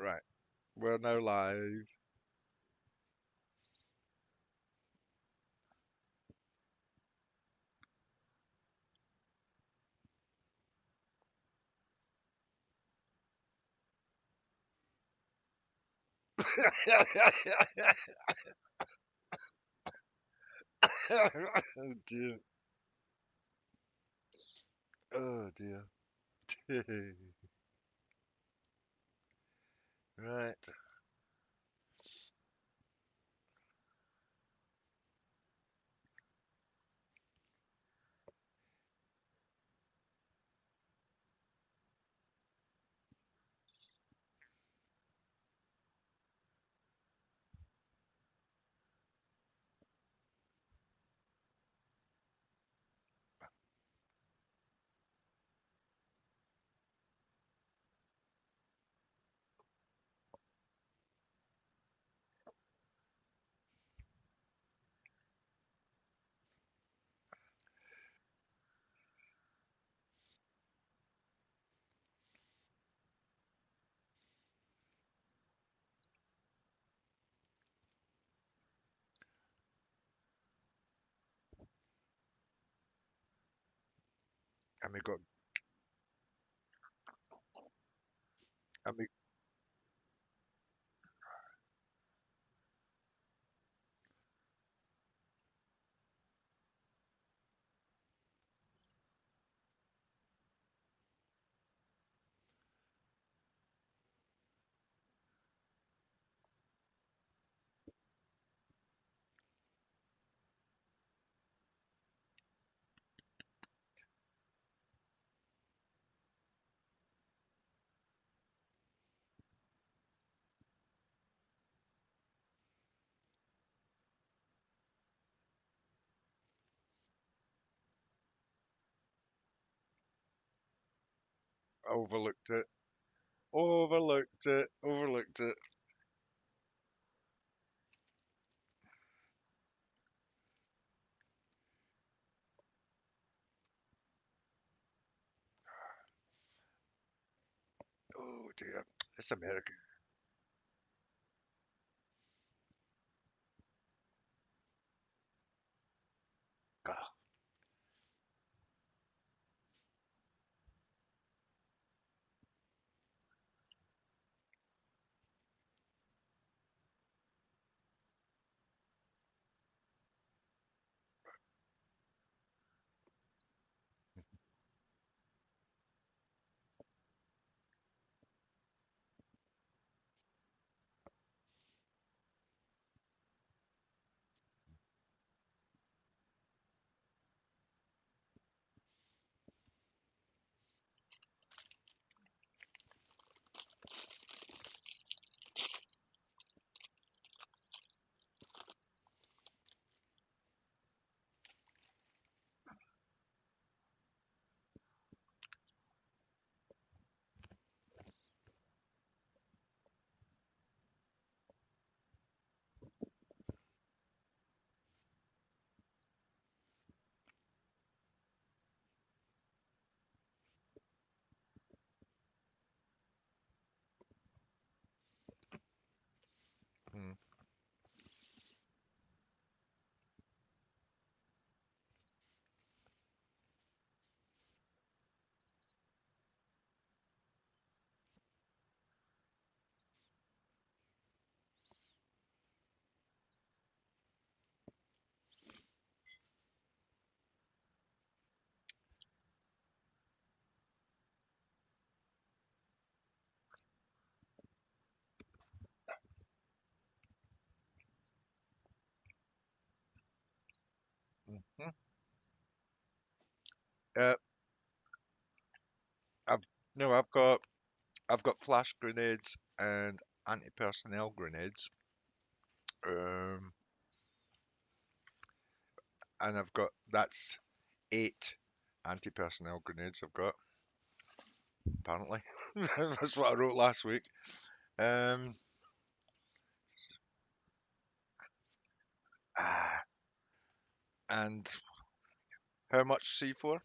Right. We're now live. Oh dear. Oh dear. Right. And we got and we overlooked it. Overlooked it. Overlooked it. Oh dear. It's America. Ah, hmm. Hmm. Uh, I've no, I've got flash grenades and anti-personnel grenades. Um, and I've got that's 8 anti-personnel grenades I've got, apparently. That's what I wrote last week. Um, ah, and how much C4?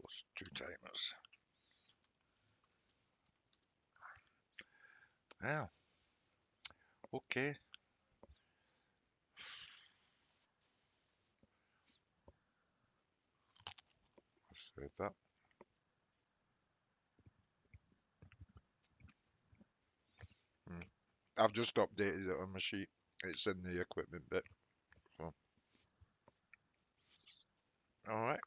Those two timers. Well, okay. Said that. Mm. I've just updated it on my sheet. It's in the equipment bit. So, all right.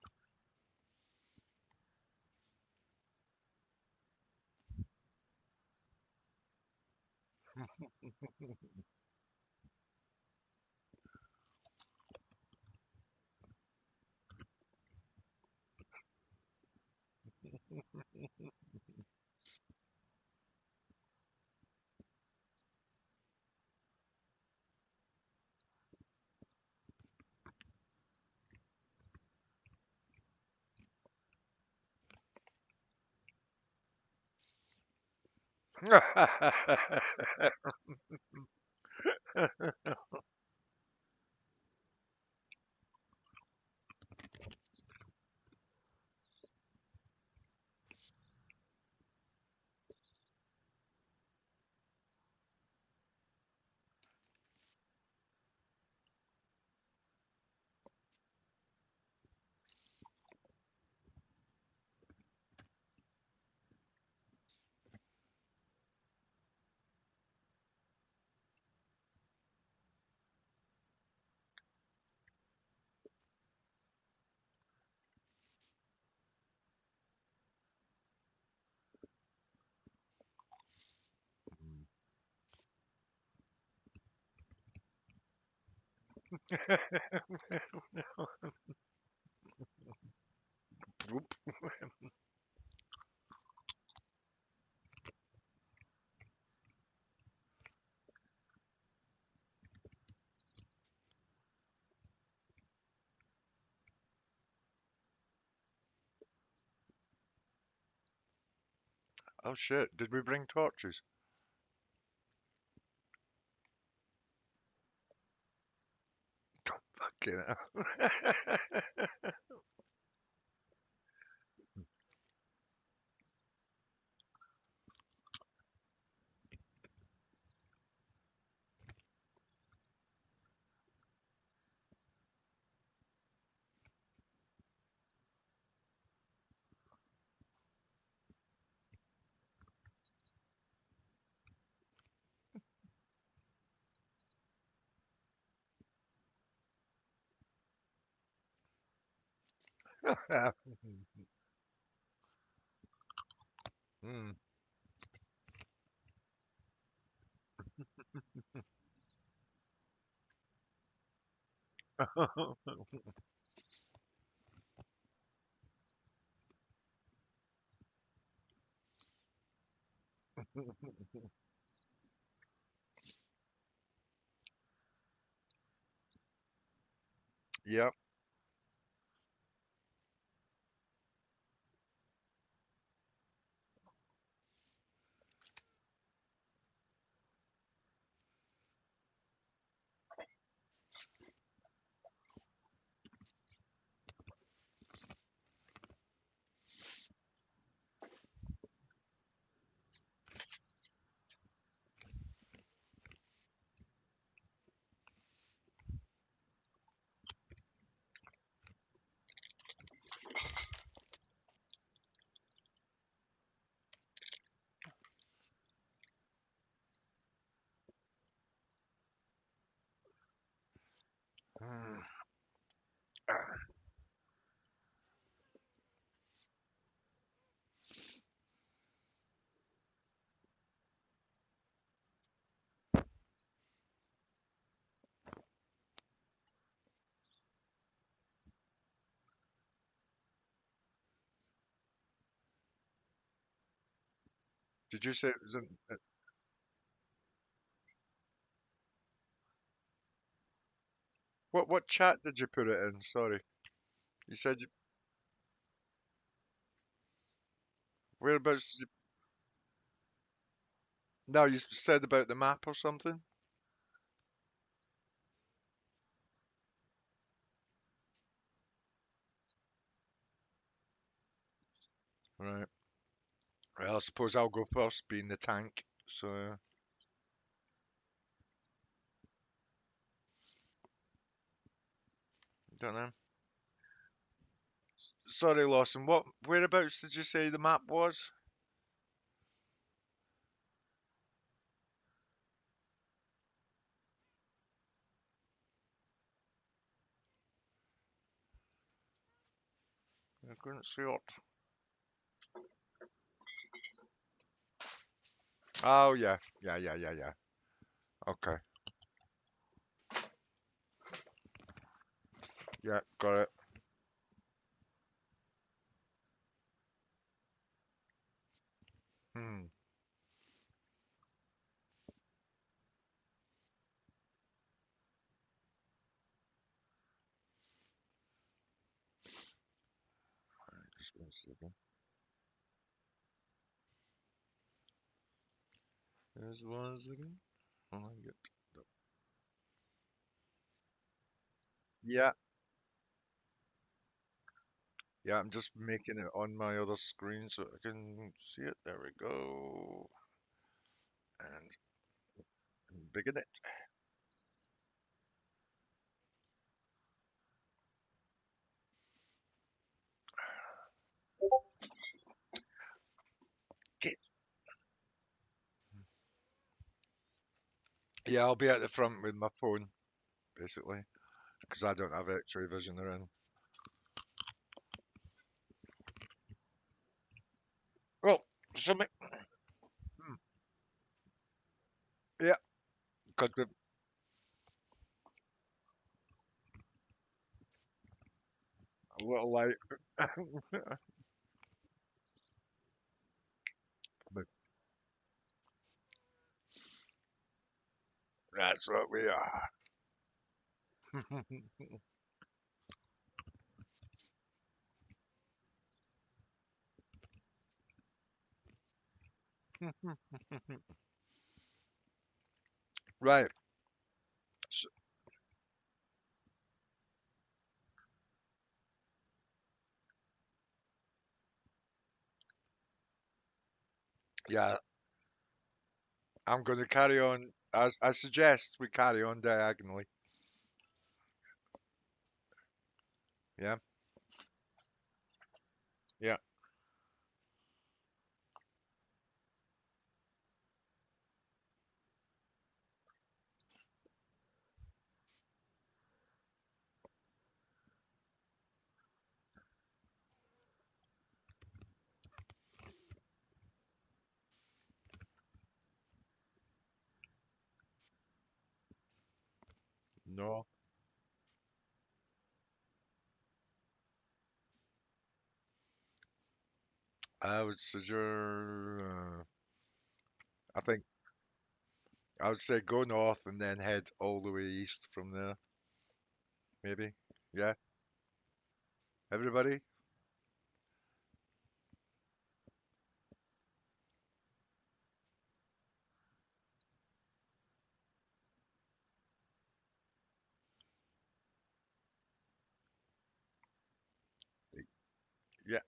Oh shit! Did we bring torches? Fucking hell. Hmm. Yep. Hmm. Did you say it was in? What chat did you put it in? Sorry. You said you, whereabouts? No, you said about the map or something. Right. Well, I suppose I'll go first, being the tank. So, don't know. Sorry, Lawson. What? Whereabouts did you say the map was? I couldn't see it. Oh yeah, yeah. Okay, yeah, got it. Hmm. Just one second. There's one second. Oh, I get. Yeah, yeah. I'm just making it on my other screen so I can see it. There we go. And begin it. Okay. Yeah, I'll be at the front with my phone, basically, because I don't have X-ray vision around. Well, something. Hmm. Yeah, because the a little light. But that's what we are. Right. Yeah, I'm going to carry on. As I suggest we carry on diagonally. Yeah, yeah. No, I would suggest. I think I would say go north and then head all the way east from there. Maybe. Yeah. Everybody. Yeah.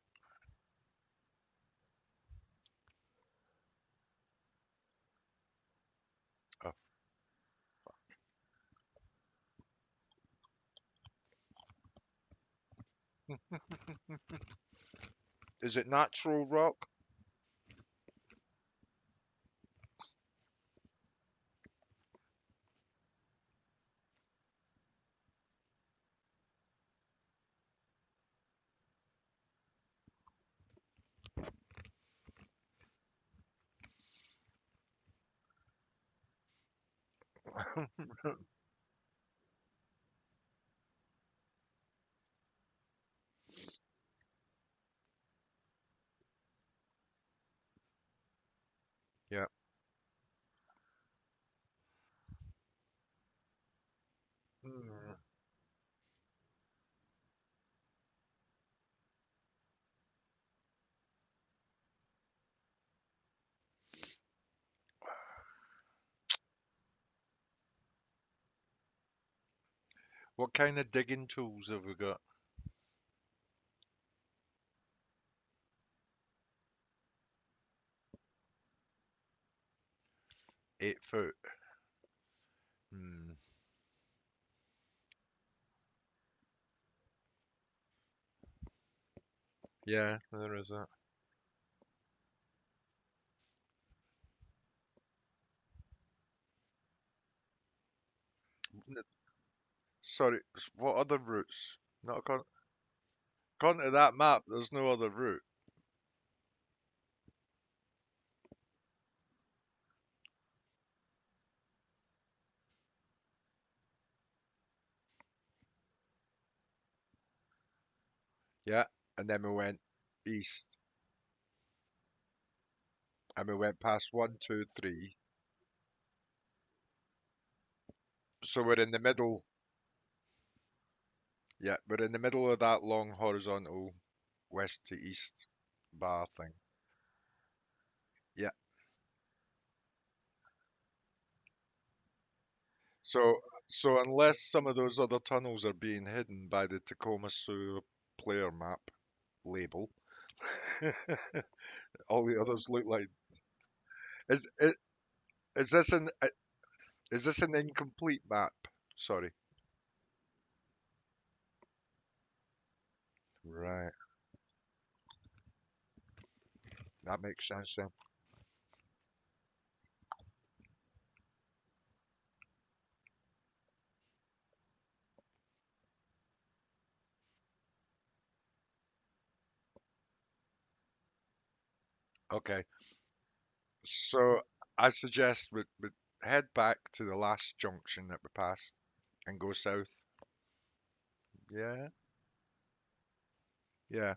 Oh. Is it natural rock? Yeah. Mm, what kind of digging tools have we got? 8 foot. Hmm. Yeah, there is that. N- Sorry, what other routes? Not according to that map, there's no other route. Yeah, and then we went east, and we went past one, two, three. So we're in the middle. Yeah, we're in the middle of that long horizontal west to east bar thing. Yeah. So so unless some of those other tunnels are being hidden by the Tacoma Sewer player map label, all the others look like. Is is, is this an incomplete map? Sorry. Right. That makes sense then. Okay. So I suggest we head back to the last junction that we passed and go south. Yeah. Yeah.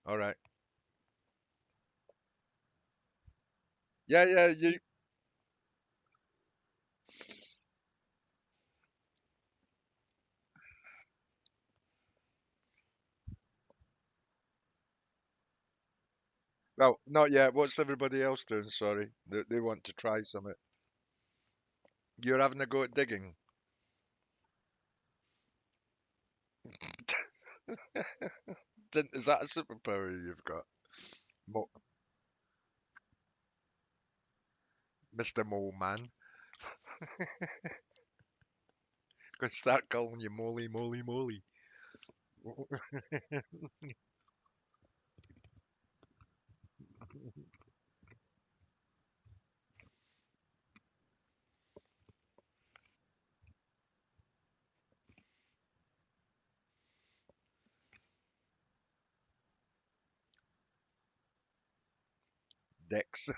All right. Yeah, yeah, you. Well, not yet. What's everybody else doing? Sorry, they want to try something. You're having a go at digging. Is that a superpower you've got, Mo Mr. Mole Man? Gonna start calling you Molly, Molly, Molly. Dex.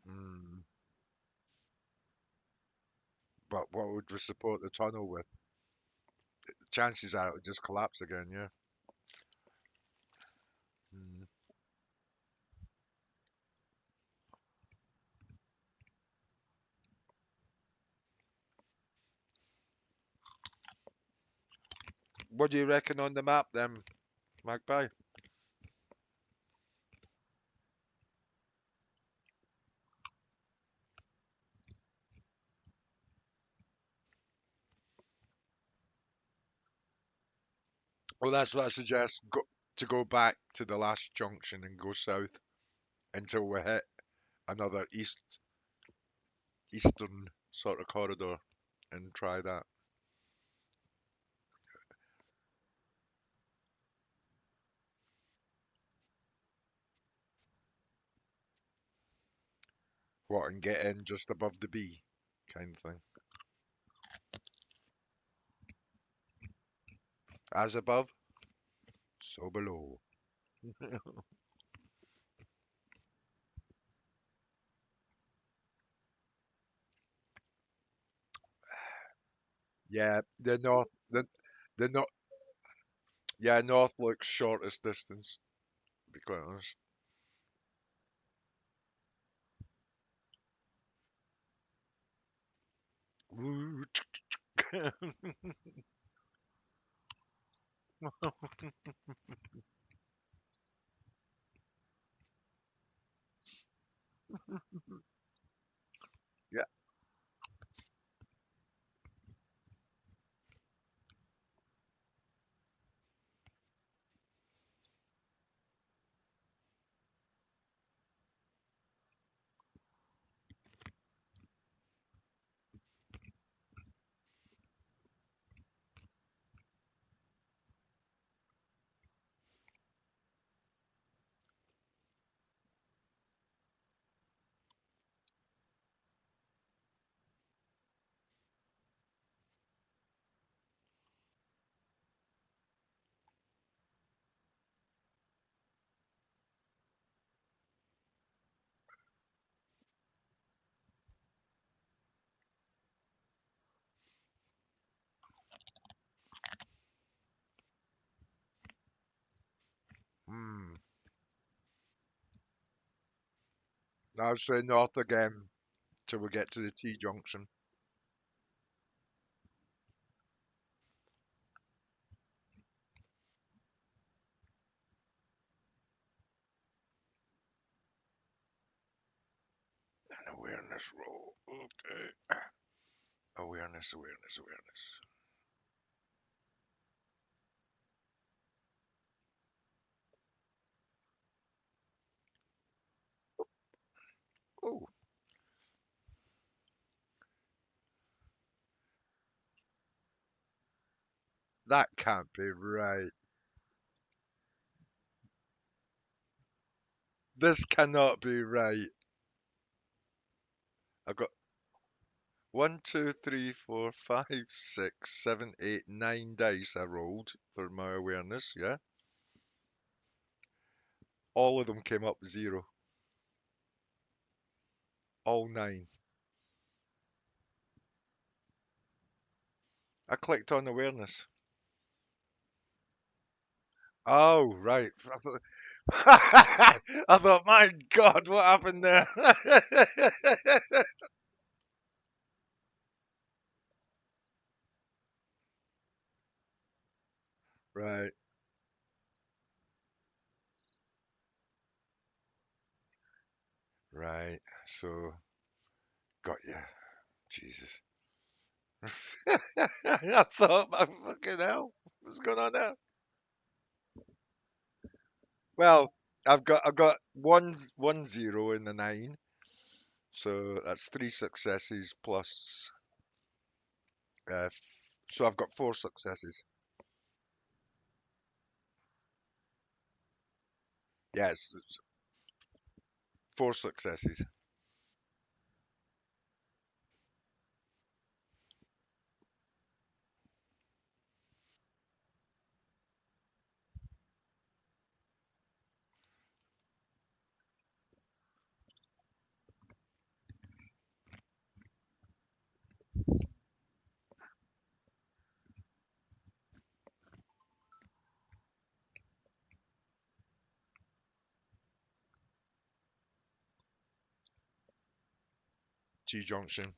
Hmm. But what would we support the tunnel with? Chances are it would just collapse again, yeah. Hmm. What do you reckon on the map then, Magpie? Well, that's what I suggest. To go back to the last junction and go south until we hit another eastern sort of corridor and try that. What, and get in just above the B kind of thing. As above. So below. Yeah, the north, yeah, north looks shortest distance, to be quite honest. Woo. Yeah. Hmm. I'll say north again till we get to the T junction. An awareness roll. Okay. Awareness, awareness, awareness. Oh, that can't be right. This cannot be right. I've got one, two, three, four, five, six, seven, eight, nine dice I rolled for my awareness, yeah? All of them came up zero. All nine. I clicked on awareness. Oh, right. I thought, my God, what happened there? Right, right. So, got you. Jesus. I thought, my fucking hell, what's going on there? Well, I've got one zero in the nine, so that's three successes plus. So I've got four successes. Yes, four successes. T junction.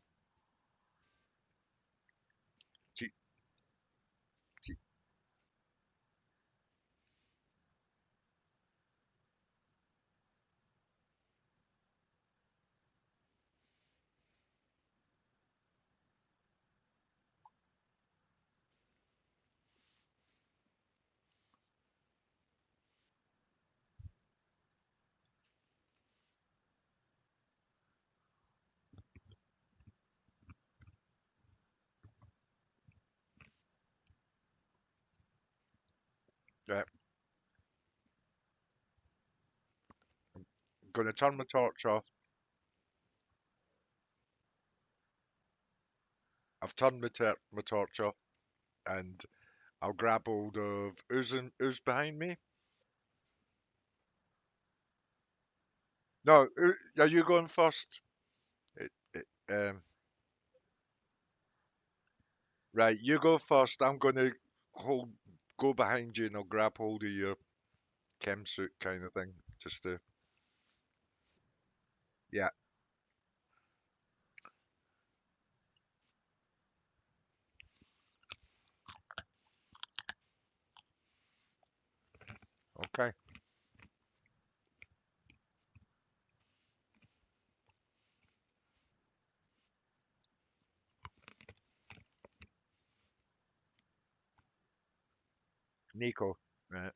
T, T, yeah. I'm gonna turn my torch off. I've turned my torch off, and I'll grab hold of who's behind me. No, are you going first? It, right, you go first. I'm gonna hold, go behind you, and I'll grab hold of your chem suit kind of thing, just to, yeah. Okay, Nico. Right.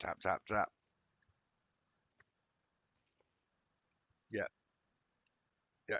Tap tap tap. Yeah, yeah.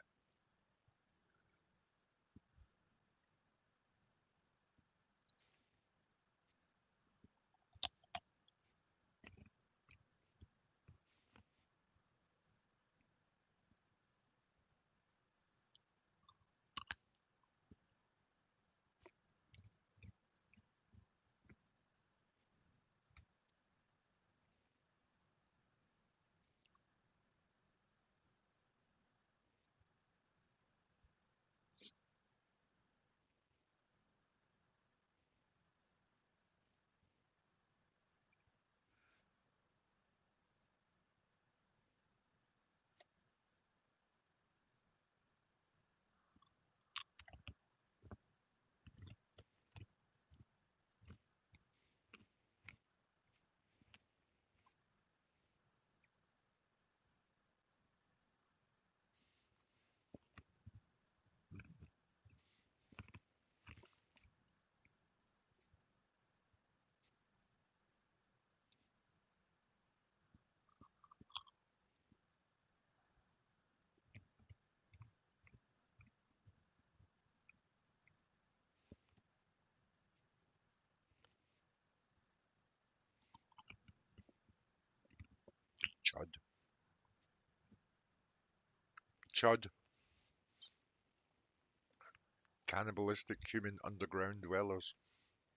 Chud, chud. Cannibalistic human underground dwellers.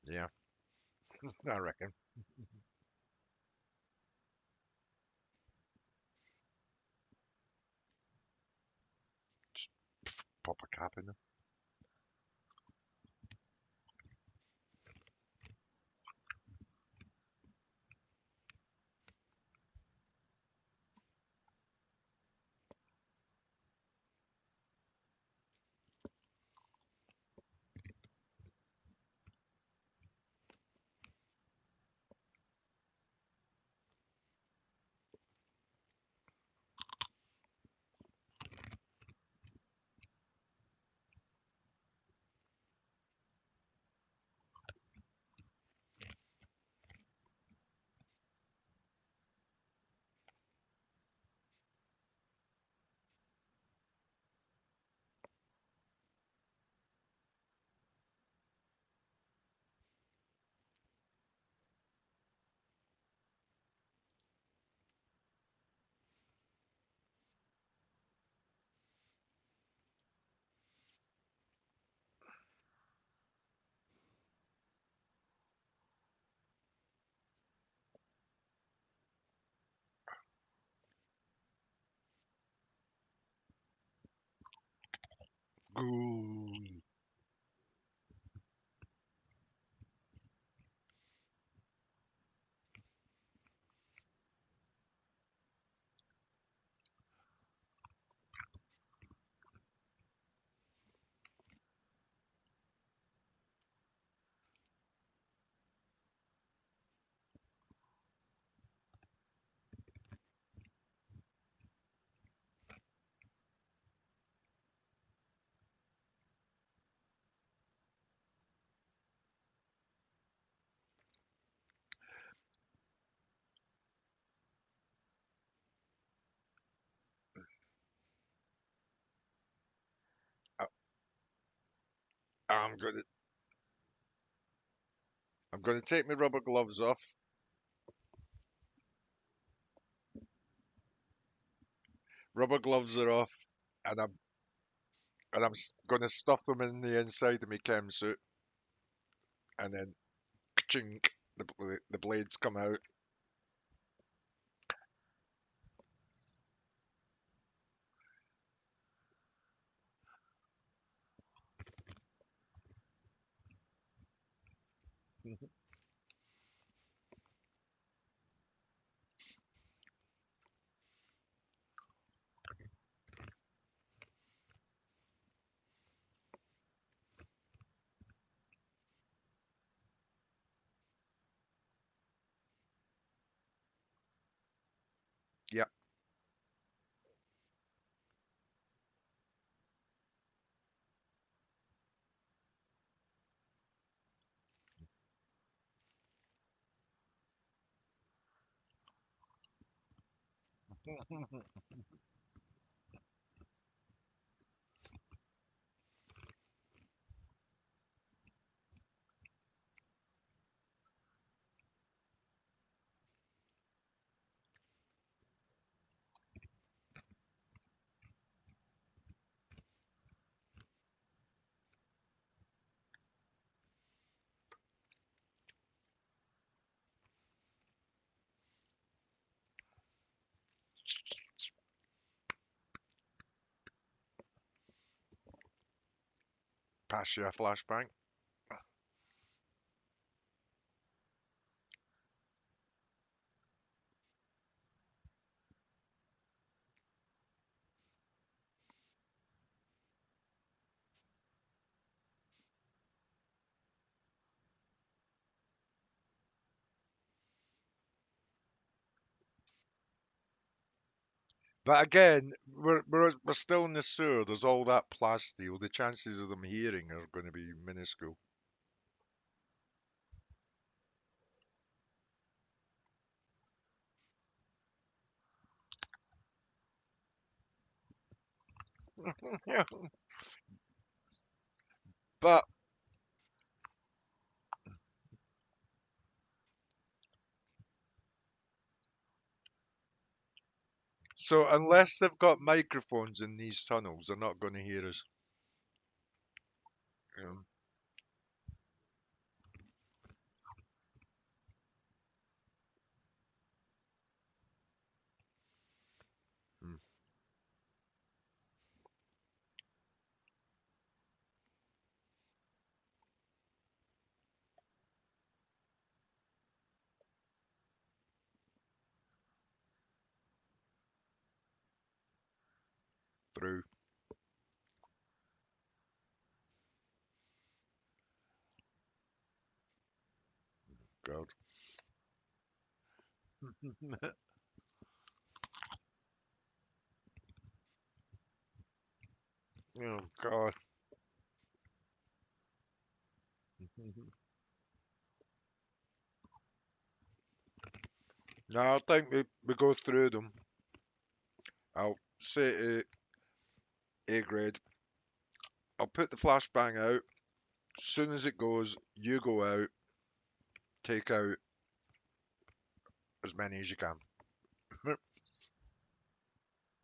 Yeah, I reckon. Just pop a cap in them. Ghoul. I'm gonna I'm gonna take my rubber gloves off. Rubber gloves are off, and I'm gonna stuff them in the inside of my chem suit, and then chink, the blades come out. Yep. Pass you a flashbang. But again, we're still in the sewer. There's all that plasteel. The chances of them hearing are going to be minuscule. But so unless they've got microphones in these tunnels, they're not going to hear us. Um, mm, through. God. Oh God. No, I think we go through them. I'll say to A grade, I'll put the flashbang out. As soon as it goes, you go out, take out as many as you can.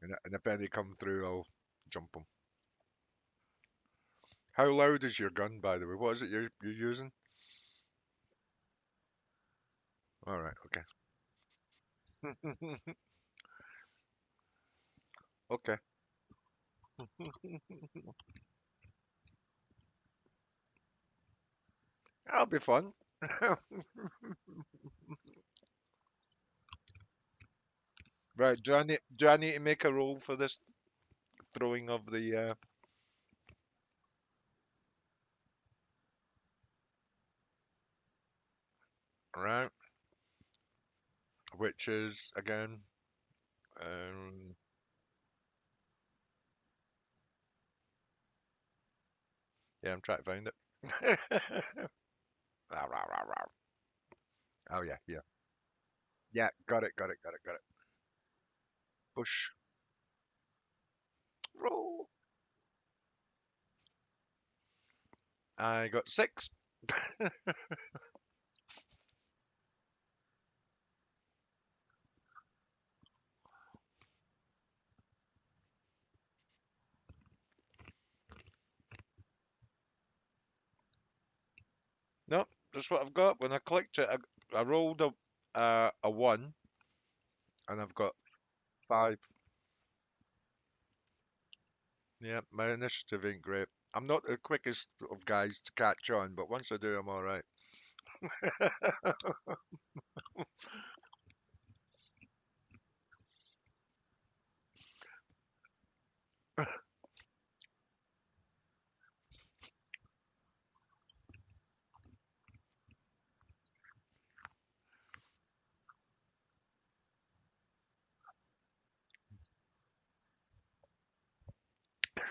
And if any come through, I'll jump them. How loud is your gun, by the way? What is it you're using? All right, okay. Okay. That'll be fun. Right, do I need to make a roll for this throwing of the right, which is again, um, yeah, I'm trying to find it. Rah, rah, rah, rah. Oh yeah, yeah, yeah. Got it, got it, got it, got it. Push, roll. I got 6. Nope, that's what I've got. When I clicked it, I rolled a 1, and I've got 5. Yeah, my initiative ain't great. I'm not the quickest of guys to catch on, but once I do, I'm all right.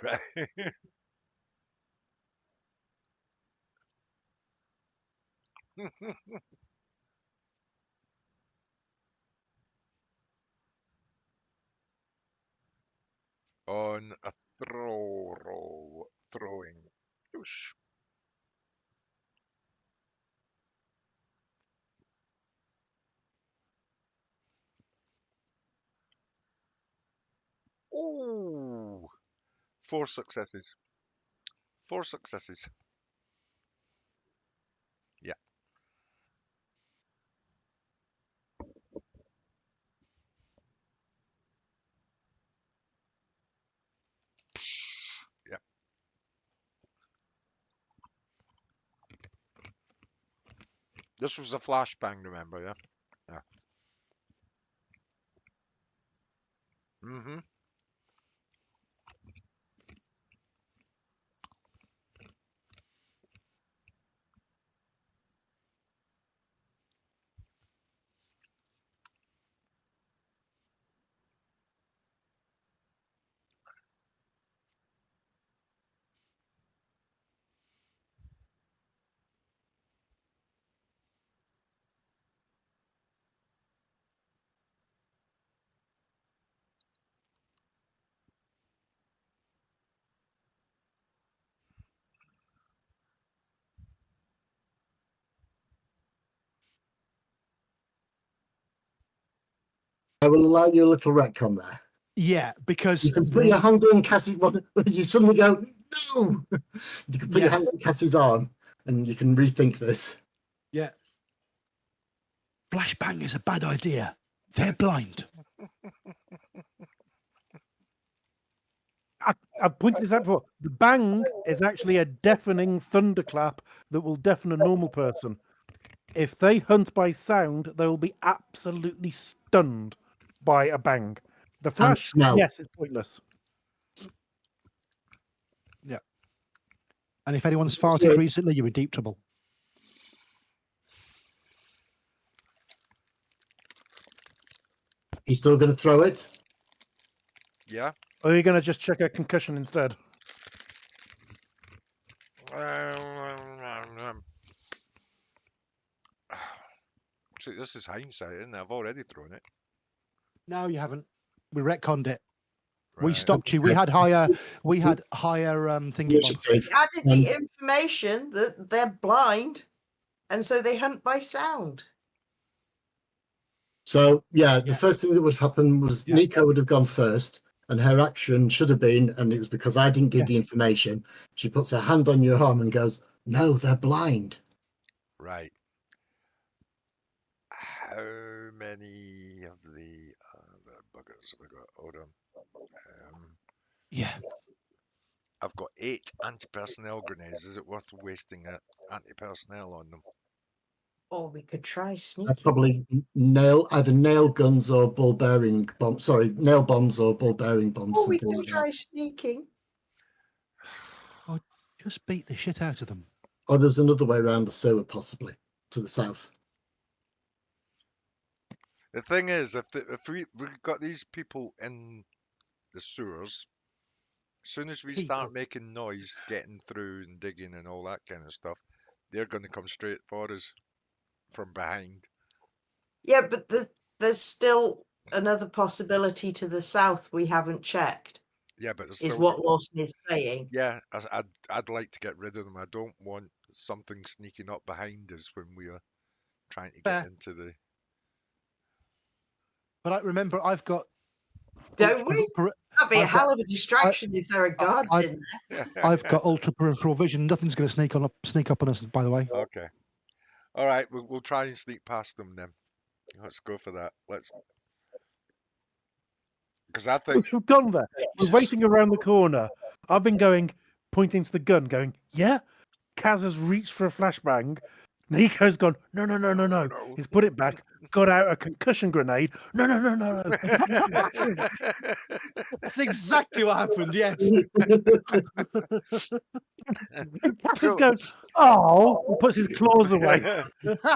Right. On a throw roll, throwing. Whoosh. Ooh, 4 successes. 4 successes. Yeah, yeah. This was a flashbang, remember? Yeah, yeah. Mm-hmm. I will allow you a little retcon there. Yeah, because You can put your hand on Cassie's. You suddenly go, no! You can put your hand on Cassie's arm and you can rethink this. yeah, flashbang is a bad idea. They're blind. I've pointed this out before. The bang is actually a deafening thunderclap that will deafen a normal person. If they hunt by sound, they will be absolutely stunned by a bang. The flash, smell. yes, it's pointless. And if anyone's farted recently, you're in deep trouble. You still going to throw it? Yeah. Or are you going to just check a concussion instead? See, this is hindsight, isn't it? I've already thrown it. No, you haven't. We retconned it. We Right. stopped you. We had higher. We had higher thingy bonds. Initiative. Added the information that they're blind, and so they hunt by sound. So, yeah, the Yeah. first thing that would happen was Yeah. Nico would have gone first, and her action should have been, and it was because I didn't give the information, she puts her hand on your arm and goes, no, they're blind. Right. How many of the buggers have I got? Hold on. Yeah. I've got 8 anti-personnel grenades. Is it worth wasting anti-personnel on them? Or we could try That's sneaking. probably either nail guns or ball bearing bombs. Sorry, nail bombs or ball bearing bombs. Or we something can like that. try sneaking. Just beat the shit out of them. Or there's another way around the sewer, possibly to the south. The thing is, if we've got these people in the sewers, as soon as we start People. making noise, getting through and digging and all that kind of stuff, they're going to come straight for us from behind. Yeah, but there's still another possibility to the south we haven't checked. Yeah, but there's is still. what Lawson is saying. Yeah, I'd like to get rid of them. I don't want something sneaking up behind us when we are trying to get Fair. into the. But I remember I've got. Don't we? per- That'd be a I've got- hell of a distraction if there are guards I- in there. I've got ultra peripheral vision. Nothing's going to sneak up on us. By the way. Okay. All right, we'll try and sneak past them then. Let's go for that. Let's. Because I think. We've gone there. We're waiting around the corner. I've been pointing to the gun, going, yeah. Kaz has reached for a flashbang. Nico's gone, no. No. He's put it back, got out a concussion grenade. No. That's exactly what happened. Yes. Kaz is going, oh, and puts his claws away.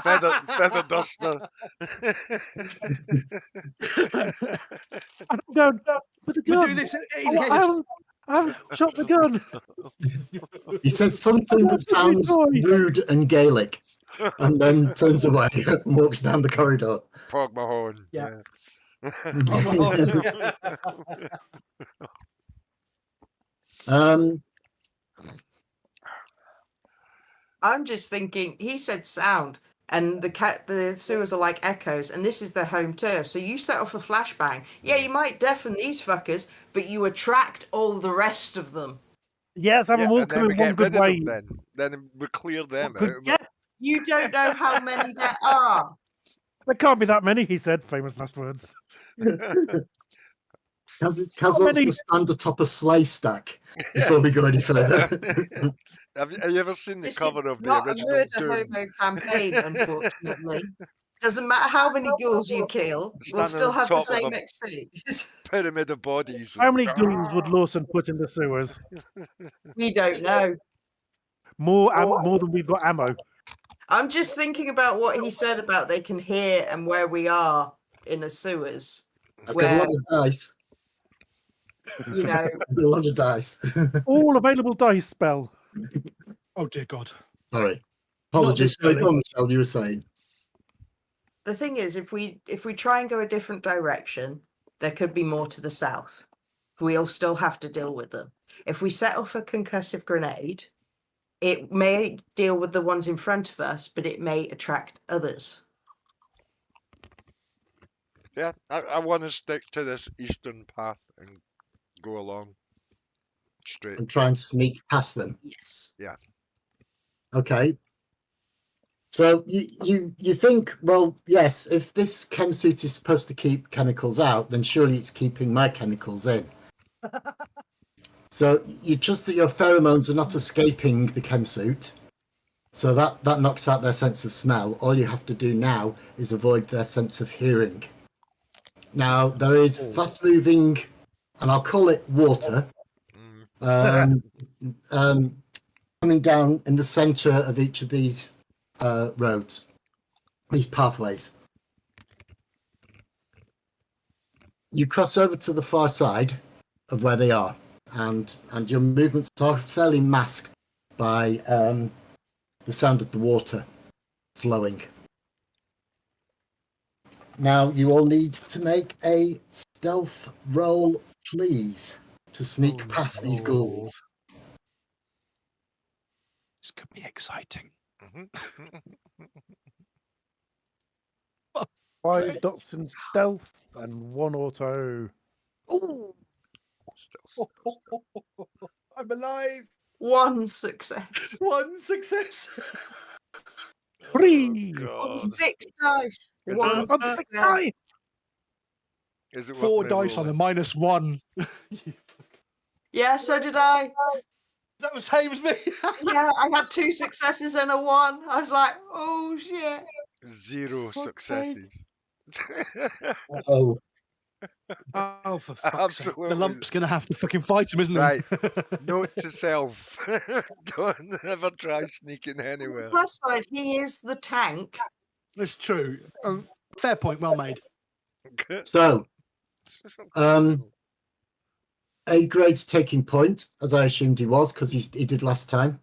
Feather duster. I'm going, with the We're gun. doing this I haven't shot the gun. He says something that sounds rude and Gaelic, and then turns away and walks down the corridor. Pog Mahone. Yeah. I'm just thinking. He said sound, and the sewers are like echoes, and this is their home turf. So you set off a flashbang. Yeah, you might deafen these fuckers, but you attract all the rest of them. Yes, have them all and then come we in one get good rid of way. them then we clear them Good- out. yeah, You don't know how many there are. there can't be that many, he said, famous last words. Kaz How wants many- to stand atop a sleigh stack before we go any further. Have you ever seen the This cover is of the not a original murder Doom? hobo campaign, unfortunately. Doesn't matter how many ghouls you kill, we'll Standing still on have the top of same them. exchange. Pyramid of bodies. How many ghouls would Lawson put in the sewers? We don't know. More than we've got ammo. I'm just thinking about what he said about they can hear and where we are in the sewers. I've got a lot of dice. You know, A lot of dice. All available dice spell. Oh dear God. Sorry. Apologies. Not this Go on, Michelle, you were saying. the thing is, if we try and go a different direction, there could be more to the south. We'll still have to deal with them. If we set off a concussive grenade, it may deal with the ones in front of us, but it may attract others. Yeah, I want to stick to this eastern path and go along straight. And try and sneak past them. Yes. Okay. So you think, well, yes, if this chem suit is supposed to keep chemicals out, then surely it's keeping my chemicals in. So you trust that your pheromones are not escaping the chem suit. So that knocks out their sense of smell. All you have to do now is avoid their sense of hearing. Now, there is fast-moving, and I'll call it water, coming down in the centre of each of these roads, these pathways. You cross over to the far side of where they are, and your movements are fairly masked by the sound of the water flowing. Now you all need to make a stealth roll, please, to sneak past these ghouls. This could be exciting. Mhm. 5 dots in stealth and 1 auto. Oh, Still. I'm alive. One success. One success. 3. God. 6 dice. It's One a- On 6 success. dice. Is it 4 worth me dice on a rolling? -1. Yeah, so did I. Is that the same as me? Yeah, I had 2 successes and a 1. I was like, oh shit. 0 Fuck's sake. successes. Oh, Oh, for fuck's sake. Absolutely. The lump's going to have to fucking fight him, isn't he? Right. Note to self: don't ever try sneaking anywhere. Plus side, he is the tank. It's true. Fair point. Well made. so A grade's taking point, as I assumed he was, because he did last time.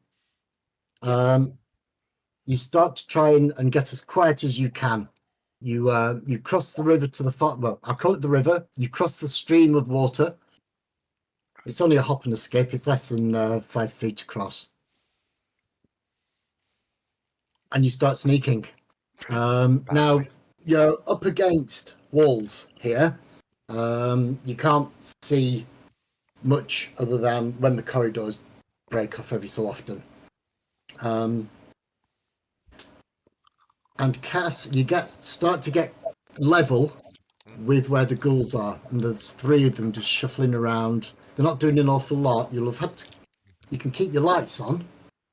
You start to try and get as quiet as you can. You cross the river to the far. Well, I'll call it the river. You cross the stream of water, It's only a hop and a skip. It's less than 5 feet across. And you start sneaking. Now, you're up against walls here. You can't see much other than when the corridors break off every so often. And Cass, you start to get level with where the ghouls are, and there's 3 of them just shuffling around. They're not doing an awful lot. You can keep your lights on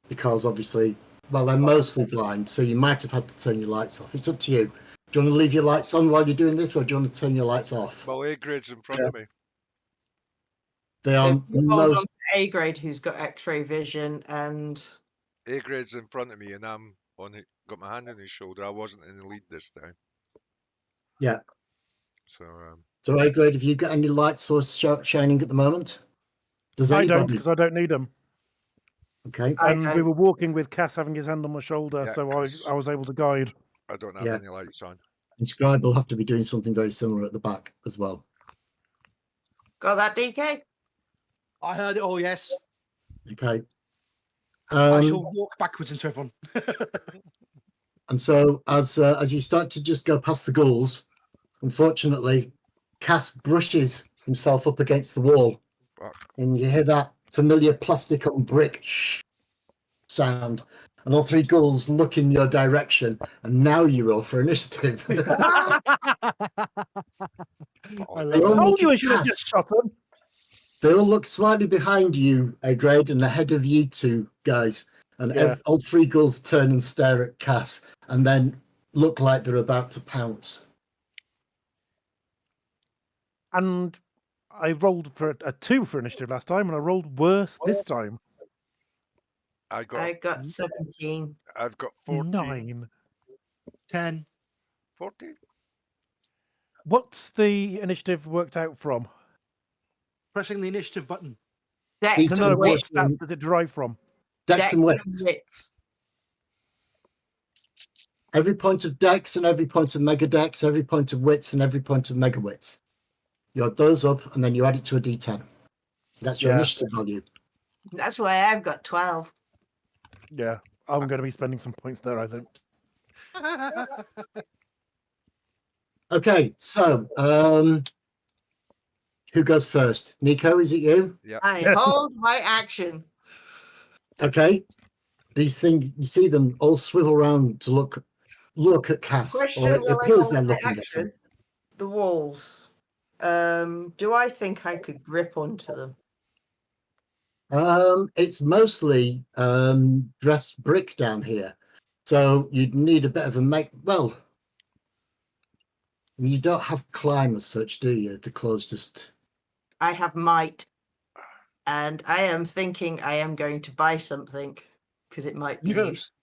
because obviously, well, they're mostly blind, so you might have had to turn your lights off. It's up to you. Do you want to leave your lights on while you're doing this, or do you want to turn your lights off? Well, A grade's in front of me. They So are hold on most. to A grade, who's got X-ray vision, and A grade's in front of me, and I'm on it. Got my hand on his shoulder. I wasn't in the lead this time. Yeah. So So, A grade, have you got any light source shining at the moment? Does I don't, anybody? because I don't need them. Okay. And Okay. we were walking with Cass having his hand on my shoulder, Yeah, so I was able to guide. I don't have Yeah. any lights on. And Scribe will have to be doing something very similar at the back as well. got that, DK? I heard it all, yes. Okay. I shall walk backwards into everyone. And so as you start to just go past the ghouls, unfortunately, Cass brushes himself up against the wall, and you hear that familiar plastic on brick sound, and all 3 ghouls look in your direction, and now you roll for initiative. I They love all it. look told you I at should have Cass. just shot them. They all look slightly behind you, A grade, and ahead of you 2 guys. And Yeah. all 3 ghouls turn and stare at Cass, and then look like they're about to pounce. And I rolled for a 2 for initiative last time, and I rolled worse this time. I I got 17. I've got 14. 9. 10. 14. What's the initiative worked out from? Pressing the initiative button. Dex It's No, and a what wits. stats does it derive from? Dex and wit. and wits. Every point of Dex and every point of Mega Dex, every point of Wits and every point of Mega Wits. You add those up and then you add it to a D10. That's your Yeah. initiative value. That's why I've got 12. Yeah, I'm going to be spending some points there, I think. Okay, so who goes first? Nico, is it you? I Yeah. hold my action. Okay. These things, you see them all swivel around to look at Cass. Question: Or it will I appears hold they're my looking at action? him. The walls. Do I think I could grip onto them? It's mostly dressed brick down here. So you'd need a bit of a well, you don't have climb as such, do you? The claws just I have might, and I am thinking I am going to buy something because it might be Yeah. useful.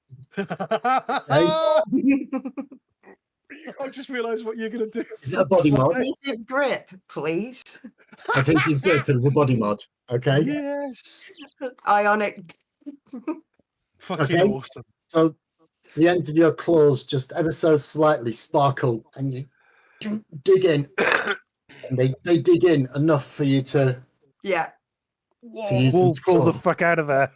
I just realised what you're going to do. is it a body mod? Adhesive grip, please. Adhesive grip as a body mod. Okay. Yes. Ionic. Fucking Okay. awesome. So the ends of your claws just ever so slightly sparkle and you dig in. And they dig in enough for you to Yeah. use them We'll to pull the claw. fuck out of there.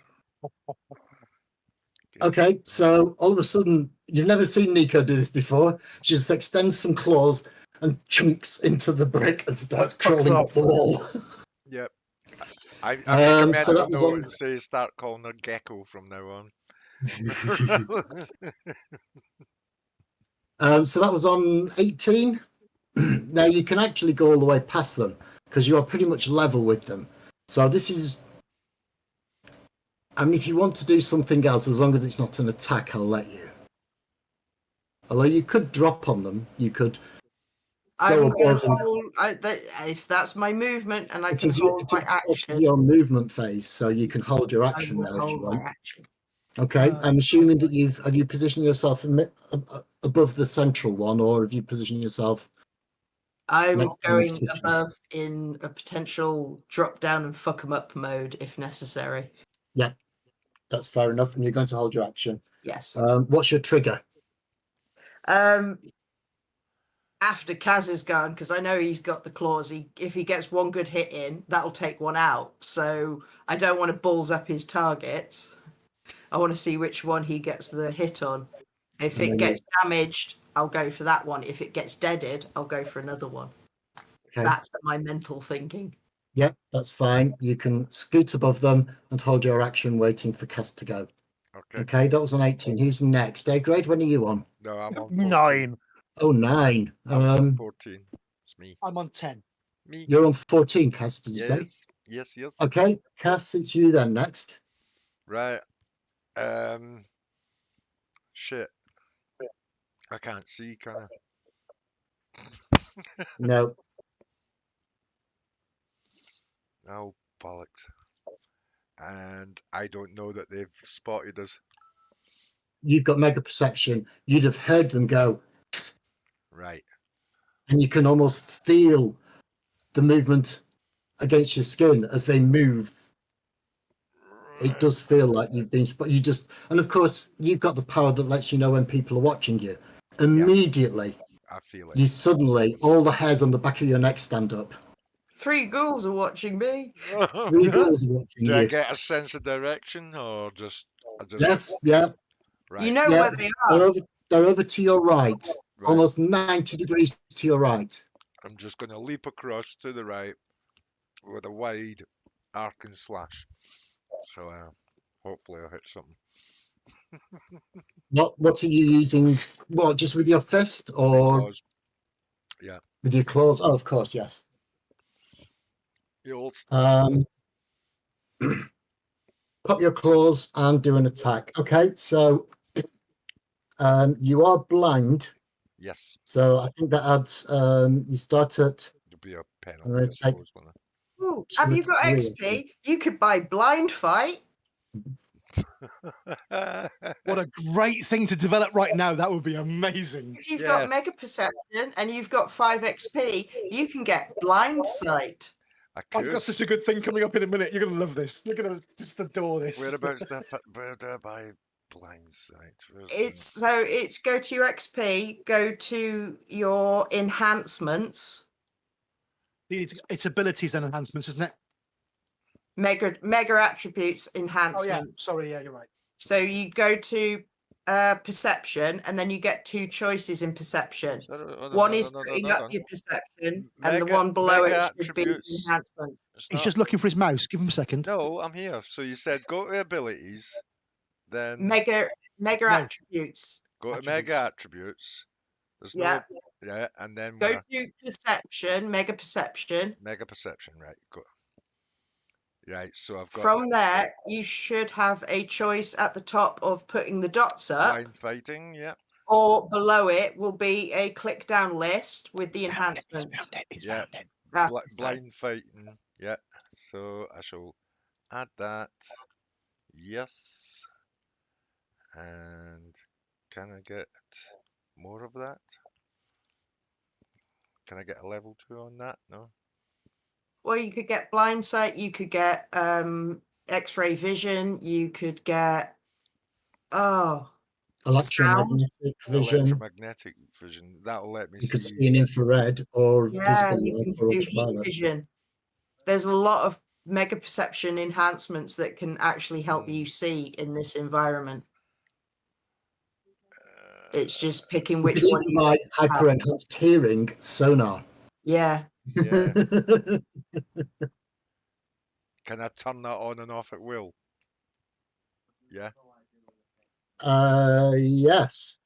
Okay, so all of a sudden, you've never seen Nico do this before. She just extends some claws and chunks into the brick and starts crawling up off. the wall. Yep. I make a so mental that was note on- and say start calling her Gecko from now on. So that was on 18. Now you can actually go all the way past them because you are pretty much level with them. So this is, I mean, if you want to do something else, as long as it's not an attack, I'll let you. Although you could drop on them, you could. I'm Go going above to and- hold. If that's my movement and I It can is hold my part of action, your movement phase, so you can hold your I action will now if you hold my want. action. Okay, I'm assuming that have you positioned yourself above the central one, or have you positioned yourself? I'm Next time going position. above in a potential drop down and fuck 'em up mode if necessary. That's fair enough, and you're going to hold your action. Yes. What's your trigger? after Kaz is gone, because I know he's got the claws. If he gets one good hit in, that'll take one out. So I don't want to balls up his targets. I want to see which one he gets the hit on. If And it then gets damaged, I'll go for that one. If it gets deaded, I'll go for another one. Okay. That's my mental thinking. Yep, that's fine. You can scoot above them and hold your action waiting for Cass to go. Okay. Okay, that was on 18. Who's next? A grade, when are you on? No, I'm on 14. 9. Oh, 9. I'm on 14. It's me. I'm on 10. Me. You're on 14, Cass, did you say? Yes. Yes, yes. Okay, Cass, it's you then next. Right. Shit. I can't see, can I? No, Oh, bollocks. And I don't know that they've spotted us. you've got mega perception. You'd have heard them go, Right. and you can almost feel the movement against your skin as they move. It does feel like you've been spotted. You just, and of course, you've got the power that lets you know when people are watching you. Immediately, I feel it. you suddenly, all the hairs on the back of your neck stand up. 3 ghouls are watching me. 3 girls are watching Do I you. get a sense of direction or just? I just Yes, yeah, Right. You know yeah. where they They're are. over to your right, right. almost 90 degrees to your right. I'm just going to leap across to the right with a wide arc and slash. So hopefully I'll hit something. What are you using? What, just with your fist or Because, yeah. with your claws? Oh, of course, yes. Yours. Pop your claws and do an attack. Okay, so you are blind, Yes. so I think that adds. You start at. There'll be a I'm penalty, gonna I take- suppose, won't Ooh, Two have or you got three, I XP? You could buy blind fight. there? What a great thing to develop right now. That would be amazing. If you've got Yes. mega perception and you've got 5 XP, you can get blind sight. I I've could. got such a good thing coming up in a minute. You're going to love this. You're going to just adore this. Whereabouts where do I buy blind sight? It's go to your XP, go to your enhancements, It's abilities and enhancements, isn't it? mega attributes Oh, enhancements. yeah. Sorry. Yeah, you're right. So you go to perception, and then you get 2 choices in perception. One is putting up your perception, and the one below it should be enhancement. He's just looking for his mouse. Give him a second. No, I'm here. So you said go to abilities, then Mega No. attributes. go to attributes. mega attributes. There's Yeah. no yeah, and then Go where? to perception, mega perception. Mega perception, right? Go. Right, so I've got From there, you should have a choice at the top of putting the dots up, blind fighting, yeah. or below it will be a click down list with the enhancements. Yeah. Ah, Blind fighting, yeah. So I shall add that. Yes. And can I get more of that? Can I get a level 2 on that? No. Well, you could get blind sight, you could get X-ray vision, you could get Electromagnetic vision. Electromagnetic vision. That'll let me You could see. see an infrared or yeah, visible you light can or do heat ultraviolet. vision. There's a lot of mega perception enhancements that can actually help you see in this environment. It's just picking You which could one even you buy hyper enhanced hearing sonar. yeah. Yeah. Can I turn that on and off at will? Yeah. Yes.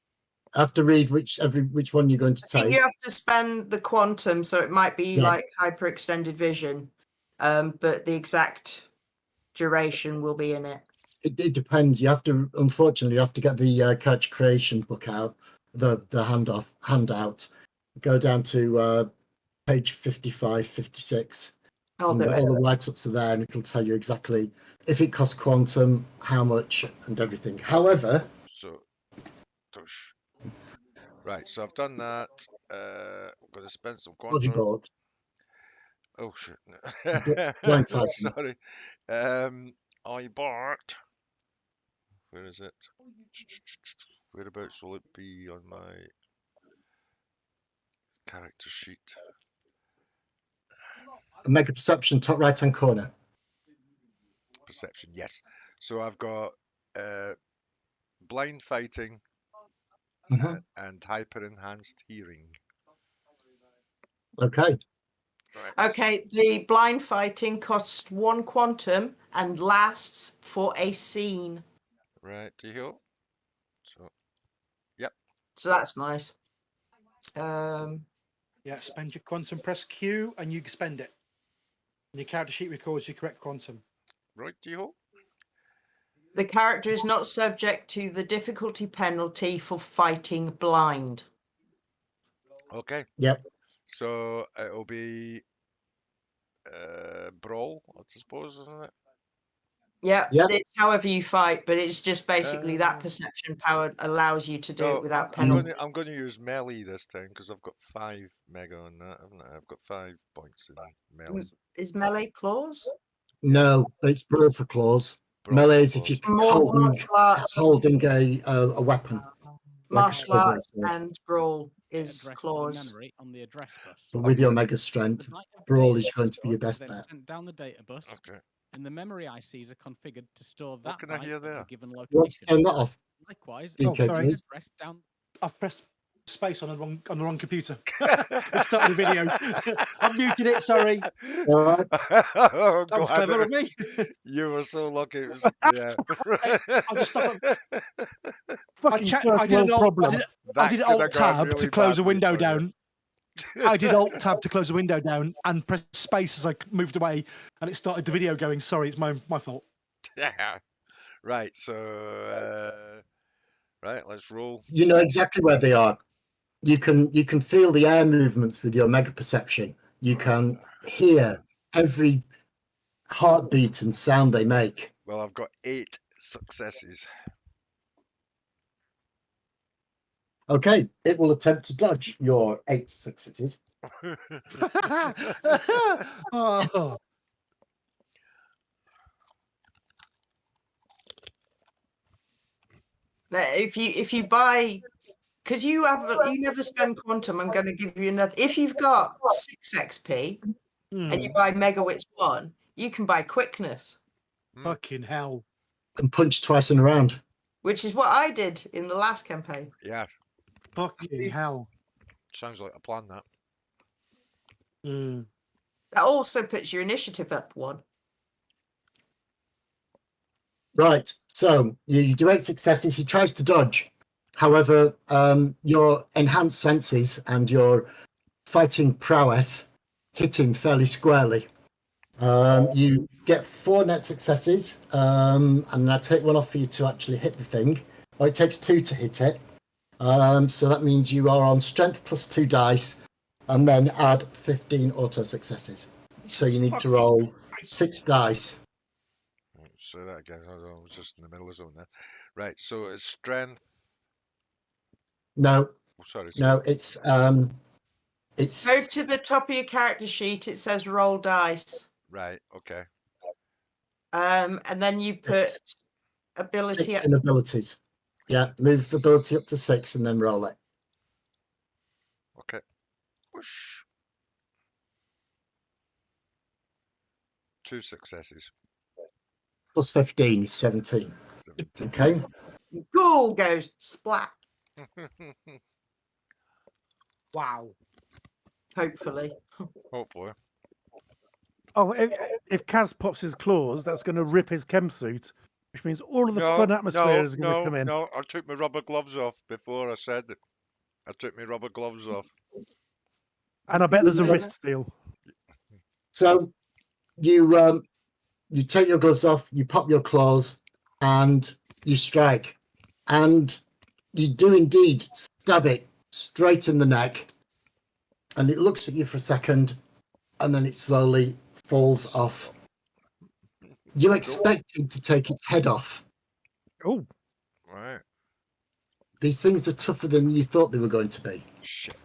I have to read which one you're going to I think take. you have to spend the quantum, so it might be Yes. like hyper extended vision, but the exact duration will be in it. It depends. You have to, unfortunately, you have to get the Catch Creation book out, the handout. Go down to page 55, 56. I'll And do it. all the write-ups are there, and it'll tell you exactly if it costs quantum, how much, and everything. However, So, tush. Right, so I've done that. I'm going to spend some what have you quantum. bought? Oh shit! Blind fighting. Sorry. I bought. Where is it? Whereabouts will it be on my? character sheet. Mega perception, top right hand corner. Perception, yes. So I've got blind fighting Mhm. and hyper enhanced hearing. Okay. Right. Okay, the blind fighting costs 1 quantum and lasts for a scene. Right, do you heal? So So that's nice. Yeah, spend your quantum, press Q, and you spend it. And your character sheet records your correct quantum. right, do you heal? The character is not subject to the difficulty penalty for fighting blind. Okay. Yep. So it'll be brawl, I suppose, isn't it? Yeah, Yeah. it's however you fight, but it's just basically that Uh, perception power allows you to do So it without I'm penalty. going to use melee this time because I've got 5 mega on that, haven't I? I've got 5 points in melee. Is melee claws? No, it's brawl for claws. Brawl Melee for is if you're More holding, martial arts, holding a weapon. martial sword or arts sword. and brawl Get is addressed by claws. memory on the address bus. But with your mega The strength, night of brawl data is going to be your stored is best then bet. sent down the data bus, Okay. and the memory ICs are configured to store that can I byte hear at the there? given You want to location. turn that off? Likewise, DK, if the sorry. please? address down I've pressed space on the wrong computer. It started a video. I've muted it. Sorry, All right. Oh, that was God, clever of me. you were so lucky. It was, yeah. I'll just stop. Fucking I first did world an alt. problem. I did That alt could have gone tab really to close a badly window for you. down. I did alt tab to close the window down and press space as I moved away, and it started the video going. Sorry, it's my fault. Yeah. Right, so right, let's roll. You know exactly where they are. You can feel the air movements with your mega perception. You can hear every heartbeat and sound they make. Well, I've got 8 successes. Okay, it will attempt to dodge your 8 successes. Oh, Now, if you buy, because you never spend quantum, I'm going to give you another. If you've got 6 XP and you buy Mega Witch 1, you can buy quickness, fucking hell! And punch twice in a round. which is what I did in the last campaign. Yeah, Fucking hell! sounds like a plan, that. Mm. That also puts your initiative up 1. Right, so you do 8 successes. He tries to dodge. However, your enhanced senses and your fighting prowess hit him fairly squarely. You get 4 net successes, and I take 1 off for you to actually hit the thing. Or it takes 2 to hit it. So that means you are on strength plus 2 dice, and then add 15 auto successes. So you need to roll 6 dice. Say that again. I was just in the middle of something there. Right, so it's strength. No, Oh, sorry. no, it's Go to the top of your character sheet. It says roll dice. Right, okay. And then you put It's ability. 6 in abilities. Yeah, move the ability up to 6 and then roll it. Okay. Whoosh. 2 successes. Plus 15 is 17. 17. Okay. Ghoul goes splat. Wow. Hopefully. Hopefully. Oh, if Kaz pops his claws, that's going to rip his chem suit, which means all of the fun atmosphere is going to come in. No, I took my rubber gloves off before I said it. I took my rubber gloves off. And I bet there's a wrist steal. So you take your gloves off, you pop your claws, and you strike. And you do indeed stab it straight in the neck. And it looks at you for a second, and then it slowly falls off. You expected to take its head off. Oh, Right. These things are tougher than you thought they were going to be. Shit.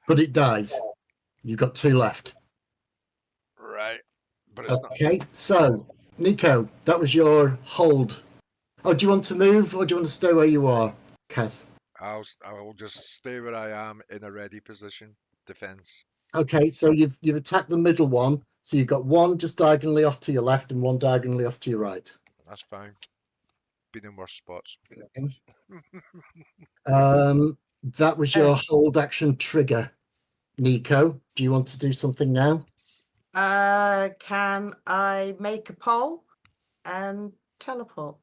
But it dies. You've got 2 left. Right. But it's not. Okay, so Nico, that was your hold. Oh, do you want to move or do you want to stay where you are, Kaz? I'll just stay where I am in a ready position. Defense. Okay, so you've attacked the middle one. So you've got one just diagonally off to your left and one diagonally off to your right. That's fine. Been in worse spots. That was your hold action trigger. Nico, do you want to do something now? Can I make a poll and teleport?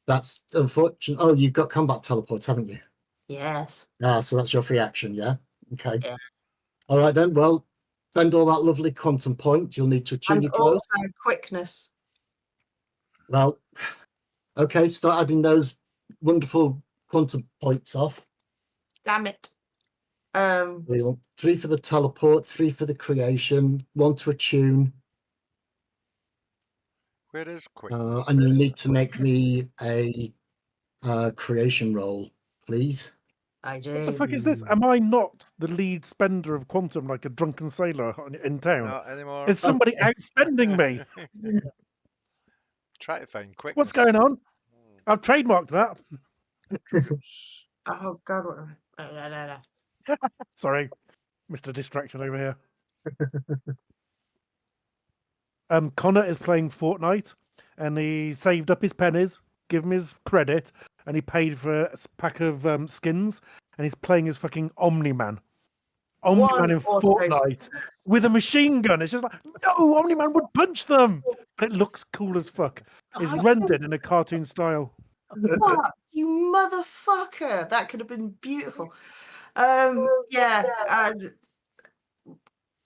That's unfortunate. Oh, you've got combat teleports, haven't you? Yes. Ah, so that's your free action, yeah? Okay. Yeah. All right then. Well, spend all that lovely quantum point. You'll need to attune And your clothes. also quickness. Well, okay, start adding those wonderful quantum points off. Damn it. So you want 3 for the teleport, 3 for the creation, 1 to attune, Where is quickness? and you need to make me a creation roll, please. I What the do. fuck is this? Am I not the lead spender of Quantum like a drunken sailor in town? Not anymore. Is somebody outspending me? Try to find quickness. What's going on? I've trademarked that. Oh God. Sorry, Mr. Distraction over here. Connor is playing Fortnite, and he saved up his pennies, give him his credit, and he paid for a pack of skins, and he's playing as fucking Omni-Man. Omni-Man in Fortnite with a machine gun. It's just like, no, Omni-Man would punch them, but it looks cool as fuck. It's rendered in a cartoon style. Fuck, you motherfucker! That could have been beautiful.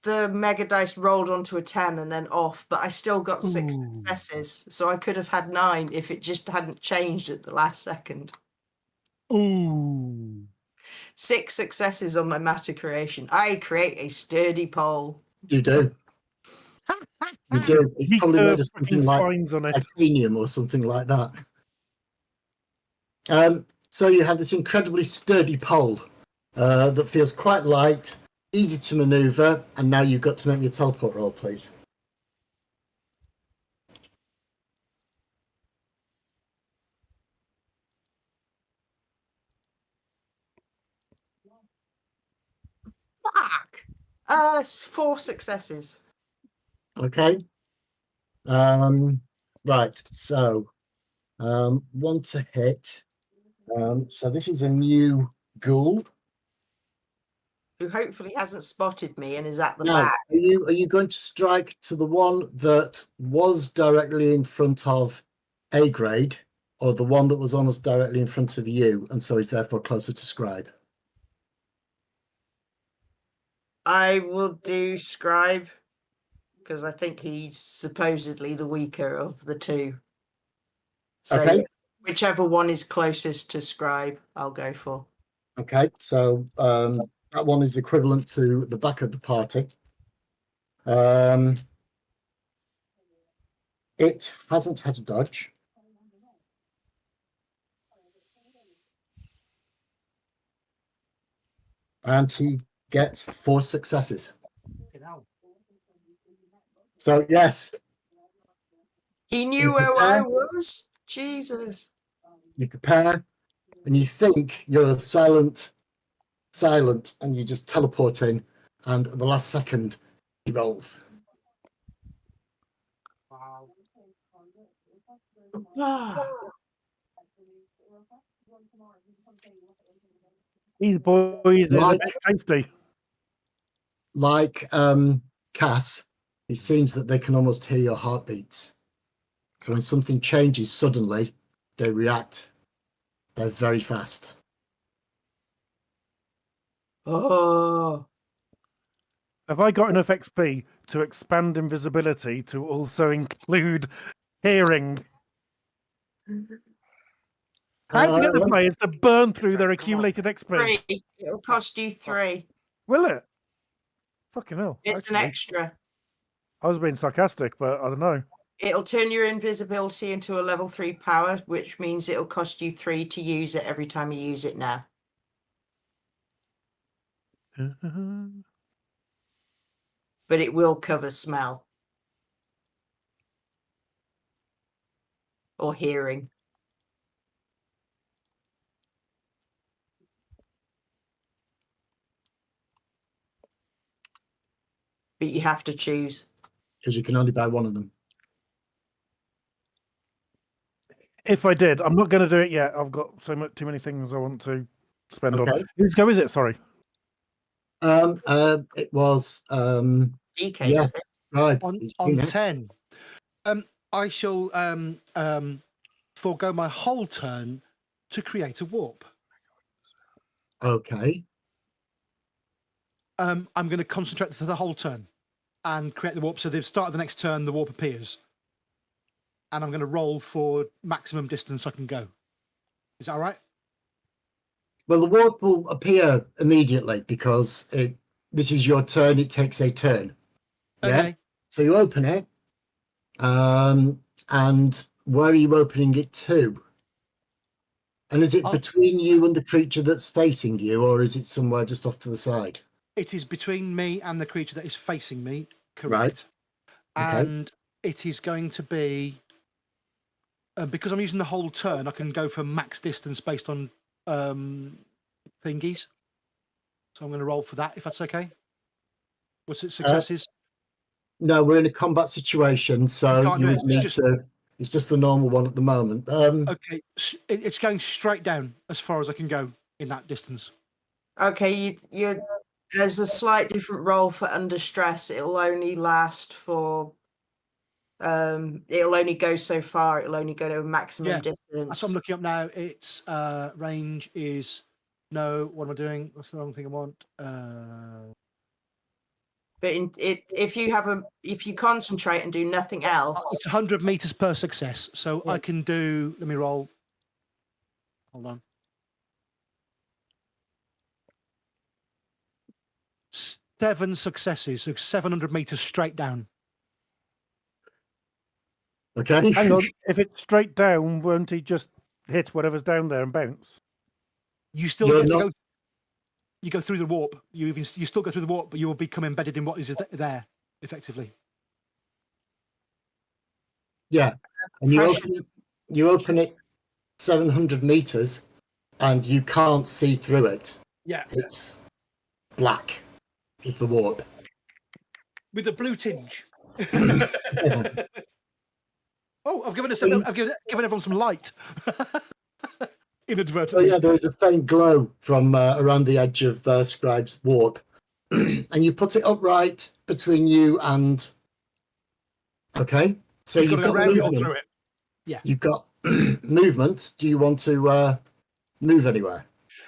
The mega dice rolled onto a 10 and then off, but I still got 6 Ooh. successes, so I could have had 9 if it just hadn't changed at the last second. Ooh. 6 successes on my matter creation. I create a sturdy pole. You do. You do. It's probably made of Fucking something like spines on it. titanium or something like that. So you have this incredibly sturdy pole that feels quite light, easy to maneuver, and now you've got to make me a teleport roll, please. Fuck! 4 successes. Okay. Right. So 1 to hit. So this is a new ghoul. Who hopefully hasn't spotted me and is at the Now, back. are you going to strike to the one that was directly in front of A grade, or the one that was almost directly in front of you, and so is therefore closer to Scribe? I will do Scribe because I think he's supposedly the weaker of the two. So Okay. whichever one is closest to Scribe, I'll go for. Okay, so that one is equivalent to the back of the party. It hasn't had a dodge. And he gets 4 successes. So, yes, He knew where I was. Jesus. you prepare and you think you're silent, and you just teleport in, and at the last second, he rolls. These boys are a bit tasty. Like Cass, it seems that they can almost hear your heartbeats. So when something changes suddenly, they react. They're very fast. Oh. Have I got enough XP to expand invisibility to also include hearing? How to get the players to burn through their accumulated XP? 3. It'll cost you 3. Will it? Fucking hell. It's an actually. extra. I was being sarcastic, but I don't know. It'll turn your invisibility into a level 3 power, which means it'll cost you 3 to use it every time you use it now. But it will cover smell. Or hearing. but you have to choose. because you can only buy one of them. If I did, I'm not going to do it yet. I've got too many things I want to spend on. Okay. Whose go is it? Sorry. It was DK's, yes, I think. right. On it's on you now. 10. I shall forego my whole turn to create a warp. Okay. I'm going to concentrate for the whole turn and create the warp. So the start of the next turn, the warp appears, and I'm going to roll for maximum distance I can go. Is that all right? Well, the warp will appear immediately because this is your turn. It takes a turn. Yeah. Okay. So you open it, and where are you opening it to? And is it Oh. between you and the creature that's facing you, or is it somewhere just off to the side? It is between me and the creature that is facing me. Correct. Okay. And it is going to be because I'm using the whole turn. I can go for max distance based on thingies. So I'm going to roll for that if that's okay. What's it? Successes. No, we're in a combat situation, so can't you do it, would it's need just- to. It's just the normal one at the moment. Okay, it's going straight down as far as I can go in that distance. Okay, there's a slight different roll for under stress. It'll only last for it'll only go so far. It'll only go to a maximum Yeah, distance. That's what I'm looking up now. Its range is no. What am I doing? What's the wrong thing I want? But if you concentrate and do nothing else, It's 100 meters per success, so I can do. Let me roll. Hold on. 7 successes, so 700 meters straight down. okay. Hang on. If it's straight down, won't he just hit whatever's down there and bounce? You still You're get to not- go. You go through the warp. You still go through the warp, but you will become embedded in what is there, effectively. Yeah, and pressure. you open it 700 meters, and you can't see through it. Yeah. It's black. Is the warp. With a blue tinge. Yeah. Oh, I've given everyone some light. So Inadvertently. yeah, there is a faint glow from around the edge of Scribe's warp, and you put it upright between you and. Okay, so You've you've got to got go around it or through movement. it. You've got movement. Do you want to move anywhere?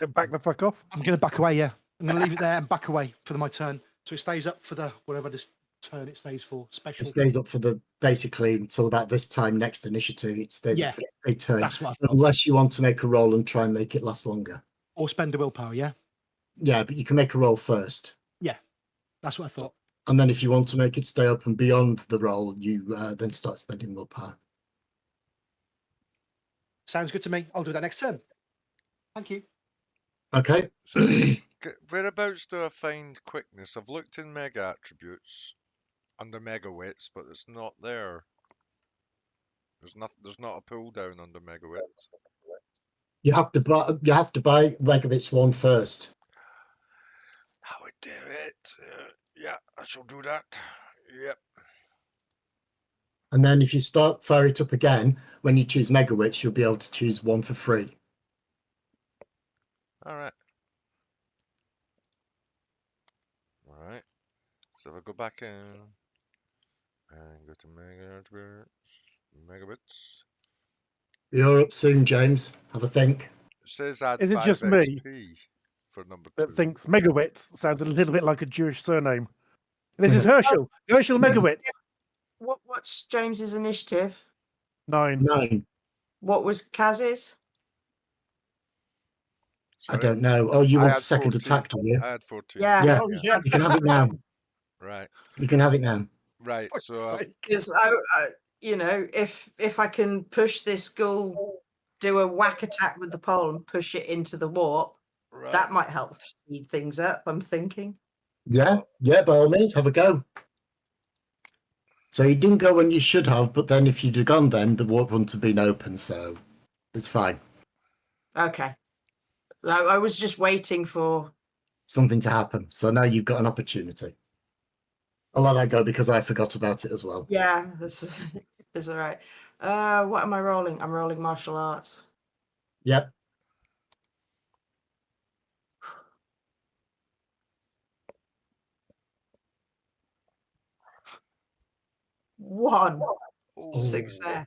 Back the fuck off. I'm going to back away, yeah. I'm going to leave it there and back away for my turn. So it stays up for the whatever this turn it stays for. Special. It stays up for basically until about this time next initiative. It stays Yeah, up for a turn, That's what I thought. unless you want to make a roll and try and make it last longer. Or spend a willpower, yeah? Yeah, but you can make a roll first, That's what I thought. and then if you want to make it stay open beyond the roll, you then start spending willpower. Sounds good to me. I'll do that next turn. Thank you. Okay. So, whereabouts do I find quickness? I've looked in mega attributes under mega wits, but it's not there. There's not a pull down under mega wits. You have to buy Megabits 1 first. That would do it. Yeah, I shall do that. Yep. And then if you fire it up again, when you choose Megawitch, you'll be able to choose 1 for free. All right. All right. So if I go back in and go to mega attributes, megabits. You're up soon, James. Have a think. It says add Is it 5 just me XP for number 2. That thinks Megawitz sounds a little bit like a Jewish surname. This is Herschel. Herschel Megawitz. What's James's initiative? 9. 9. What was Kaz's? I don't know. Oh, you I want had a second 14. attack, do you? I had 14. Yeah. Yeah. Oh, yeah. You can have it now. Right. You can have it now. Right. So Because if I can push this ghoul, do a whack attack with the pole and push it into the warp, right. that might help speed things up. I'm thinking. Yeah, by all means, have a go. So you didn't go when you should have, but then if you'd have gone then, the warp wouldn't have been open, so it's fine. Okay. I was just waiting for. Something to happen. So now you've got an opportunity. I'll let that go because I forgot about it as well. Yeah, this is all right. What am I rolling? I'm rolling martial arts. Yep. One Oh, success.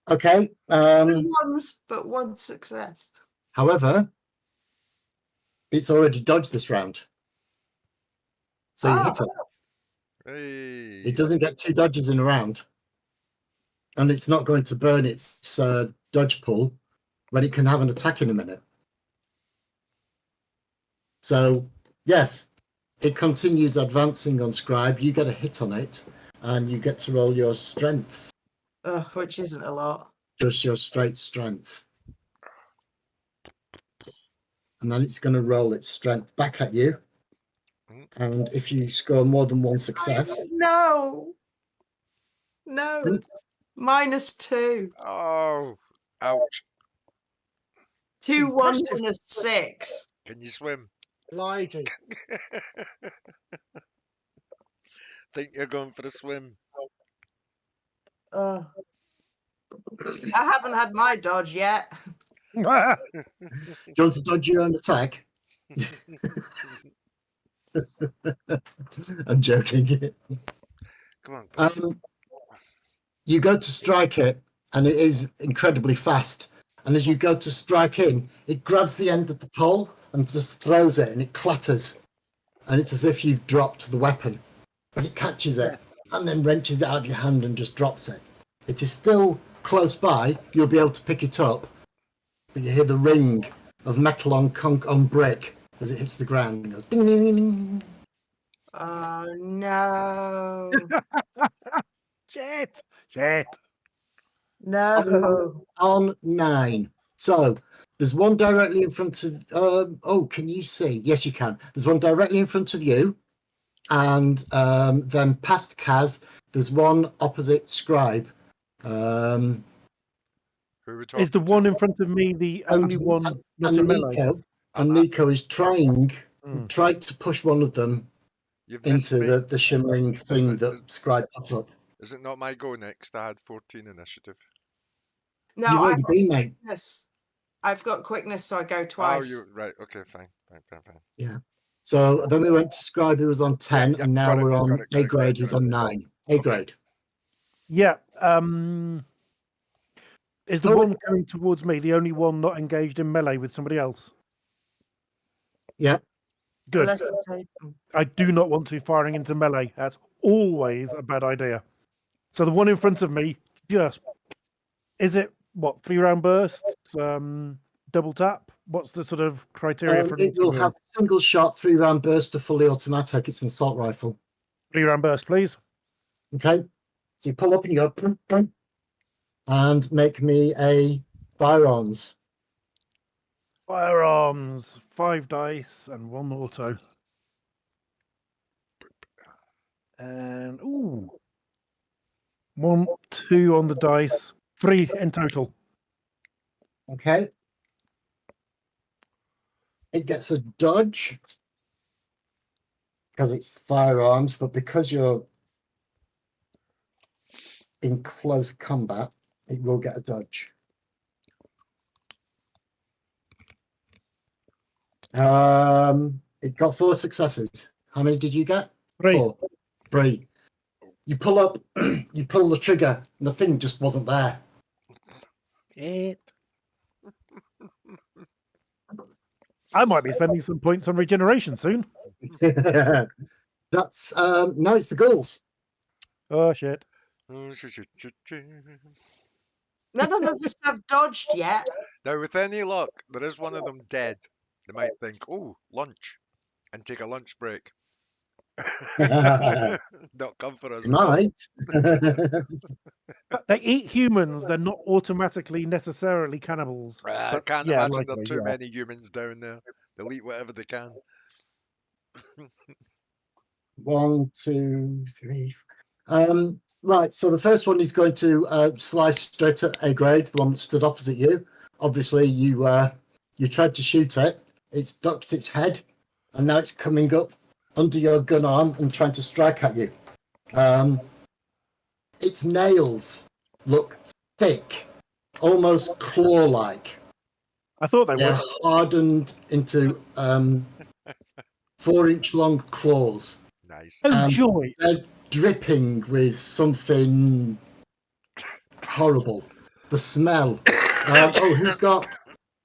Okay. Two ones, but one success. However, it's already dodged this round. So you hit it. Hey. It doesn't get 2 dodges in a round. And it's not going to burn its dodge pool when it can have an attack in a minute. So, yes, it continues advancing on Scribe. You get a hit on it, and you get to roll your strength, Which isn't a lot. just your straight strength. And then it's going to roll its strength back at you. And if you score more than one success, No. -2. Oh, ouch. 2 ones impressive. and a 6. Can you swim? Elijah. Think you're going for a swim? I haven't had my dodge yet. do you want to dodge your own attack? I'm joking. Come on, pussy. You go to strike it, and it is incredibly fast. And as you go to strike in, it grabs the end of the pole and just throws it, and it clatters. And it's as if you've dropped the weapon. But it catches it and then wrenches it out of your hand and just drops it. It is still close by. You'll be able to pick it up. But you hear the ring of metal on brick as it hits the ground and goes ding, ding, ding, ding. Oh, no. Shit. No. On 9. So there's one directly in front of. Can you see? Yes, you can. There's one directly in front of you, and then past Kaz, there's one opposite Scribe. Who are we talking Is the one in front of me the only one not a And melee? Nico is tried to push one of them You've missed into me. the shimmering thing that Scribe put up. Is it not my go next? I had 14 initiative. You've No, already been, mate. quickness. I've got quickness, so I go Oh, twice. you right? Okay, fine. So then we went to Scribe, who was on 10, yeah, and now got it, we're got on it, got A it, grade, got who's it. on 9. A grade. Yeah. Is the Oh. one coming towards me the only one not engaged in melee with somebody else? Yeah. Good. Unless I take them. I do not want to be firing into melee. That's always a bad idea. So the one in front of me, is it what 3-round bursts? Double tap? What's the sort of criteria for It will have single shot, 3-round burst to fully automatic. It's an assault rifle. 3-round burst, please? Okay. So you pull up and you go, boom, boom, and make me a firearms. Firearms, 5 dice and 1 auto. And 1, 2 on the dice, 3 in total. Okay. It gets a dodge because it's firearms, but because you're in close combat, it will get a dodge. It got 4 successes. How many did you get? 3. 4. 3. You pull up, you pull the trigger, and the thing just wasn't there. I might be spending some points on regeneration soon. That's no, it's the ghouls. Oh shit. Now, None of us have dodged yet. with any luck, there is one of them dead. They might think, "Oh, lunch," and take a lunch break. Not come for us. Might. They eat humans, they're not automatically necessarily cannibals. I But can't yeah, imagine there likely, are too yeah. many humans down there. They'll eat whatever they can. 1, 2, 3. Right, so the first one is going to slice straight at A grade, the one that stood opposite you. Obviously, you tried to shoot it. It's ducked its head, and now it's coming up under your gun arm and trying to strike at you. Its nails look thick, almost claw-like. I thought they They're were. hardened into 4-inch long claws. Nice. Oh, joy. They're dripping with something horrible. The smell. Who's got?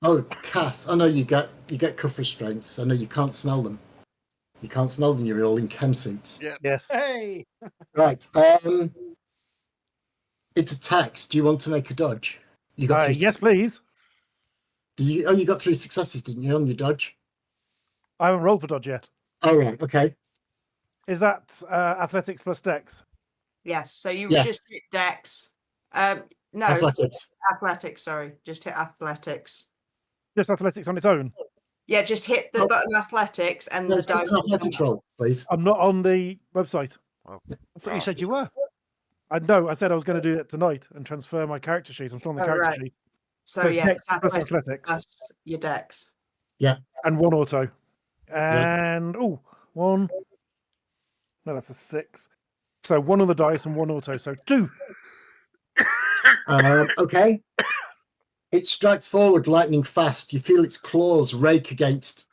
Oh, Cass. I know you get cuff restraints. I know you can't smell them. You can't smell them. You're all in chem suits. Yeah. Yes. Hey! Right. It attacks. Do you want to make a dodge? You got 3 Yes, please. you got 3 successes, didn't you, on your dodge? I haven't rolled for dodge yet. Oh, right. Okay. Is that athletics plus dex? Yes. So you Yes. just hit Dex. No, Athletics. athletics. Sorry, just hit athletics. Just athletics on its own. Yeah, just hit the Oh. button athletics and No, the just dice. an athletics roll, please. I'm not on the website. Oh, I thought you said you were. I know. I said I was going to do it tonight and transfer my character sheet. I'm still on the Oh, character right. sheet. So it's yeah, dex it's plus athletics athletics plus your Dex. and 1 auto. And one. No, that's a 6. So 1 on the dice and 1 auto. So 2. Okay. It strikes forward lightning fast. You feel its claws rake against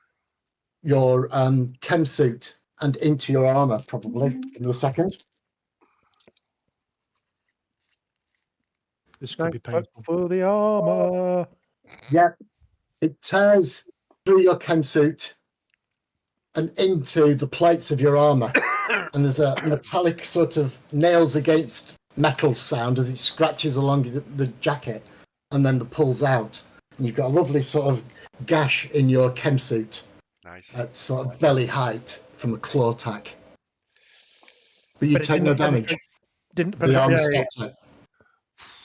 your chem suit and into your armor, probably. Give me a second. This could be Thank painful. for the armor. Yeah. It tears through your chem suit and into the plates of your armor. And there's a metallic sort of nails against metal sound as it scratches along the jacket and then pulls out. And you've got a lovely sort of gash in your chem suit nice. at sort of belly height from a claw attack. But you But it take no didn't damage. penetrate- Didn't The armor penetrate. stops it.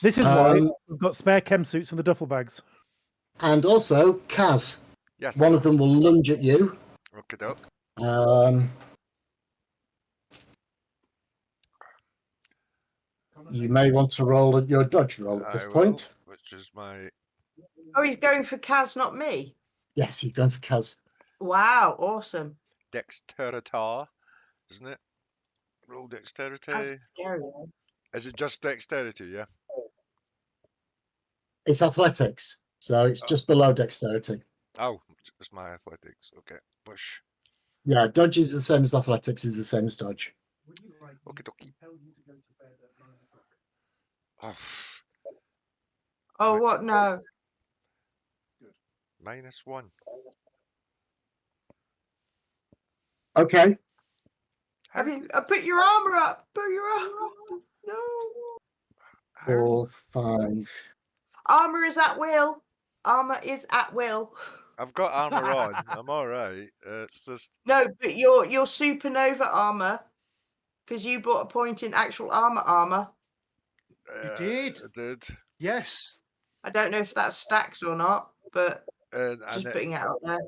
This is why Um, we've got spare chem suits in the duffel bags. And also, Kaz, Yes. one of them will lunge at you. Okay, doke. You may want to roll your dodge roll at this I will, point. which is my Oh, he's going for Kaz, not me. Yes, you're going for Kaz. Wow, awesome. dexterity, isn't it? Roll dexterity. That's scary. though. Is it just dexterity? Yeah. It's athletics, so it's just below dexterity. Oh, it's my athletics. Okay. Push. Yeah, dodge is the same as athletics, is the same as dodge. Okie dokie. Oh, Oh, Right. what? No. -1. Okay. I mean, put your armor up. Put your armor up. No. How- 4, 5. Armor is at will. Armor is at will. I've got armor on. I'm all right. It's just No, but your supernova armor, because you bought a point in actual armor. did? I did. Yes. I don't know if that stacks or not, but And just it- putting it out there.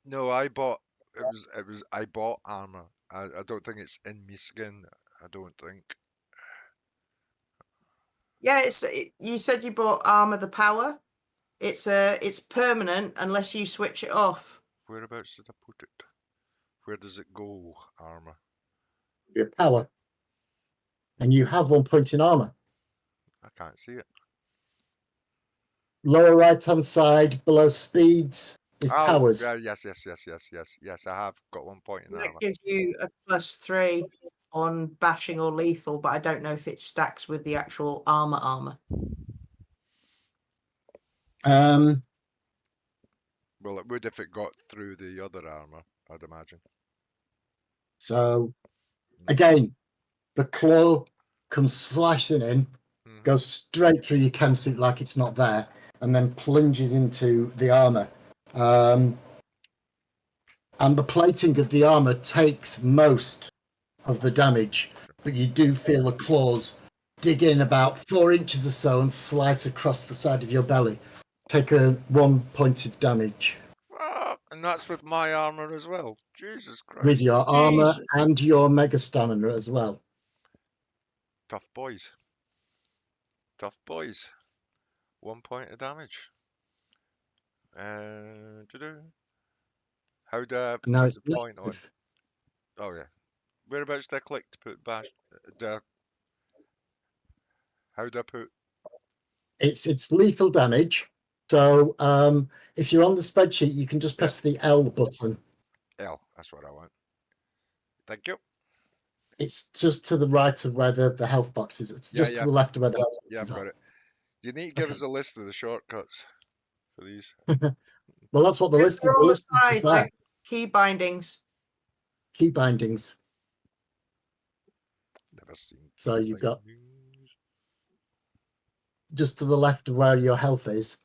no, I bought. It was. I bought armor. I don't think it's in me skin. I don't think. Yeah, you said you bought armor the power. It's permanent unless you switch it off. Whereabouts did I put it? Where does it go? Armor. Your power. And you have 1 point in armor. I can't see it. Lower right hand side, below speeds, is Oh, powers. yeah, yes. I have got 1 point in That armor. gives you a +3 on bashing or lethal, but I don't know if it stacks with the actual armor. Well, it would if it got through the other armor. I'd imagine. So, again, the claw comes slashing in, Mhm. goes straight through your chem suit like it's not there, and then plunges into the armor. And the plating of the armor takes most of the damage, but you do feel the claws dig in about 4 inches or so and slice across the side of your belly. Take a 1 point of damage And that's with my armor as well. Jesus Christ. with your armor Jesus. and your mega stamina as well. Tough boys. Tough boys. 1 point of damage. How do I Now put it's the point on? initiative. Oh yeah. Whereabouts do I click to put bash? How do I put? It's lethal damage. So if you're on the spreadsheet, you can just press the L button. L. That's what I want. Thank you. It's just to the right of where the health box is. It's Yeah, just yeah. to the left of where the health Yeah, I've boxes got are. it. You need to give us Okay. a list of the shortcuts for these. Well, that's what the list They're the on the list is side, there. they're key bindings. Key bindings. Never seen. So key you've got bindings. just to the left of where your health is,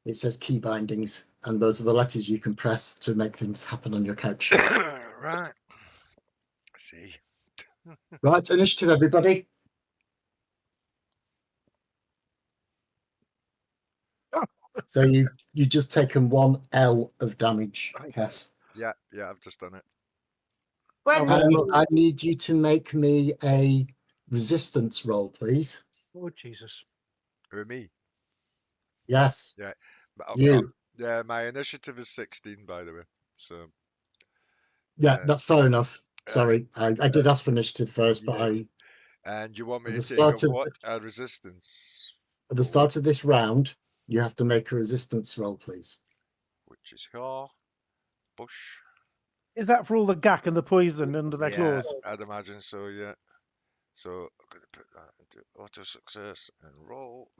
it says key bindings, and those are the letters you can press to make things happen on your couch. Right. See. Right, initiative, everybody. So you just taken 1 L of damage, Cass. Yeah, I've just done it. When I need you to make me a resistance roll, please. Oh Jesus. Who, me? Yes, But, you. Yeah, my initiative is 16, by the way. So Yeah, uh, that's fair enough. Sorry, I did ask for initiative first, but yeah. And you want me At to the take start a of what? A resistance. at the start of this round, you have to make a resistance roll, please. Which is here. Bush. Is that for all the gack and the poison under their claws? I'd imagine so, yeah. So I'm going to put that into auto success and roll.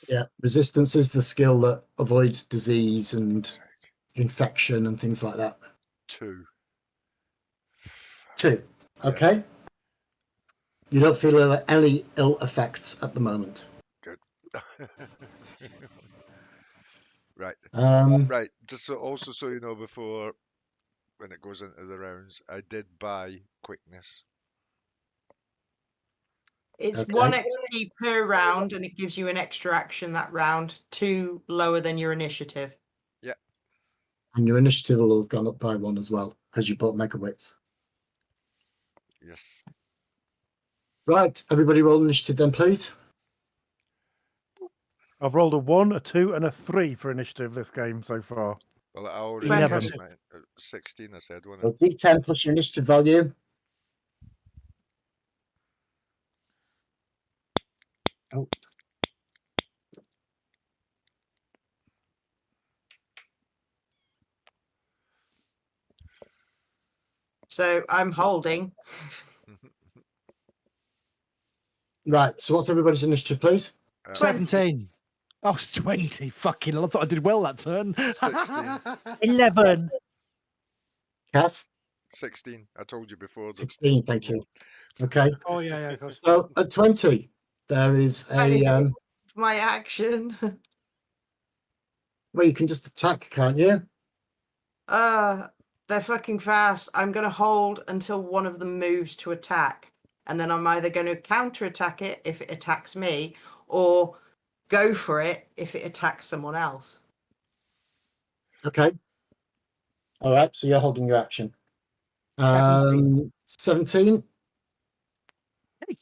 Yeah, resistance is the skill that avoids disease and infection and things like that. 2. 2. Okay. You don't feel any ill effects at the moment. Good. Right. Right. Just so you know, before when it goes into the rounds, I did buy quickness. it's Okay. 1 XP per round, and it gives you an extra action that round, 2 lower than your initiative. And your initiative will have gone up by 1 as well, because you bought Mega Wits. Yes. Right, everybody roll initiative then, please. I've rolled a 1, a 2, and a 3 for initiative this game so far. Well, I already 11. did mine. 16, I said, wasn't So D10 plus your initiative value. Oh. So I'm holding. it? Right, so what's everybody's initiative, please? 17. Oh, it's 20. Fucking hell, I thought I did well that turn. 11. Cass? 16. I told you before. 16, thank you. Okay, Oh, yeah, of course. so at 20, there is a... My action. Well, you can just attack, can't you? They're fucking fast. I'm gonna hold until one of them moves to attack, and then I'm either going to counterattack it if it attacks me, or go for it if it attacks someone else. Okay. All right, so you're holding your action. 17.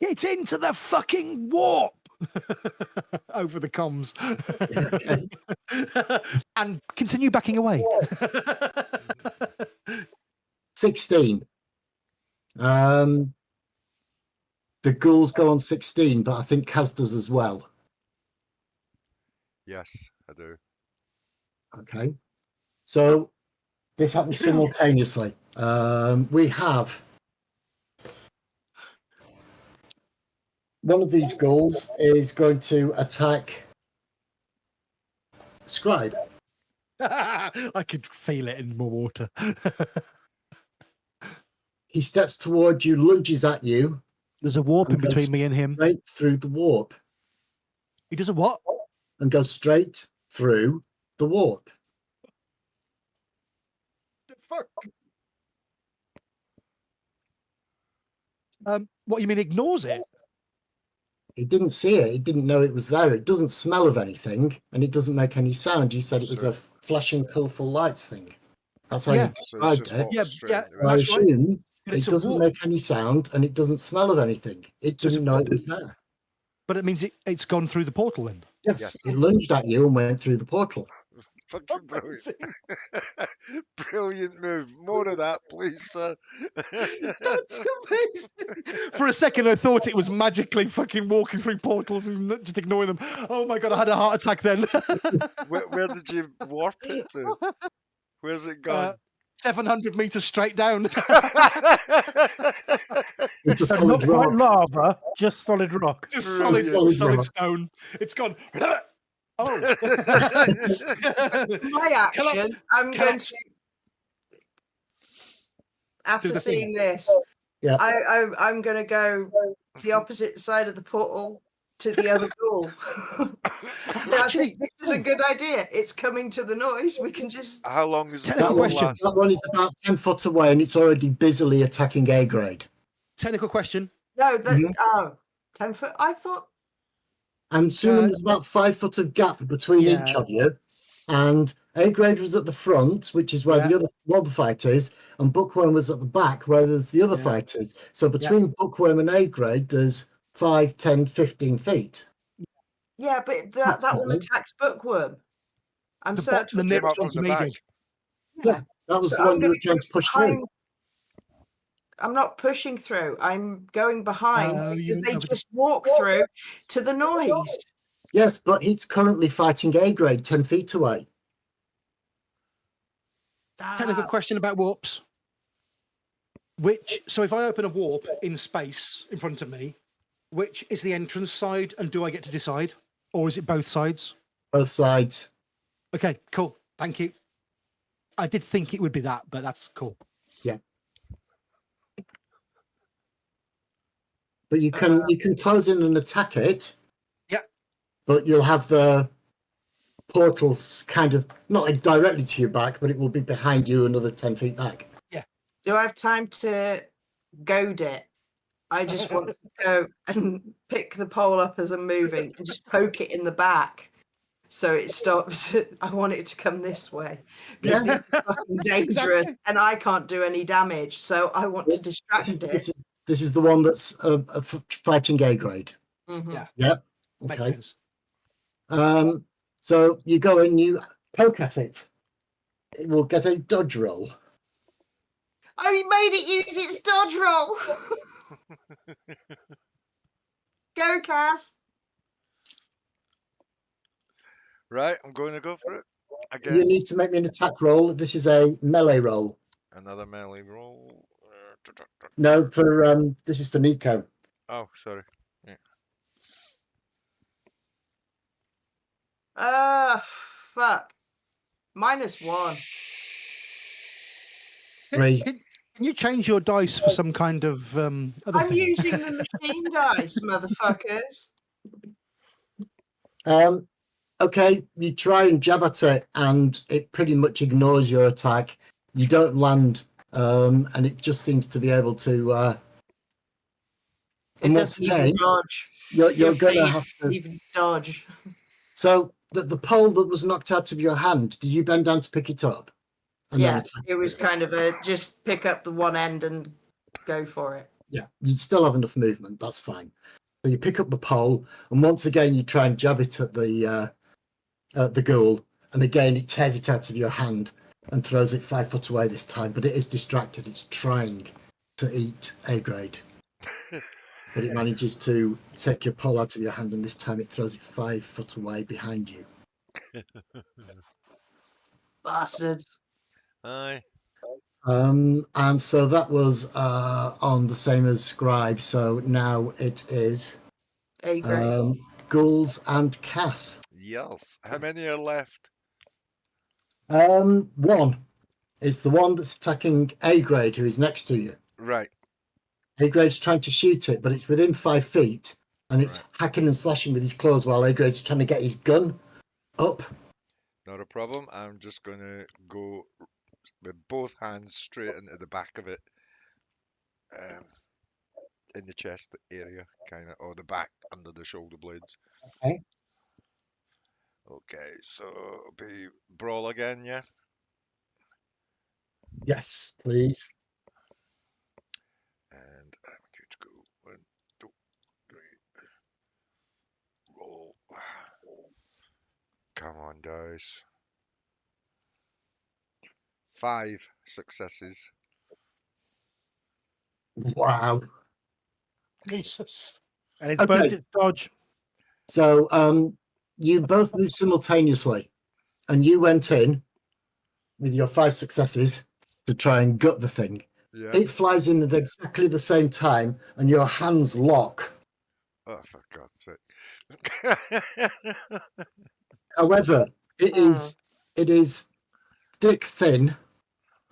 Get into the fucking warp over the comms. And continue backing away. 16. The ghouls go on 16, but I think Kaz does as well. Yes, I do. Okay. So this happens simultaneously. We have one of these ghouls is going to attack Scribe. I could feel it in my water. He steps toward you, lunges at you, There's a warp in And goes between me and him. straight through the warp, He does a what? and goes straight through the warp. The fuck? What you mean ignores it? He didn't see it. He didn't know it was there. It doesn't smell of anything, and it doesn't make any sound. You said it was a flashing, colourful lights thing. That's how Yeah. you So it's described just it. walks Yeah, straight yeah, into it. I that's right. assume But it it's a doesn't warp. make any sound, and it doesn't smell of anything. It So it's a didn't know it warp. was there. But it means it's gone through the portal then. Yes, it lunged at you and went through the portal. Fucking brilliant. Brilliant move. More of that, please, sir. That's amazing. For a second, I thought it was magically fucking walking through portals and just ignoring them. Oh my god, I had a heart attack then. Where did you warp it to? Where's it gone? 700 meters straight down. It's a So solid not quite rock. lava, just solid rock. Just Brilliant. solid rock. stone. It's gone. Oh. My action, I'm can I- going to. After the thing. seeing this, Yeah. I'm going to go the opposite side of the portal to the other door. I Actually, think this is a good idea. It's coming to the noise. We can just. How long is it? Technical That one, question. that one is about 10 foot away and it's already busily attacking A grade. Technical question. No, that. Mhm. Oh, 10 foot. I thought. I'm assuming there's about 5 foot of gap between each Yeah. of you. And A grade was at the front, which is where Yeah. the other one fight is, and Bookworm was at the back, where there's the other Yeah. fight is. So between Bookworm and A grade, there's 5, 10, 15 feet. Yeah, but that one Approximately. attacks Bookworm. I'm The certain. nip Came up one from to the me back. did. Yeah. That was So the I'm one you gonna were trying go to push through. behind- I'm not pushing through. I'm going behind Oh, because you- they over the- just walk through to the noise. Yes, but he's currently fighting A grade 10 feet away. Technical Ah, question about warps. So if I open a warp in space in front of me, which is the entrance side, and do I get to decide, or is it both sides? Both sides. Okay, cool. Thank you. I did think it would be that, but that's cool. But you can close in and attack it. Yeah. But you'll have the portals kind of not like directly to your back, but it will be behind you another 10 feet back. do I have time to goad it? I just want to go and pick the pole up as I'm moving and just poke it in the back. So it stops. I want it to come this way because Yeah. this is fucking dangerous Exactly. and I can't do any damage. So I want to This distract is, it. this is the one that's fighting A grade. Mhm. Yeah. Yep. Makes Okay. sense. So you go and you poke at it. It will get a dodge roll. Oh, you made it use its dodge roll. Go, Cass. Right, I'm going to go for it. You Again, need to make me an attack roll. This is a melee roll. another melee roll. No, for this is for Nico. Oh, sorry. Fuck. -1. 3. Can you change your dice for some kind of other I'm thing? using the machine dice, motherfuckers. Okay, you try and jab at it, and it pretty much ignores your attack. You don't land, and it just seems to be able to. It And once doesn't even again, dodge. you're Your going to feet have to. even dodge. So the pole that was knocked out of your hand, did you bend down to pick it up? And then Yeah, attack it was kind of a just pick up the one end and go for it. Yeah, you'd still have enough movement. That's fine. So you pick up the pole, and once again you try and jab it at the ghoul, and again it tears it out of your hand and throws it 5 foot away this time. But it is distracted. It's trying to eat A grade, but it manages to take your pole out of your hand, and this time it throws it 5 foot away behind you. Bastards. Aye. And so that was on the same as Scribe. So now it is A grade. ghouls and Cass. Yes. How many are left? One. It's the one that's attacking A grade, who is next to you. Right. A grade's trying to shoot it, but it's within 5 feet, and it's Right. hacking and slashing with his claws while A grade's trying to get his gun up. Not a problem. I'm just going to go with both hands straight into the back of it. In the chest area, kind of, or the back under the shoulder blades. Okay. Okay, so it'll be brawl again, yeah? Yes, please. And I'm going to go 1, 2, 3. Roll. Come on, dice. 5 successes. Wow. Jesus. And it's Okay. burnt its dodge. So you both moved simultaneously, and you went in with your 5 successes to try and gut the thing. Yeah. It flies in at exactly the same time, and your hands lock. Oh, for God's sake. However, it is thick thin,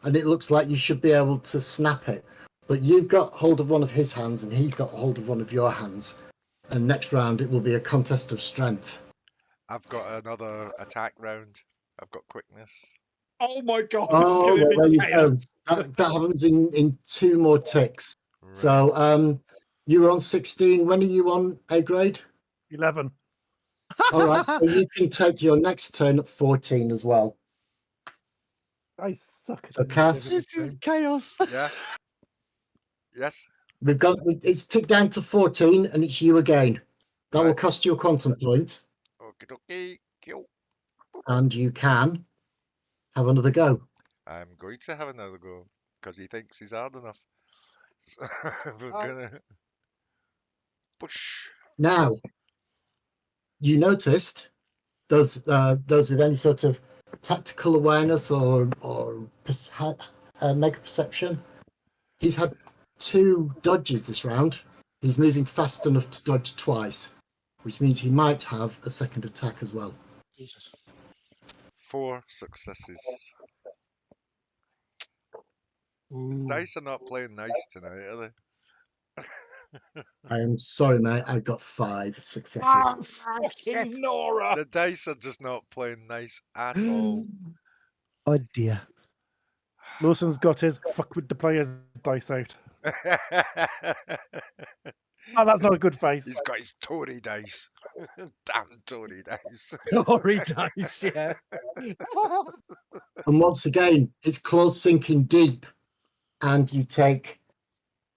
and it looks like you should be able to snap it. But you've got hold of one of his hands, and he's got hold of one of your hands. And next round, it will be a contest of strength. I've got another attack round. I've got quickness. Oh my god, Oh, this is there going you to be go. chaos. That happens in 2 more ticks. Right. So you were on 16. When are you on A grade? 11. All right, so you can take your next turn at 14 as well. I suck at So Cass- This is chaos. Yeah. Yes. We've got it's ticked down to 14, and it's you again. That will Right. cost you a quantum point, Okie dokie. Kill. and you can have another go. I'm going to have another go because he thinks he's hard enough. So we're Oh. gonna push. Now, you noticed those with any sort of tactical awareness or mega perception. He's had 2 dodges this round. He's moving fast enough to dodge twice, which means he might have a second attack as well. Jesus. 4 successes. Ooh. Dice are not playing nice tonight, are they? I am sorry, mate. I got 5 successes. Ah, fucking Nora. The dice are just not playing nice at all. Oh dear. Lawson's got his fuck with the players dice out. Oh, that's not a good face. He's got his Tory dice. Damn Tory dice. Sorry, dice, yeah. And once again, it's claws sinking deep, and you take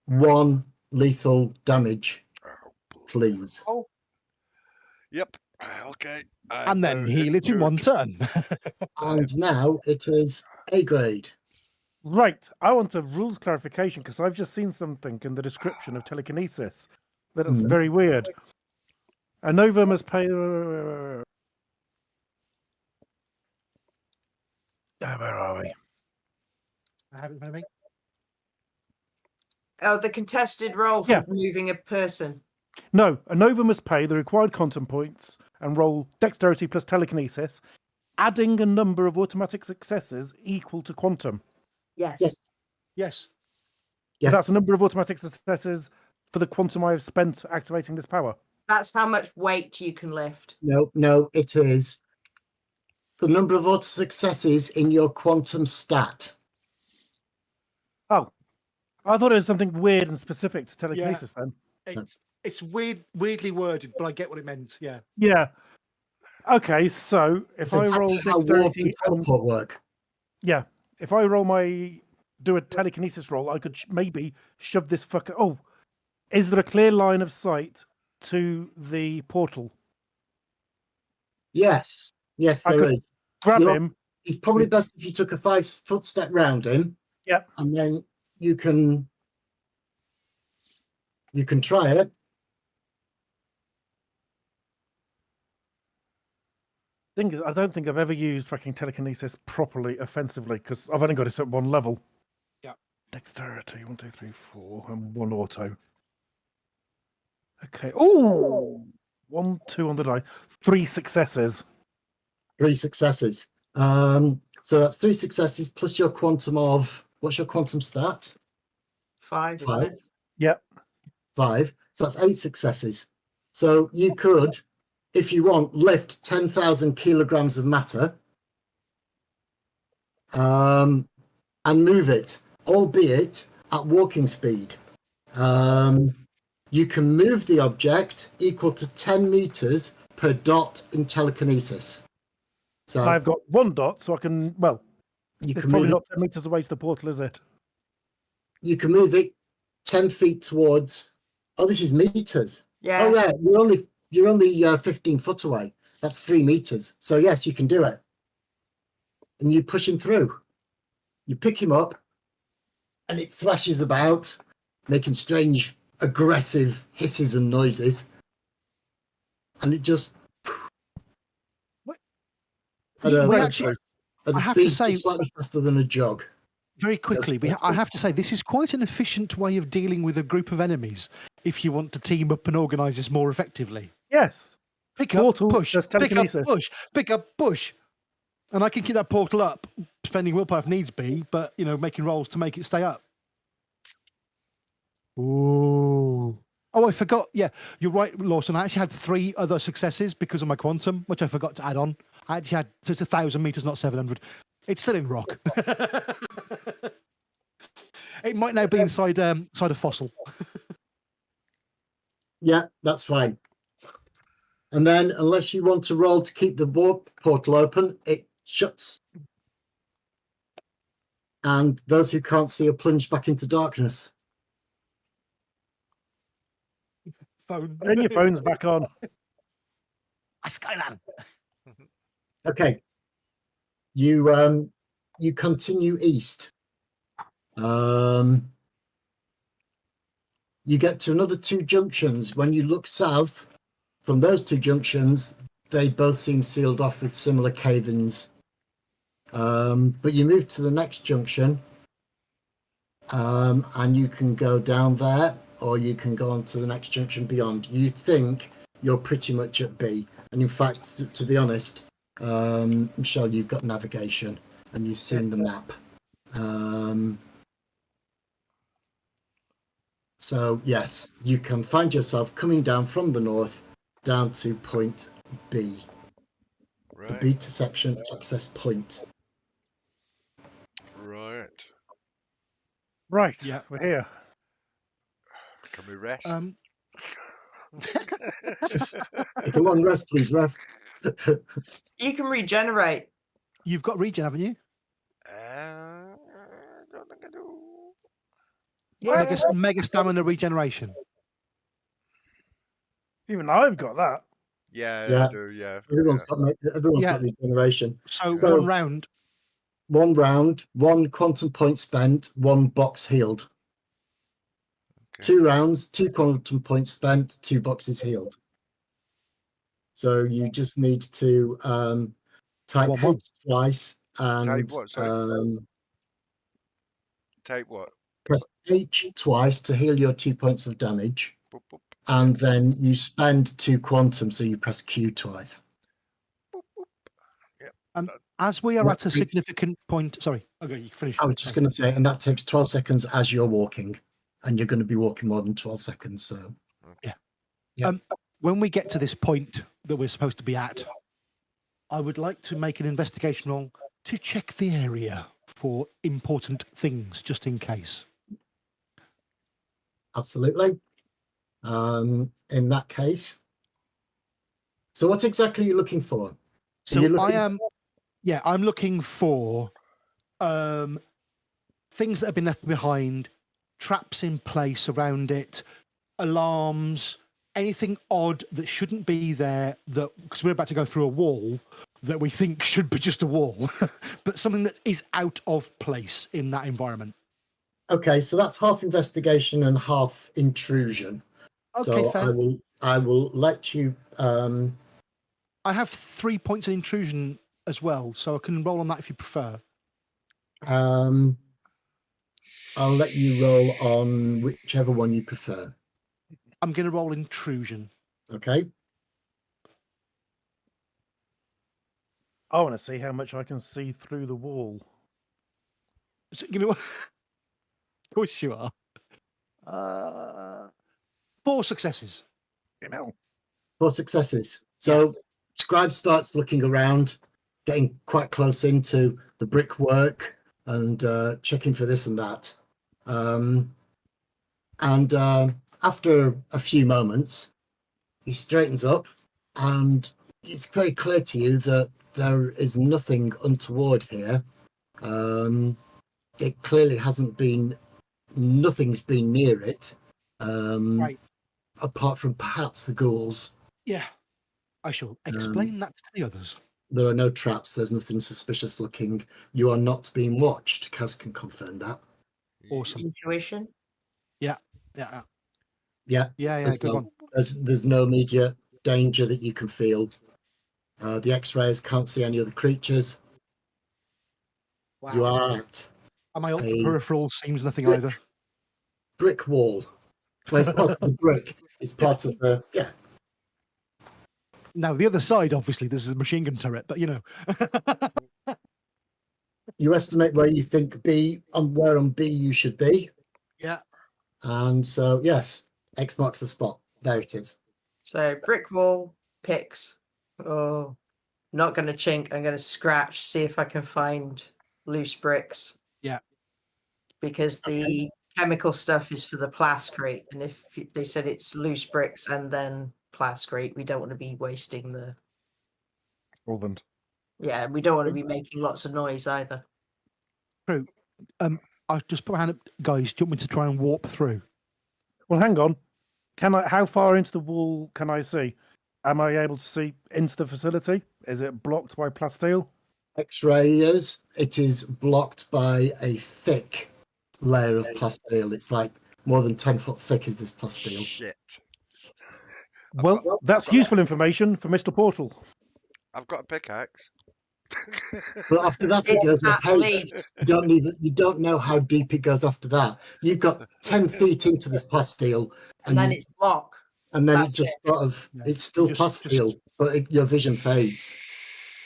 1 lethal damage, please. Yep. Okay. And then heal it in into- 1 turn. And now it is A grade. Right. I want a rules clarification because I've just seen something in the description of telekinesis that is Mhm. very weird. A Nova must pay. Where are we? I have it in front of me. Oh, the contested roll for Yeah. moving a person. No, a Nova must pay the required quantum points and roll dexterity plus telekinesis, adding a number of automatic successes equal to quantum. Yes. Yes. Yes. So Yes. that's the number of automatic successes for the quantum I have spent activating this power. That's how much weight you can lift. No, it is the number of auto successes in your quantum stat. Oh, I thought it was something weird and specific to telekinesis then. It's weirdly worded, but I get what it meant. Yeah. Yeah. Okay, so if It's I exactly roll how warp dexterity, and teleport work. yeah, if I do a telekinesis roll, I could maybe shove this fucker. Oh, is there a clear line of sight to the portal? Yes, I there could- is. Grab You're- him. It's probably best if you took a 5-foot step round him. Yep. And then you can try it. Thing is, I don't think I've ever used fucking telekinesis properly offensively because I've only got it at 1 level. Yeah. Dexterity 1, 2, 3, 4, and 1 auto. Okay. Oh, 1, 2 on the die. 3 successes. 3 successes. So that's 3 successes plus your quantum of, what's your quantum stat? 5. 5. Yep. 5. So that's 8 successes. So you could, if you want, lift 10,000 kilograms of matter and move it, albeit at walking speed. You can move the object equal to 10 meters per dot in telekinesis. So I've got 1 dot, so I can. Well, you it's can probably move not it, 10 meters away to the portal, is it? you can move it 10 feet towards. Oh, this is meters. Yeah. Oh, yeah, you're only 15 foot away. That's 3 meters. So yes, you can do it. And you push him through. You pick him up, and it thrashes about, making strange, aggressive hisses and noises. And it just... What? At a, We at actually- a I have to speed say- just slightly faster than a jog. Very quickly, Yes, I have to say, this is quite an efficient way of dealing with a group of enemies if you want to team up and organise this more effectively. Yes. Pick up, Portal, push, there's pick up, telekinesis. push, pick up, push. And I can keep that portal up, spending willpower if needs be, but, making rolls to make it stay up. Ooh. Oh, I forgot. Yeah, you're right, Lawson. I actually had 3 other successes because of my quantum, which I forgot to add on. I actually had, so it's 1,000 meters, not 700. It's still in rock. It might now be inside a fossil. Yeah, that's fine. And then, unless you want to roll to keep the warp portal open, it shuts. And those who can't see are plunged back into darkness. Phone. Then your phone's back on. Skyland. Okay. You continue east. You get to another 2 junctions. When you look south from those 2 junctions, they both seem sealed off with similar cave-ins. But you move to the next junction, and you can go down there, or you can go on to the next junction beyond. You think you're pretty much at B. And in fact, to be honest, Michelle, you've got navigation and you've seen the map. So yes, you can find yourself coming down from the north down to point B, the Right. beta section access point. Right. Right. Yeah. We're here. Can we rest? Take a long rest, please, Rev. You can regenerate. You've got regen, haven't you? I don't think I do. Yeah. Mega stamina regeneration. Even I've got that. Yeah, Yeah. I do. Yeah. Everyone's got Yeah. regeneration. So, So- 1 round. 1 round, 1 quantum point spent, 1 box healed. Okay. 2 rounds, 2 quantum points spent, 2 boxes healed. So you just need to type One more. H twice and Type what, sorry? Type what? press H twice to heal your 2 points of damage. Boop, boop, And then you spend 2 quantum, so you press Q twice. boop, boop. As we are That at a takes- significant point. Sorry. Okay, you finish. I was just going to say, and that takes 12 seconds as you're walking. And you're going to be walking more than 12 seconds. So When we get to this point that we're supposed to be at, I would like to make an investigation roll to check the area for important things, just in case. absolutely. In that case. So what exactly are you looking for? So you I looking- am, yeah, I'm looking for things that have been left behind, traps in place around it, alarms, anything odd that shouldn't be there. That because we're about to go through a wall that we think should be just a wall, but something that is out of place in that environment. Okay, so that's half investigation and half intrusion. Okay, so fair. I will let you I have 3 points in intrusion as well, so I can roll on that if you prefer. I'll let you roll on whichever one you prefer. I'm going to roll intrusion. Okay. I want to see how much I can see through the wall. So, you know what? Of course you are. 4 successes. You know. 4 successes. So Scribe starts looking around, getting quite close into the brickwork and checking for this and that. After a few moments, he straightens up, and it's very clear to you that there is nothing untoward here. It clearly hasn't been, nothing's been near it, Right. apart from perhaps the ghouls. Yeah. I shall explain that to the others. There are no traps. There's nothing suspicious looking. You are not being watched. Kaz can confirm that. Awesome. Intuition. Yeah. Yeah, Yeah. as Good well. one. There's no immediate danger that you can feel. The X-rays can't see any other creatures. Wow. You are at And my a peripheral seems nothing brick. either. brick wall. Well, it's part of the brick. It's part of the Now the other side, obviously, this is a machine gun turret, but you know. You estimate where you think where on B you should be. Yeah. And so, yes, X marks the spot. There it is. So brick wall, picks. Oh, not going to chink. I'm going to scratch, see if I can find loose bricks. Yeah. Because the chemical stuff is for the plascrete. And if they said it's loose bricks and then plascrete, we don't want to be wasting the... Solvent. Yeah, we don't want to be making lots of noise either. True. I'll just put my hand up. Guys, do you want me to try and warp through? Well, hang on. How far into the wall can I see? Am I able to see into the facility? Is it blocked by plasteel? X-rays, it is blocked by a thick layer of plasteel. It's like more than 10 foot thick is this plasteel. Shit. Well, that's useful information for Mr. Portal. I've got a pickaxe. But after that, it goes At ahead. least. You don't know how deep it goes after that. You've got 10 feet into this plasteel, And then you- it's block. and then it that's just sort of, Yeah. it's still Just- plasteel, but your vision fades.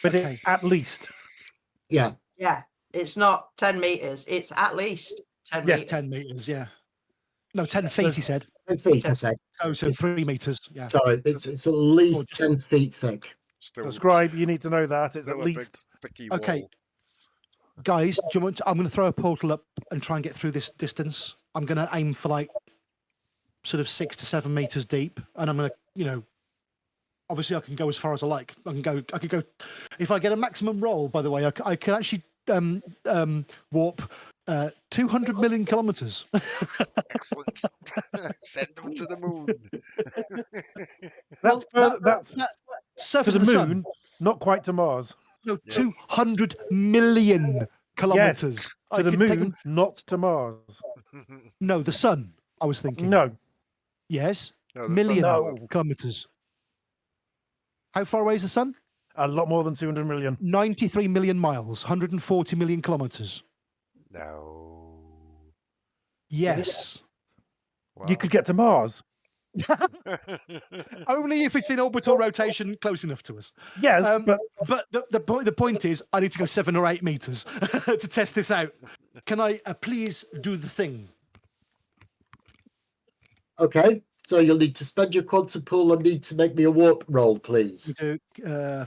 But Okay. it's at least. Yeah. Yeah, it's not 10 meters. It's at least 10 Yeah, meters. 10 meters, yeah. No, 10 feet, he said. 10 feet, I said. Oh, so It's- 3 meters. Yeah. Sorry, it's at least 10 feet thick. Still, The scribe, you need to know that. It's still at a big, least. picky Okay. wall. Guys, do you want I'm going to throw a portal up and try and get through this distance. I'm going to aim for like sort of 6 to 7 meters deep. And I'm going to, obviously I can go as far as I like. I could go, if I get a maximum roll, by the way, I can actually warp 200 million kilometers. Excellent. Send them to the moon. That's that's to Surface the of the moon, sun. not quite to Mars. No, Yeah. 200 million kilometers. To the could take moon, not to Mars. No, the sun, I was thinking. No. Yes, No, million No. kilometers. How far away is the sun? A lot more than 200 million. 93 million miles, 140 million kilometers. No. Yes. Wow. You could get to Mars. Only if it's in orbital rotation close enough to us. Yes, but But the point is, I need to go 7 or 8 meters to test this out. Can I please do the thing? Okay, so you'll need to spend your quantum pool and need to make me a warp roll, please. Do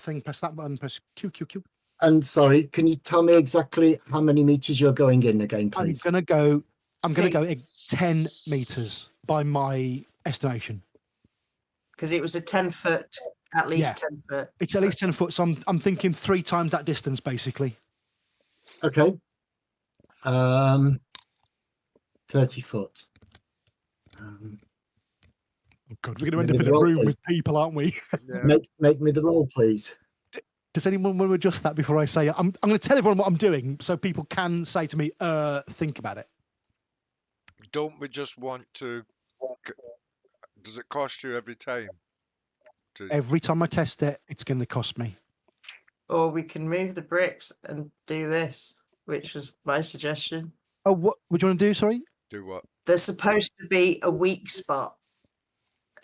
thing, press that button, press Q, Q, Q. And sorry, can you tell me exactly how many meters you're going in again, I'm please? gonna go 10 meters by my estimation. Because it was a 10 foot, at least Yeah. 10 foot. It's at least 10 foot, so I'm thinking 3 times that distance, basically. Okay. 30 foot. Oh God, we're going to end Maybe up in the a roll room is- with people, aren't we? Yeah. Make me the roll, please. Does anyone want to adjust that before I say it? I'm going to tell everyone what I'm doing so people can say to me, think about it. Don't we just want to? Does it cost you every time? Every time I test it, it's going to cost me. Or we can move the bricks and do this, which was my suggestion. Oh, what would you want to do? Sorry? Do what? There's supposed to be a weak spot.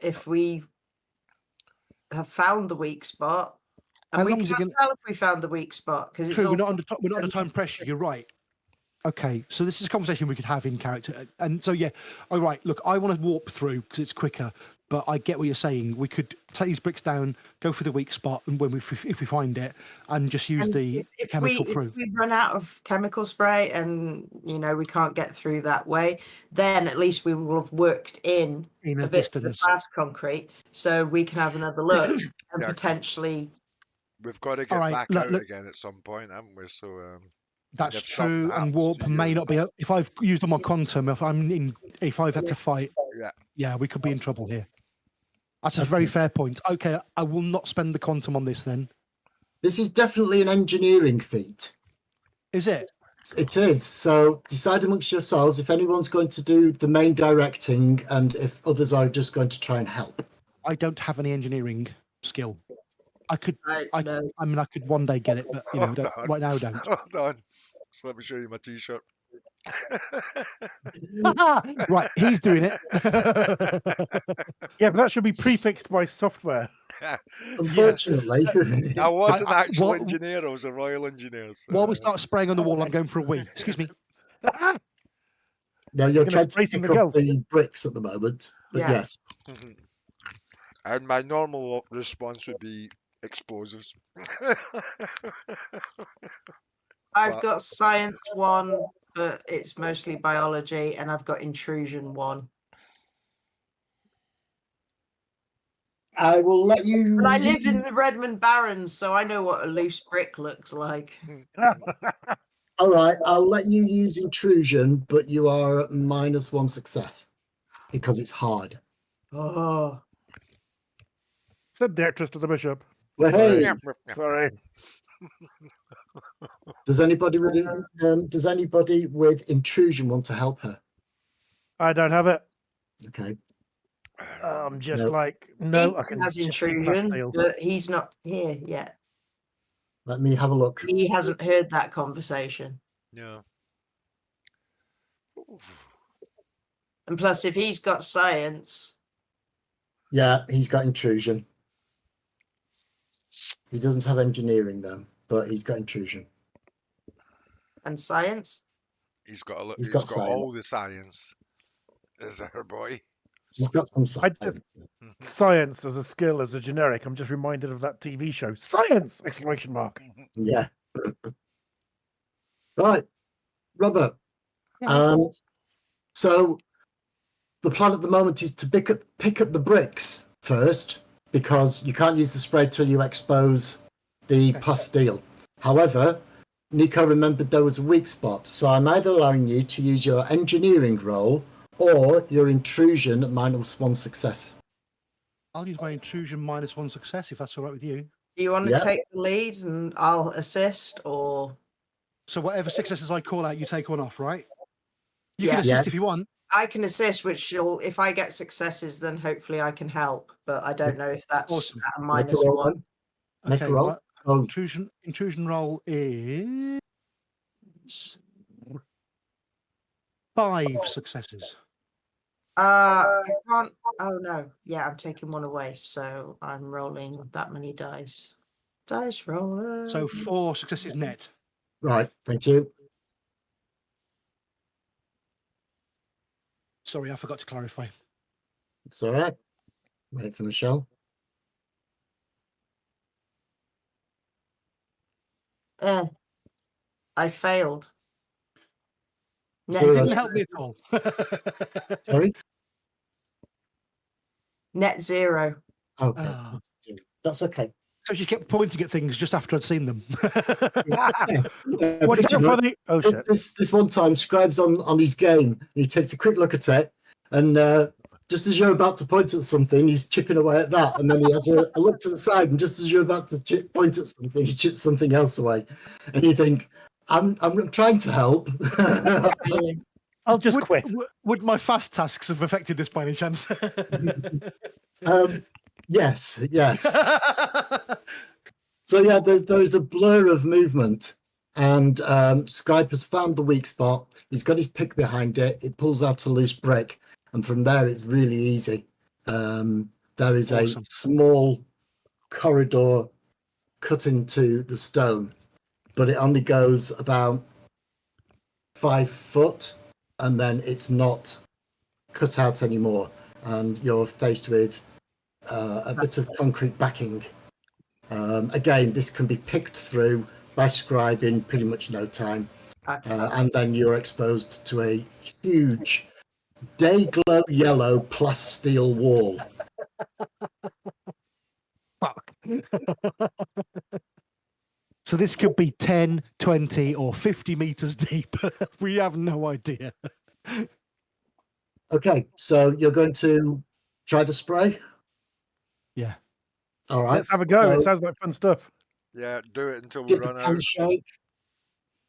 If we have found the weak spot, and How we long is it can't tell if we found the weak spot because it's True, all we're not under time pressure. You're right. Okay, so this is a conversation we could have in character. And so, yeah, all right, look, I want to warp through because it's quicker, but I get what you're saying. We could take these bricks down, go for the weak spot, and if we find it, and just use And the chemical through. If we run out of chemical spray and we can't get through that way, then at least we will have worked in In a a bit to the distance. fast concrete, so we can have another look and Yeah. potentially. We've got to get right, back look- out look- again at some point, haven't we? So That's if something true, and happens warp to may you- not be. If I've used all my quantum, if I've had to fight, Yeah. we could be in trouble here. That's a very fair point. Okay, I will not spend the quantum on this then. This is definitely an engineering feat. Is it? It is. So decide amongst yourselves if anyone's going to do the main directing and if others are just going to try and help. I don't have any engineering skill. I could. I know. I mean, I could one day get it, but don't, right now, I don't. Hold on. So let me show you my t-shirt. Right, he's doing it. Yeah, but that should be prefixed by software. Unfortunately, I was an I- actual what- engineer. I was a royal engineer. So. While we start spraying on the wall, I'm going for a wee. Excuse me. no, you're gonna trying to spray some pick to up go. the bricks at the moment. But Yeah. yes, And my normal response would be explosives. I've But- got science 1, but it's mostly biology, and I've got intrusion 1. I will let you. But I live in the Redmond Barrens, so I know what a loose brick looks like. All right, I'll let you use intrusion, but you are at -1 success because it's hard. Oh, Said the actress to the bishop. Well, hey, Sorry. does anybody with intrusion want to help her? I don't have it. Okay. I'm just No. like, no, he I can has just see past intrusion, deals. but he's not here yet. Let me have a look. He hasn't heard that conversation. Yeah. And plus, if he's got science, Yeah, he's got intrusion. He doesn't have engineering though, but he's got intrusion. and science, He's got He's he's got got all the science. Is our boy. He's got some science. just- Science as a skill, as a generic. I'm just reminded of that TV show. Science! Exclamation mark. Yeah. Right, Robert. So the plan at the moment is to pick up the bricks first because you can't use the spray till you expose the plasteel. However, Nico remembered there was a weak spot, so I'm either allowing you to use your engineering roll or your intrusion at -1 success. I'll use my intrusion -1 success if that's all right with you. do you want to Yeah. take the lead and I'll assist, or So whatever successes I call out, you take one off, right? You Yeah. can assist Yeah. if you want. I can assist, which will, if I get successes, then hopefully I can help. But I don't know if that's Awesome. at a Make a roll -1. then. Make a Okay, roll. my Oh, intrusion roll is 5 successes. I can't. Oh no, yeah, I'm taking one away, so I'm rolling that many dice. Dice roller. So 4 successes net. right. Thank you. Sorry, I forgot to clarify. It's all right. Wait for Michelle. I failed. Net, So It that's- didn't help me at all. Sorry. net 0. Okay. Ah. That's okay. So she kept pointing at things just after I'd seen them. What's Pretty so much. funny? Oh, shit. This one time, Scribe's on his game. And he takes a quick look at it, and just as you're about to point at something, he's chipping away at that, and then he has a look to the side, and just as you're about to point at something, he chips something else away, and you think, "I'm trying to help." I'll just would, quit. would my fast tasks have affected this by any chance? Yes. So yeah, there's a blur of movement, and Scribe has found the weak spot. He's got his pick behind it. It pulls out a loose brick, and from there it's really easy. There is a Awesome. small corridor cut into the stone, but it only goes about 5 foot, and then it's not cut out anymore, and you're faced with a bit of concrete backing. Again, this can be picked through by Scribe in pretty much no time, and then you're exposed to a huge day-glow yellow plasteel wall. Fuck. So this could be 10, 20, or 50 meters deep. We have no idea. Okay, so you're going to try the spray? Yeah. All right. Let's have a go. It So sounds like fun stuff. Yeah, do it until we Get the run can out. shape.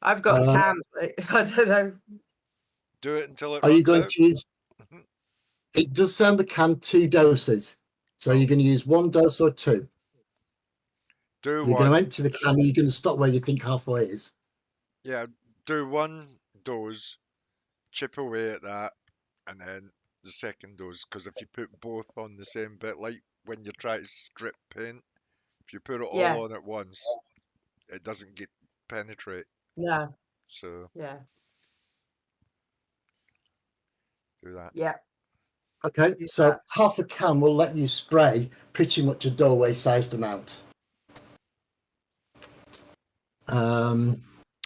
I've got a Um, can. I don't know. Do it until it Are you runs going out. to use? It does say on the can 2 doses. So Oh. you're going to use 1 dose or 2. Do You're one. going to empty the can. You're going to stop where you think halfway is. Yeah, do one dose, chip away at that, and then the second dose. Because if you put both on the same bit, like when you try to strip paint, if you put it Yeah. all on at once, it doesn't get penetrate. No. So Yeah. do that. Yeah. Okay, Use so that. half a can will let you spray pretty much a doorway-sized amount.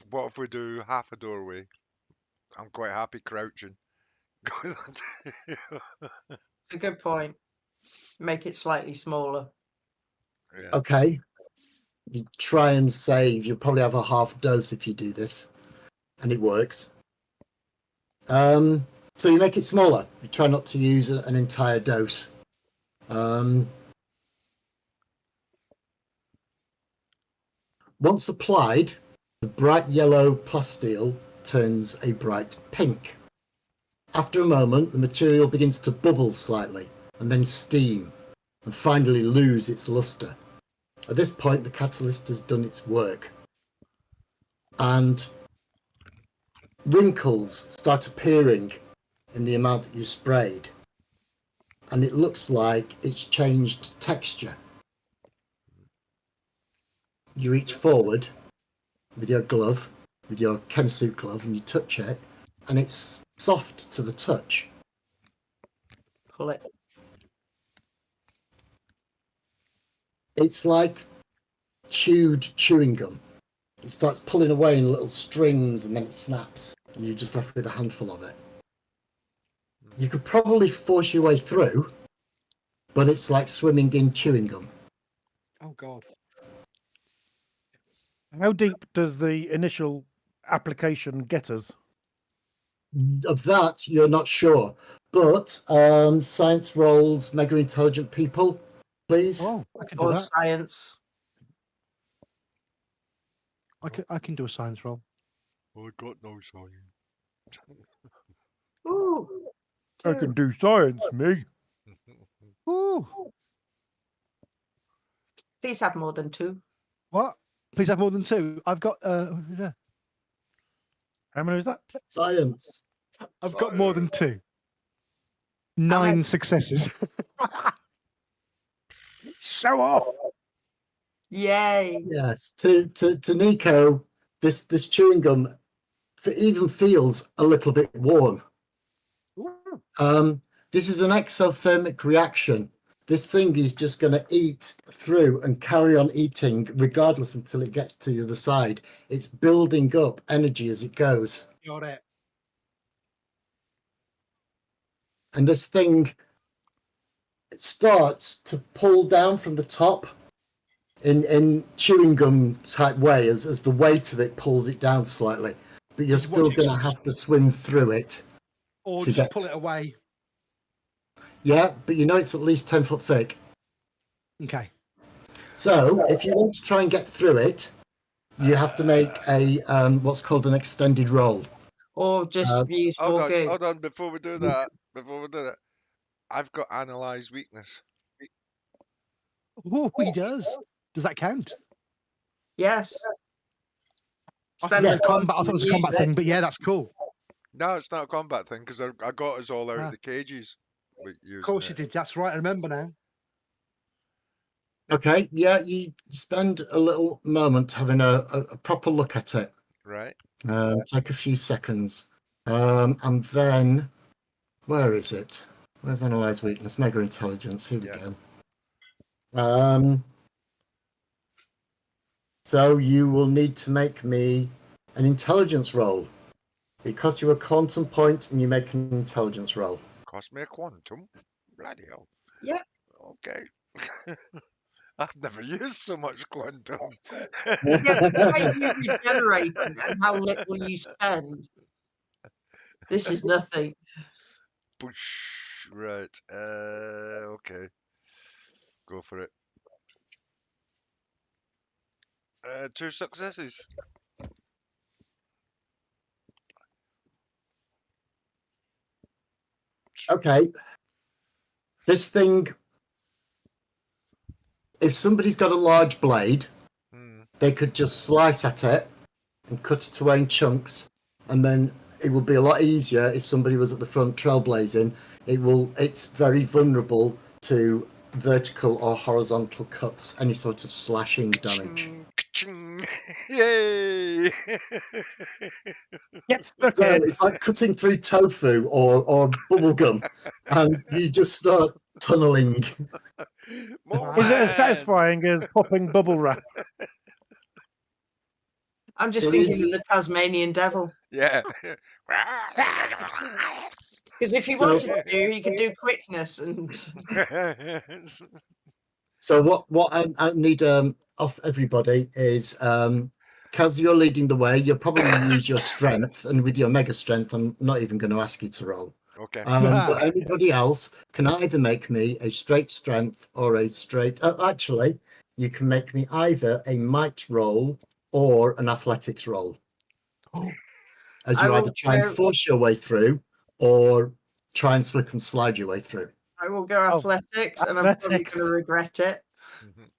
What if we do half a doorway? I'm quite happy crouching. It's a good point. Make it slightly smaller. Yeah. Okay, you try and save. You'll probably have a half dose if you do this, and it works. So you make it smaller. You try not to use an entire dose. Once applied, the bright yellow plasteel turns a bright pink. After a moment, the material begins to bubble slightly and then steam and finally lose its luster. At this point, the catalyst has done its work and wrinkles start appearing in the amount that you sprayed, and it looks like it's changed texture. You reach forward with your glove, with your chemsuit glove, and you touch it, and it's soft to the touch. Pull it. It's like chewed chewing gum. It starts pulling away in little strings and then it snaps, and you're just left with a handful of it. You could probably force your way through, but it's like swimming in chewing gum. Oh God. How deep does the initial application get us? Of that, you're not sure. But science rolls, mega intelligent people, please. Oh, I can do Or that. science. I can do a science roll. I got no sign. Ooh. I Two. can do science, me. Ooh. Please have more than 2. What? Please have more than 2. I've got yeah. How many is that? Science. I've got more than 2. 9 successes. Show off. Yay. Yes. To Nico, this chewing gum even feels a little bit warm. This is an exothermic reaction. This thing is just going to eat through and carry on eating regardless until it gets to the other side. It's building up energy as it goes. Got it. And this thing, it starts to pull down from the top in chewing gum type way as the weight of it pulls it down slightly. But you're Just still watch it going to just- have to swim through it. Or to just get- pull it away. Yeah, but you know it's at least 10 foot thick. Okay. So if you want to try and get through it, you have to make a what's called an extended roll. Or just use Hold more on, goo. hold on. Before we do that, I've got analyze weakness. Oh, he does. Does that count? Yes. I thought Spend it was a the combat. I time thought it was a to combat use it. thing, but yeah, that's cool. No, it's not a combat thing because I got us all out Ah. of the cages. Of course you did. That's right. I remember now. Okay, yeah, you spend a little moment having a proper look at it. Right. Take a few seconds. And then, where is it? Where's Analyze Weakness? Mega Intelligence. Here we Yeah. go. So you will need to make me an intelligence roll. Because you're a quantum point and you make an intelligence roll. Cost me a quantum. Bloody hell. Yeah. Okay. I've never used so much quantum. Yeah, but the way you regenerate and how little you spend. This is nothing. Push. Right. Okay. Go for it. 2 successes. Okay. This thing, if somebody's got a large blade, Hmm. they could just slice at it and cut it away in chunks, and then it would be a lot easier if somebody was at the front trailblazing. It's very vulnerable to vertical or horizontal cuts, any sort of slashing damage. Ka-ching, ka-ching. Yay! Get stuck So in. it's like cutting through tofu or bubblegum, and you just start tunneling. More Is it as man. satisfying as popping bubble wrap? I'm just It thinking is- of the Tasmanian devil. Yeah. Because if he So- wanted to, he could do quickness and So what I need off everybody is Kaz, you're leading the way. You'll probably use your strength, and with your mega strength, I'm not even going to ask you to roll. Okay. But anybody else can either make me a straight strength or a straight. Actually, you can make me either a might roll or an athletics roll, as I you will either try and go- force your way through or try and slip and slide your way through. I will go Oh, athletics, and I'm probably athletics. going to regret it. Mhm.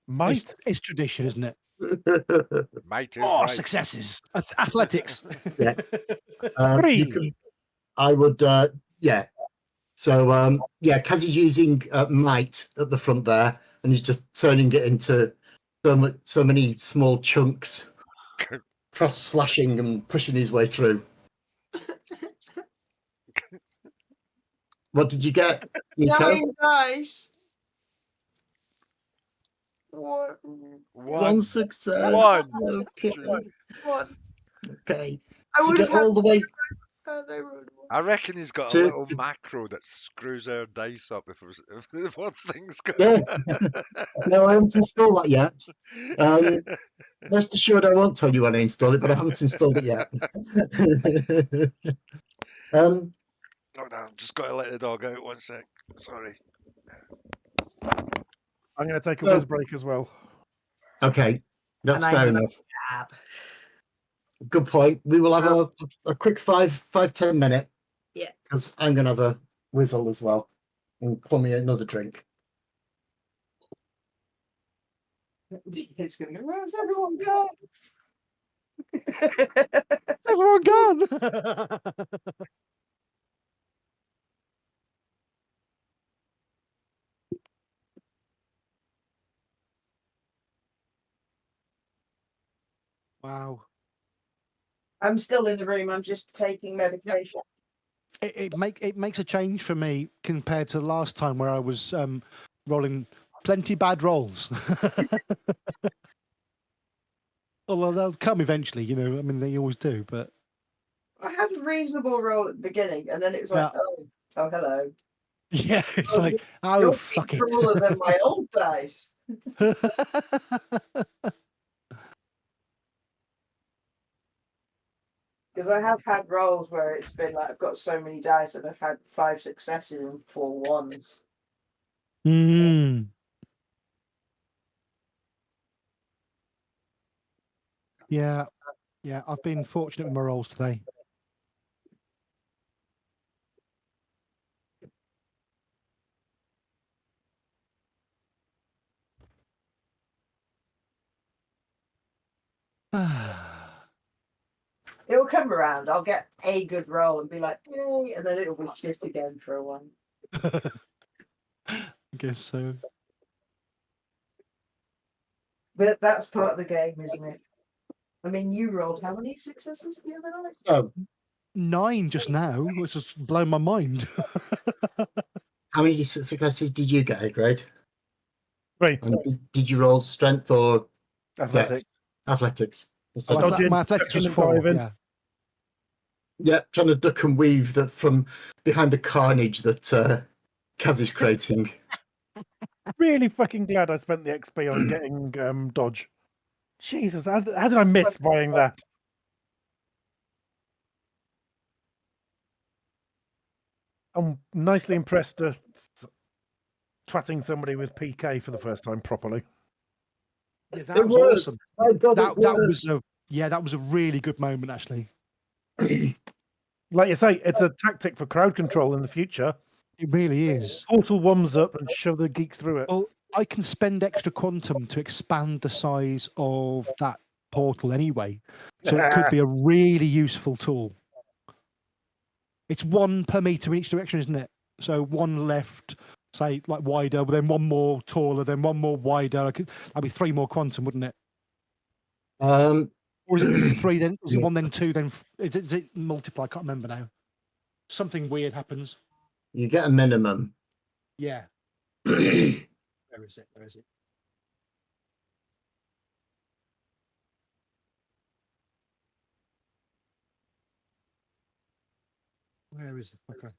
Might. It's tradition, isn't it? Might is Oh, right. successes. Athletics. Yeah. Three. You can. I would. Yeah. So yeah, Kaz is using might at the front there, and he's just turning it into so many small chunks, cross slashing and pushing his way through. What did you get, Nico? 9 dice. What? One success. One. Okay. What? Okay. I To would get have all the way. I reckon he's got a To- little to- macro that screws our dice up if one thing's good. Yeah. No, I haven't installed that yet. Rest assured, I won't tell you when I install it, but I haven't installed it yet. Oh no, just got to let the dog out 1 sec. Sorry. I'm going to take a So- whiz break as well. Okay, that's And I fair know- enough. Ab. Good point. We will have So- a quick 5-10 minute. Yeah. Because I'm going to have a whizzle as well and pour me another drink. It's going to go, where's everyone gone? Everyone gone. Wow. I'm still in the room. I'm just taking medication. It makes a change for me compared to last time where I was rolling plenty bad rolls. Although they'll come eventually, you know. I mean, they always do. But I had a reasonable roll at the beginning, and then it was like, oh hello. yeah, it's Oh, like, You're oh fuck it. crueler than my old dice. Because I have had rolls where it's been like I've got so many dice and I've had 5 successes and 4 ones. Mm. Yeah, yeah. I've been fortunate with my rolls today. It'll come around. I'll get a good roll and be like, yay, and then it'll be shit again for a while. I guess so. But that's part of the game, isn't it? I mean, you rolled how many successes the other night? So, 9 just now, which has blown my mind. how many successes did you get, Grade? 3. And did you roll strength or Athletics. athletics? My, Dodging, my athletics was ducking and 4. diving. Yeah. Yeah, trying to duck and weave that from behind the carnage that Kaz is creating. Really fucking glad I spent the XP on getting dodge. Jesus, how did I miss buying that? I'm nicely impressed at twatting somebody with PK for the first time properly. Yeah, that It was worked. awesome. My God, That it that worked. was a really good moment actually. Like you say, it's a tactic for crowd control in the future. It really is. Portal ones up and shove the geeks through it. Well, I can spend extra quantum to expand the size of that portal anyway, so it could be a really useful tool. It's 1 per meter in each direction, isn't it? So one left, say like wider, then one more taller, then one more wider. That'd be 3 more quantum, wouldn't it? Or is it 3 then? Is it 1 then 2 then? Is it multiply? I can't remember now. Something weird happens. You get a minimum. Yeah. Where is it? Where is it? Where is the fucker?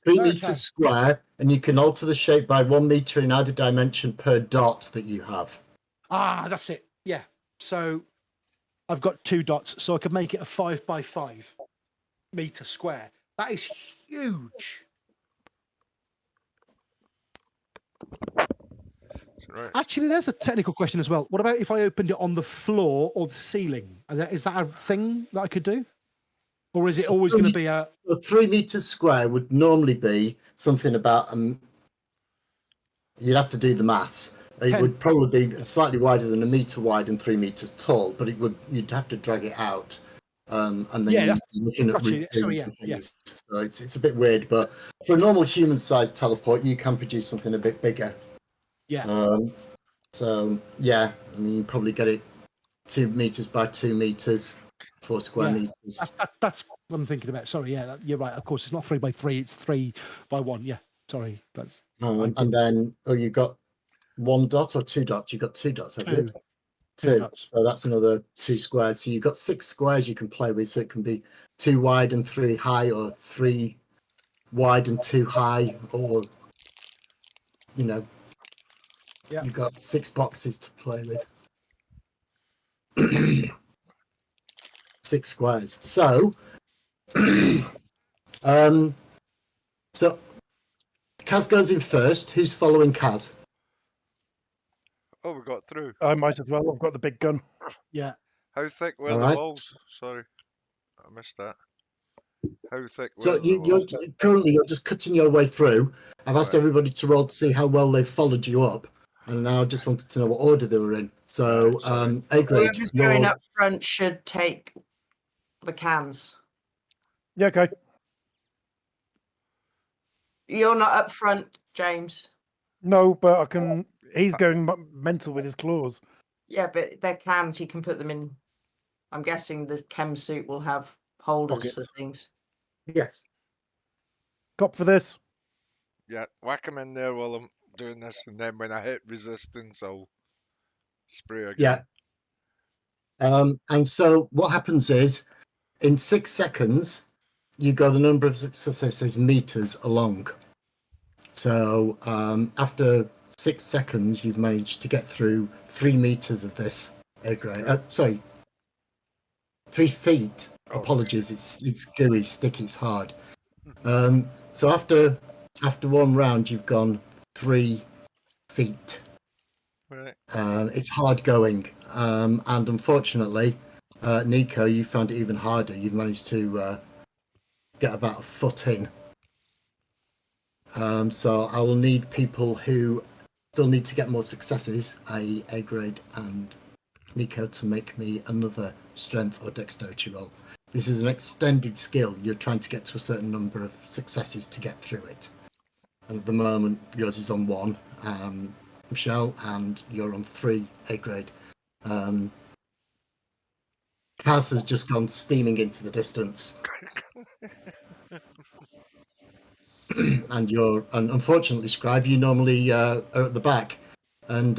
3 Okay. meters square, and you can alter the shape by 1 meter in either dimension per dot that you have. Ah, that's it. Yeah. So I've got 2 dots, so I could make it a 5 by 5 meter square. That is huge. Right. Actually, there's a technical question as well. What about if I opened it on the floor or the ceiling? Is that a thing that I could do? Or is it always going to be a... A 3 meters square would normally be something about you'd have to do the maths. It 10. would probably be slightly wider than 1 meter wide and 3 meters tall, but you'd have to drag it out. And then Yeah, you're looking at gotcha. root So, trees yeah, and yeah. things. So it's a bit weird, but for a normal human-sized teleport, you can produce something a bit bigger. Yeah. So yeah, I mean, you probably get it 2 meters by 2 meters, 4 square Yeah. meters. That's what I'm thinking about. Sorry, yeah, you're right. Of course, it's not 3 by 3, it's 3 by 1. Yeah, sorry. That's And then, you got 1 dot or 2 dots? You got 2 dots, have you? 2. 2. dots. So that's another 2 squares. So you've got 6 squares you can play with. So it can be 2 wide and 3 high, or 3 wide and 2 high, or Yeah. you've got 6 boxes to play with. 6 squares. So, so Kaz goes in first. Who's following Kaz? Oh, we got through. I might as well. I've got the big gun. Yeah. How thick were All the right. walls? Sorry, I missed that. How thick were So the you're walls? currently you're just cutting your way through. I've asked Right. everybody to roll to see how well they've followed you up, and now I just wanted to know what order they were in. So, Right, sorry. A grade, Whoever's going you're- up front should take the cans. Yeah, okay. You're not up front, James. No, but I can. He's going mental with his claws. Yeah, but they're cans. You can put them in. I'm guessing the chem suit will have holders for Pockets. things. yes. Cop for this. Yeah, whack him in there while I'm doing this, and then when I hit resistance, I'll spray again. Yeah. And so what happens is, in 6 seconds, you go the number of successes meters along. So after 6 seconds, you've managed to get through 3 meters of this A grade. 3 feet. Oh, Apologies, it's gooey, sticky, it's hard. So after 1 round, you've gone 3 feet. Right. It's hard going, and unfortunately, Nico, you found it even harder. You've managed to get about a foot in. So I will need people who still need to get more successes, i.e. A grade and Nico, to make me another strength or dexterity roll. This is an extended skill. You're trying to get to a certain number of successes to get through it. And at the moment, yours is on 1. Michelle, and you're on 3 A grade. Kaz has just gone steaming into the distance. And unfortunately, Scribe, you normally are at the back, and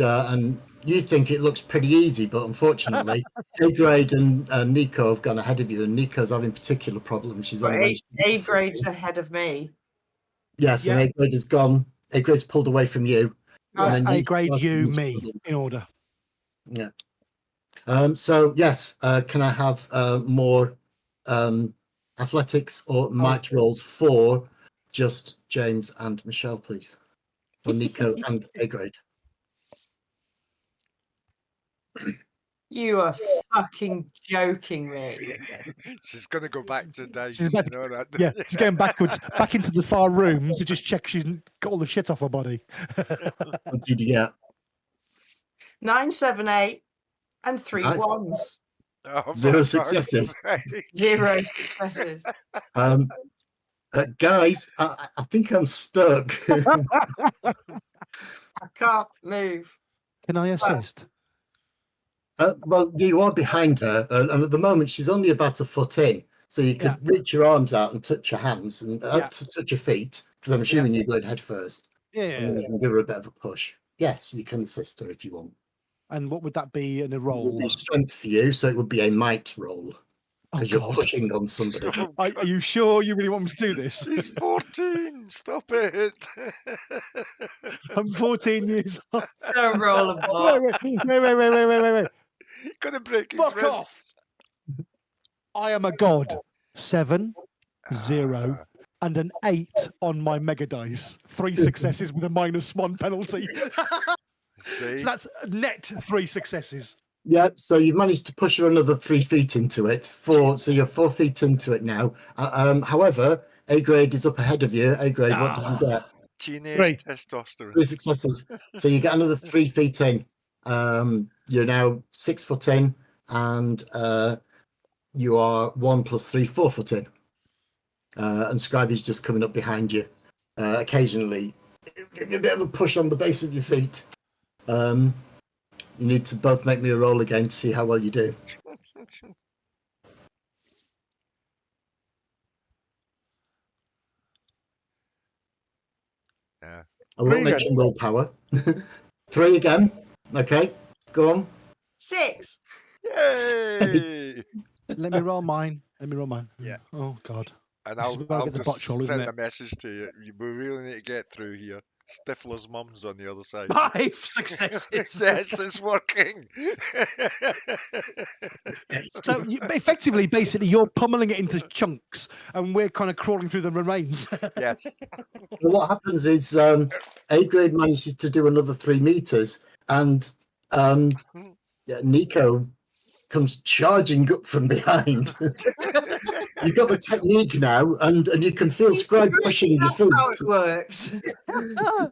you think it looks pretty easy, but unfortunately, A grade and Nico have gone ahead of you, and Nico's having particular problems. She's But only managed to A get grade's through. ahead of me. Yes, Yeah. and A grade has gone. A grade's pulled away from you. Yes, And then A grade, Nico's you, been me, struggling. in order. Yeah. So yes, can I have more athletics or might rolls for just James and Michelle, please? Or Nico and A grade. You are fucking joking me. She's going to go back to dice. She's about You know that. Yeah, she's going backwards, back into the far room to just check she's got all the shit off her body. What did you get? 9, 7, 8, and 3 Nice. ones. Oh, Zero for fuck's successes. sake. 0 successes. Guys, I think I'm stuck. I can't move. Can I assist? Well, you are behind her, and at the moment she's only about a foot in, so you could Yeah. reach your arms out and touch your hands and Yeah. to touch your feet, because I'm assuming you're going head first, Yeah. and then you can give her a bit of a push. Yes, you can assist her if you want. And what would that be in a It would roll? be strength for you, so it would be a might roll Oh, because you're God. pushing on somebody. Are you sure you really want me to do this? She's 14. Stop it. I'm 14 years old. Don't roll a ball. Wait. Gonna break his Fuck ribs. off. I am a god. 7, 0, and an 8 on my mega dice. 3 successes with a -1 penalty. See? So that's net 3 successes. Yeah, so you've managed to push her another 3 feet into it. So you're 4 feet into it now. However, A grade is up ahead of you. A grade, what did you get? Teenage Great. testosterone. 3 successes. So you get another 3 feet in. You're now 6 foot in, and you are 1 + 3, 4 foot in. And Scriby's just coming up behind you. Occasionally, give you a bit of a push on the base of your feet. You need to both make me a roll again to see how well you do. Yeah. I won't 3 mention willpower. 3 again. Okay, go on. 6. Yay! Let me roll mine. Yeah. Oh, God. And This is I'll, where I I'll get the just botch roll, isn't send it? a message to you. We really need to get through here. Stifler's mum's on the other side. 5 successes. Yes, it's working. So effectively, basically, you're pummeling it into chunks, and we're kind of crawling through the remains. Yes. Well, what happens is A grade manages to do another 3 meters, and Nico comes charging up from behind. You've got the technique now, and you can feel Scribe pushing your That's feet. how it works. And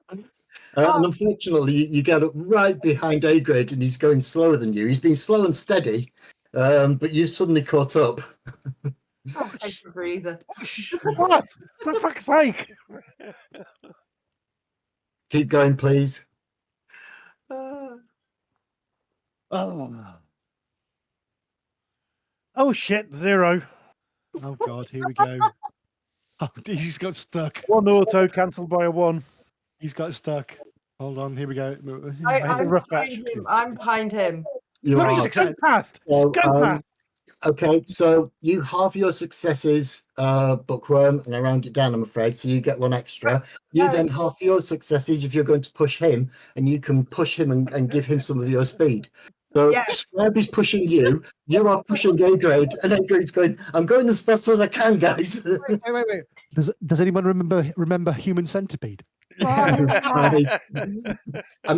unfortunately, you get up right behind A grade, and he's going slower than you. He's been slow and steady, but you suddenly caught up. Oh, take a breather. What? For fuck's sake! Keep going, please. Oh shit, 0. Oh, God, here we go. Oh, he's got stuck. 1 auto cancelled by a 1. He's got stuck. Hold on, here we go. a rough I'm behind him. You 30 are. success. Go past! So, Go past! Okay, so you halve your successes, Bookworm, and I round it down, I'm afraid, so you get 1 extra. You No. then halve your successes if you're going to push him, and you can push him and give him some of your speed. So Yes. Scribe is pushing you, you are pushing A grade, and A grade's going, I'm going as fast as I can, guys. Wait. Does anyone remember Human Centipede? I'm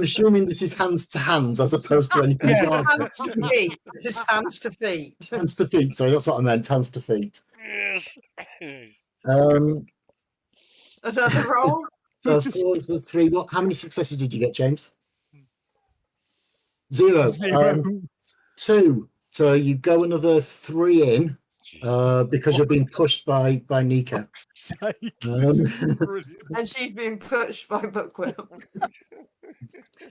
assuming this is hands to hands as opposed to anything Yeah. else. Hands to feet. Just hands to feet. Hands to feet, so that's what I meant, hands to feet. Yes. Another roll. So 4 is the 3. How many successes did you get, James? 0. 0. 2. So you go another 3 in because you're being pushed by Nico. Sake. Um, And she's been pushed by Bookworm.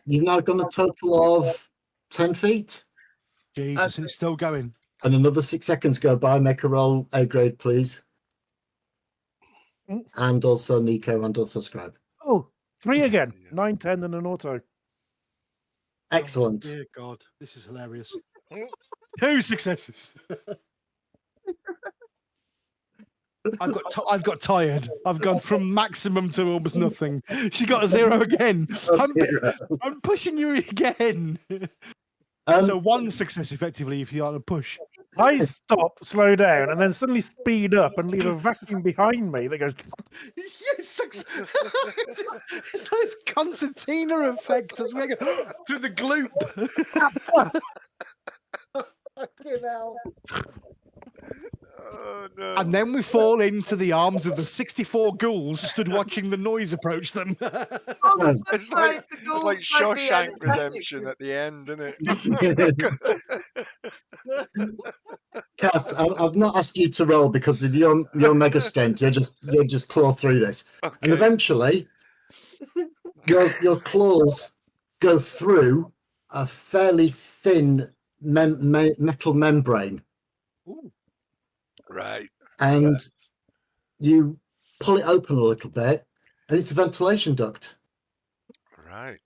You've now done a total of 10 feet, Jesus, and it's still going. and another 6 seconds go by. Make a roll, A grade, please. And also Nico, and also Scribe. Oh, 3 again. 9, 10, and an auto. Excellent. Dear God, this is hilarious. 2 successes. I've got tired. I've gone from maximum to almost nothing. She got a 0 again. I'm pushing you again. So 1 success effectively if you are to push. I stop, slow down, and then suddenly speed up and leave a vacuum behind me that goes. Yes, it's like this concertina effect as we go through the gloop. Fucking hell. Oh no. And then we fall into the arms of the 64 ghouls who stood watching the noise approach them. On the flip It's like, side, the it's ghouls like might be Shawshank energetic. Redemption at the end, isn't it? Cass, I've not asked you to roll because with your mega strength, you'll just claw through this, and Okay. eventually, your claws go through a fairly thin metal membrane, Right. and you pull it open a little bit, and it's a ventilation duct. Right.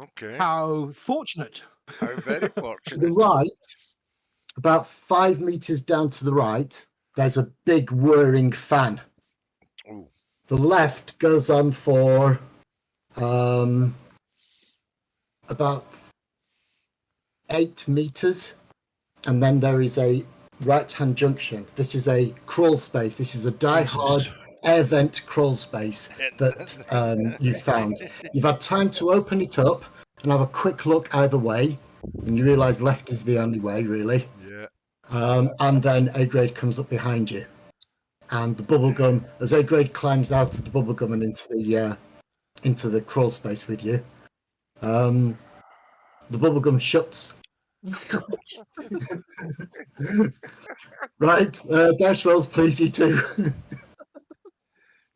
Okay. How fortunate. How very To the fortunate. right, about 5 meters down to the right, there's a big whirring fan. Ooh. The left goes on for about 8 meters, and then there is a right-hand junction. This is a crawl space. This is a die-hard air vent crawl space that you found. You've had time to open it up and have a quick look either way, and you realise left is the only way, really. Yeah. And then A grade comes up behind you, and the bubble gum, as A grade climbs out of the bubble gum and into the crawl space with you, the bubble gum shuts. Right, dash rolls, please, you two.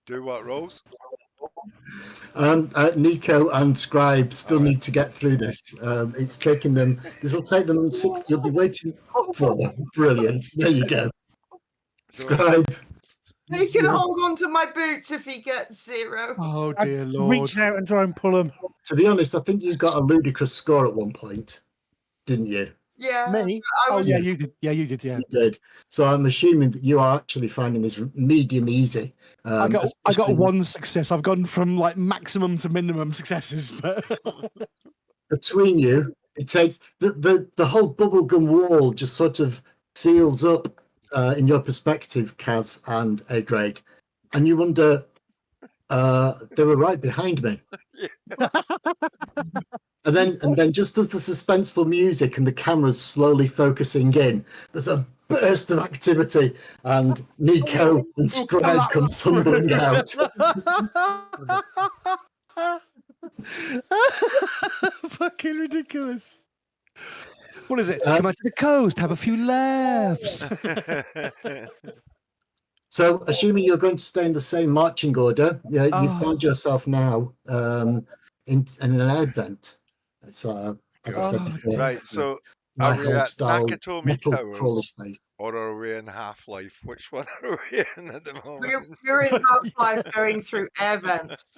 Do what rolls? Nico and Scribe still Alright. need to get through this. It's taking them. This will take them 6. You'll be waiting for them. Brilliant. There you go. So, Scribe. He can hold on to my boots if he gets 0. Oh, I dear Lord. Reach out and try and pull them. To be honest, I think you got a ludicrous score at one point, didn't you? Yeah. Me? I Oh, was, yeah, you did. Yeah, you did, yeah. You did. So I'm assuming that you are actually finding this medium easy. I got especially 1 success. I've gone from like maximum to minimum successes, but between you. It takes the whole bubblegum wall just sort of seals up in your perspective, Kaz and A grade, and you wonder they were right behind me. And then just as the suspenseful music and the cameras slowly focusing in, there's a burst of activity, and Nico and Scribe come tumbling out. Fucking ridiculous. What is it? Come out to the coast, have a few laughs. So, assuming you're going to stay in the same marching order, you Oh. find yourself now in an air vent. So, as I said Oh, before, right. So, my are we at style Nakatomi metal crawler Towers space. or are we in Half-Life? Which one are we in at the moment? we're in Half-Life going through air vents.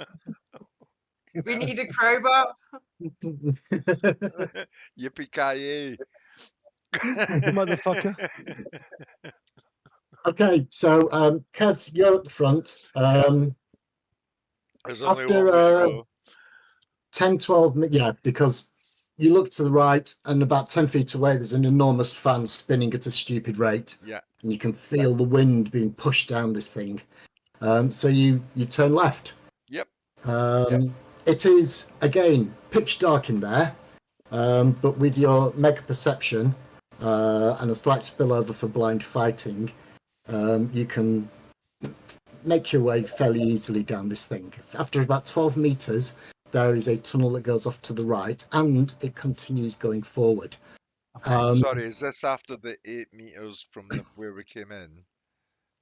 We need a crowbar. Yippee-ki-yay. Motherfucker. Okay, so Kaz, you're at the front. There's only After, one way to go. 10, 12 minutes, yeah, because you look to the right and about 10 feet away, there's an enormous fan spinning at a stupid rate. Yeah. And you can feel the wind being pushed down this thing. So you turn left. Yep. It is, again, pitch dark in there, but with your mega perception and a slight spillover for blind fighting, you can make your way fairly easily down this thing. After about 12 meters, there is a tunnel that goes off to the right, and it continues going forward. Sorry, is this after the 8 meters from where we came in?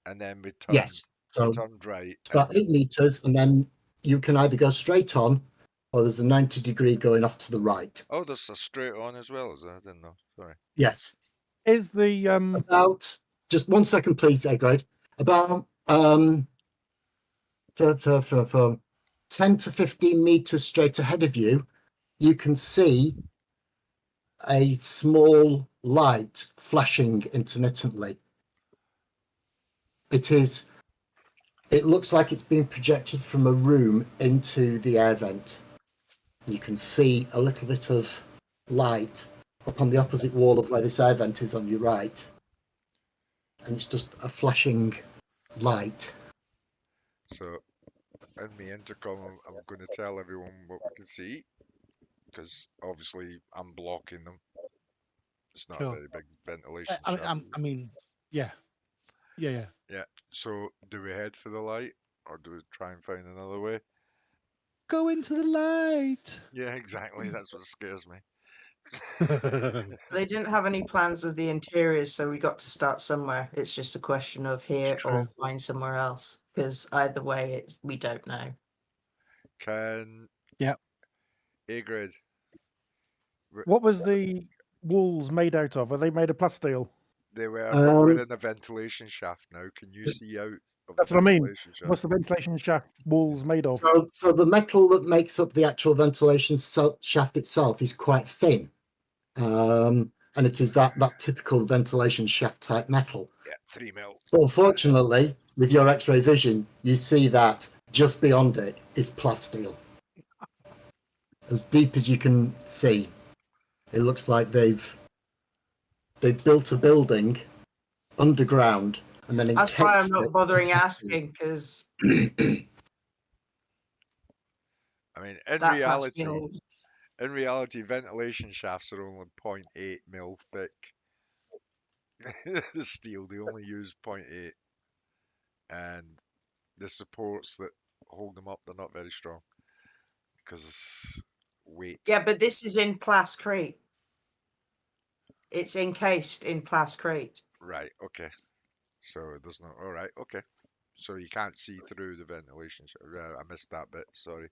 And then we turned, Yes. So turned right. it's about 8 meters, and then you can either go straight on, or there's a 90-degree going off to the right. Oh, there's a straight on as well, is there? I didn't know. Sorry. Yes. Is the About, just 1 second, please, A grade. About 10 to 15 meters straight ahead of you, you can see a small light flashing intermittently. It looks like it's being projected from a room into the air vent. You can see a little bit of light up on the opposite wall of where this air vent is on your right. And it's just a flashing light. So, in the intercom, I'm going to tell everyone what we can see, because obviously I'm blocking them. It's not a Sure. very big ventilation I mean, shaft. I mean, yeah. So, do we head for the light, or do we try and find another way? Go into the light. Yeah, exactly. That's what scares me. They didn't have any plans of the interiors, so we got to start somewhere. It's just a question of here or true. find somewhere else. Because either way, we don't know. Can Yep. A grade? What was the walls made out of? Are they made of plasteel? They were, but we're Um, in a ventilation shaft now. Can you see out of That's the what I mean. ventilation shaft? What's the ventilation shaft walls made of? so the metal that makes up the actual ventilation shaft itself is quite thin. And it is that typical ventilation shaft type metal. Yeah, 3 mil. But unfortunately, with your X-ray vision, you see that just beyond it is plasteel. As deep as you can see, it looks like they've built a building underground and then That's why I'm encased not it bothering in plasteel. asking, because I mean, in that reality, plasteel. ventilation shafts are only 0.8 mil thick. The steel, they only use 0.8, and the supports that hold them up, they're not very strong because weight. Yeah, but this is in plascrete. It's encased in plascrete. Right. Okay. So it does not. All right. Okay. So you can't see through the ventilation. I missed that bit. Sorry.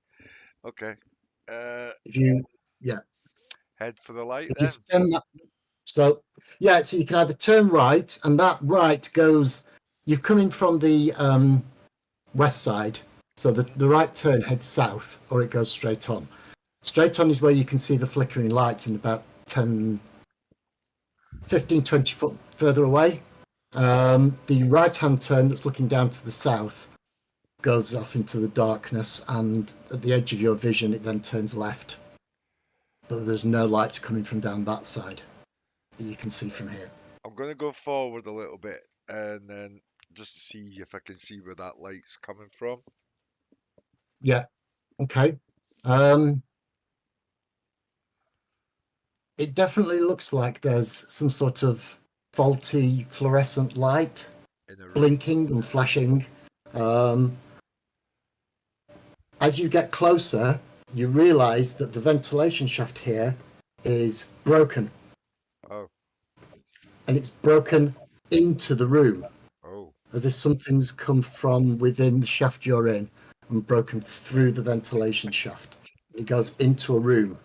Okay. If you Head for the light if you then. spin that, so you can either turn right, and that right goes. You're coming from the west side, so the right turn heads south, or it goes straight on. Straight on is where you can see the flickering lights in about 10, 15, 20 foot further away. The right-hand turn that's looking down to the south goes off into the darkness, and at the edge of your vision, it then turns left. But there's no lights coming from down that side that you can see from here. I'm going to go forward a little bit and then just to see if I can see where that light's coming from. Yeah. Okay. It definitely looks like there's some sort of faulty fluorescent light In a room. blinking and flashing. As you get closer, you realize that the ventilation shaft here is broken. Oh. And it's broken into the room, Oh. as if something's come from within the shaft you're in and broken through the ventilation shaft. It goes into a room.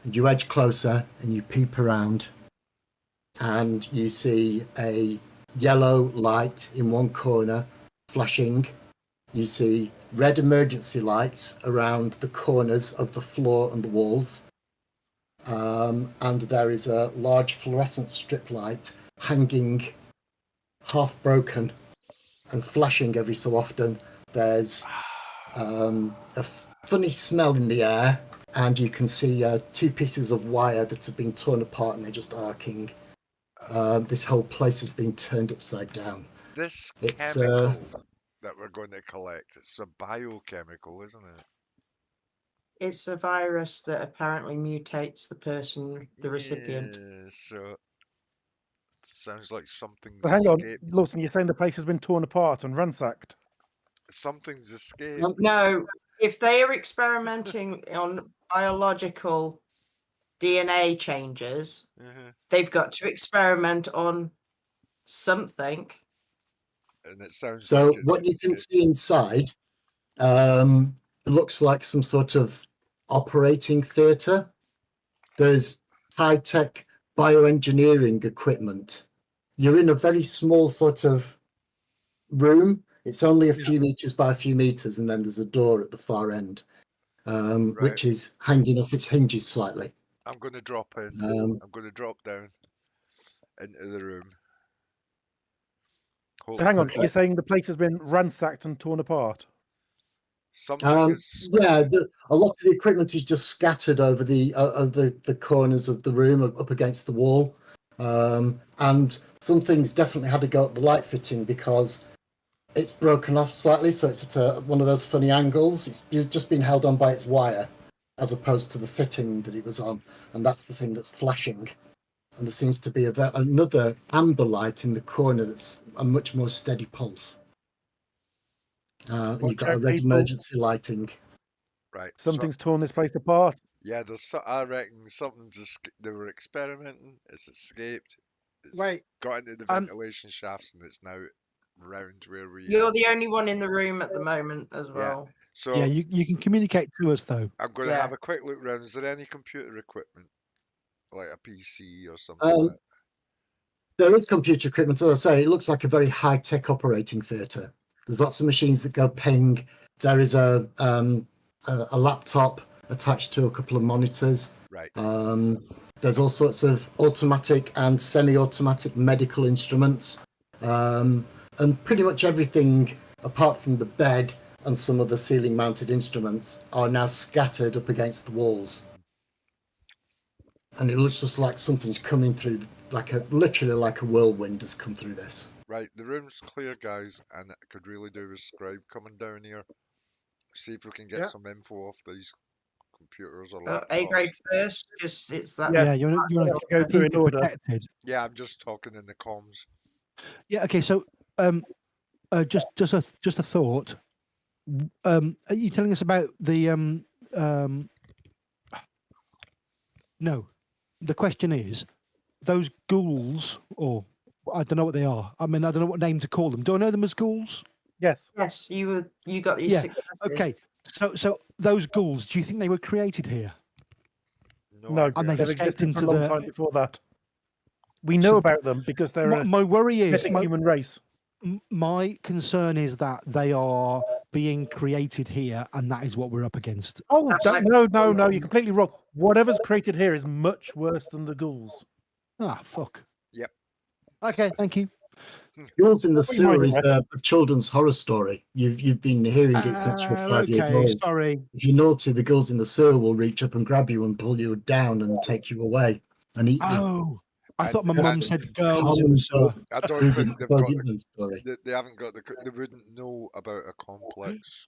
And you edge closer and you peep around, and you see a yellow light in one corner flashing. You see red emergency lights around the corners of the floor and the walls. And there is a large fluorescent strip light hanging half broken and flashing every so often. There's a funny smell in the air, and you can see two pieces of wire that have been torn apart and they're just arcing. This whole place has been turned upside down. This It's chemical that we're going to collect, it's a biochemical, isn't it? It's a virus that apparently mutates the person, the recipient. Yeah, so sounds like something's But hang on, escaped. Lawson, you're saying the place has been torn apart and ransacked? Something's escaped. No, if they are experimenting on biological DNA changes, they've got to experiment on something. And it sounds so like what you can see inside looks like some sort of operating theatre. There's high-tech bioengineering equipment. You're in a very small sort of room. It's only a few meters by a few meters, and then there's a door at the far end, which is hanging off its hinges slightly. I'm going to drop in. I'm going to drop down into the room. So hang on, you're saying the place has been ransacked and torn apart? Something is Yeah, a lot of the equipment is just scattered over the corners of the room up against the wall, and some things definitely had to go up the light fitting because it's broken off slightly, so it's at one of those funny angles. It's just been held on by its wire, as opposed to the fitting that it was on, and that's the thing that's flashing. And there seems to be another amber light in the corner that's a much more steady pulse. And you've Watch got a out, red people. emergency lighting. right. Something's torn this place apart. Yeah, I reckon they were experimenting. It's escaped. It's Wait, got into the um, ventilation shafts, and it's now round where we. You're the only one in the room at the moment as well. So yeah, you can communicate to us though. I'm going to Yeah. have a quick look round. Is there any computer equipment, like a PC or something? Um, like that? There is computer equipment. As I say, it looks like a very high-tech operating theatre. There's lots of machines that go ping. There is a laptop attached to a couple of monitors. Right. There's all sorts of automatic and semi-automatic medical instruments, and pretty much everything apart from the bed and some of the ceiling-mounted instruments are now scattered up against the walls. And it looks just like something's coming through, literally like a whirlwind has come through this. Right, the room's clear, guys, and it could really do with Scribe coming down here. See if we can get Yeah. some info off these computers or A laptops. grade first, because it's that. Yeah. Yeah, you want Go to through keep in it order. protected. Yeah, I'm just talking in the comms. Yeah. Okay. So, just a thought. Are you telling us about the No, the question is those ghouls, or I don't know what they are. I mean, I don't know what name to call them. Do I know them as ghouls? Yes. Yes, you got these Yeah, successes. Okay. So those ghouls, do you think they were created here? No, idea. And they've they've escaped existed into for a long the- time before that. We know So- about them because they're a My worry is genetic human race. my concern is that they are being created here, and that is what we're up against. Oh, That's no, you're completely wrong. Whatever's created here is much worse than the ghouls. Ah, fuck. Yep. Okay, thank you. Ghouls in the What do you Sewer mean, is a children's horror story. You've been hearing it since you were 5 years Okay, old. sorry. If you're naughty, the ghouls in the sewer will reach up and grab you and pull you down and take you away and eat you. Oh, I And- thought my and- mum said girls in the sewer. I don't Who think did they've the got the, Boogeyman story? they haven't got the they wouldn't know about a complex.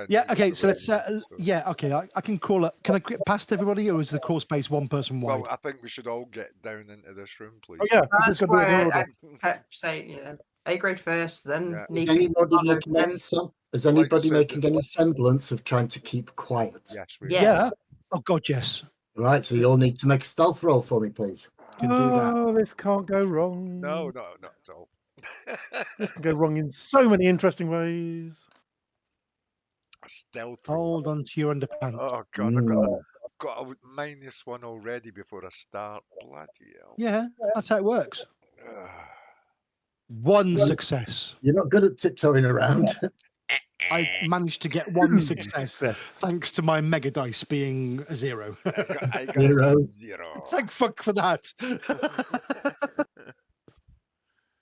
Yeah, tendency okay, to so let's, racism, so- yeah, okay, I can crawl up. Can I get past everybody, or is the crawl space one person wide? Well, I think we should all get down into this room, please. Oh, yeah. we That's just got to do it in why order. I kept saying, A grade first, then Yeah. Is Nico, anybody Connor, making then any is anybody said, making any semblance of trying to keep quiet? Yes, we Yes. Yeah. Oh, God, yes. Right, so you all need to make a stealth roll for me, please. Can do that. Oh, this can't go wrong. No, not at all. This can go wrong in so many interesting ways. A stealth roll. Hold on to your underpants. Oh god, I've got Mm. a -1 already before I start. Bloody hell. Yeah, that's how it works. Ugh. One success. You're not good at tiptoeing around. I managed to get one success thanks to my mega dice being a 0. I got Zero. 0. Thank fuck for that.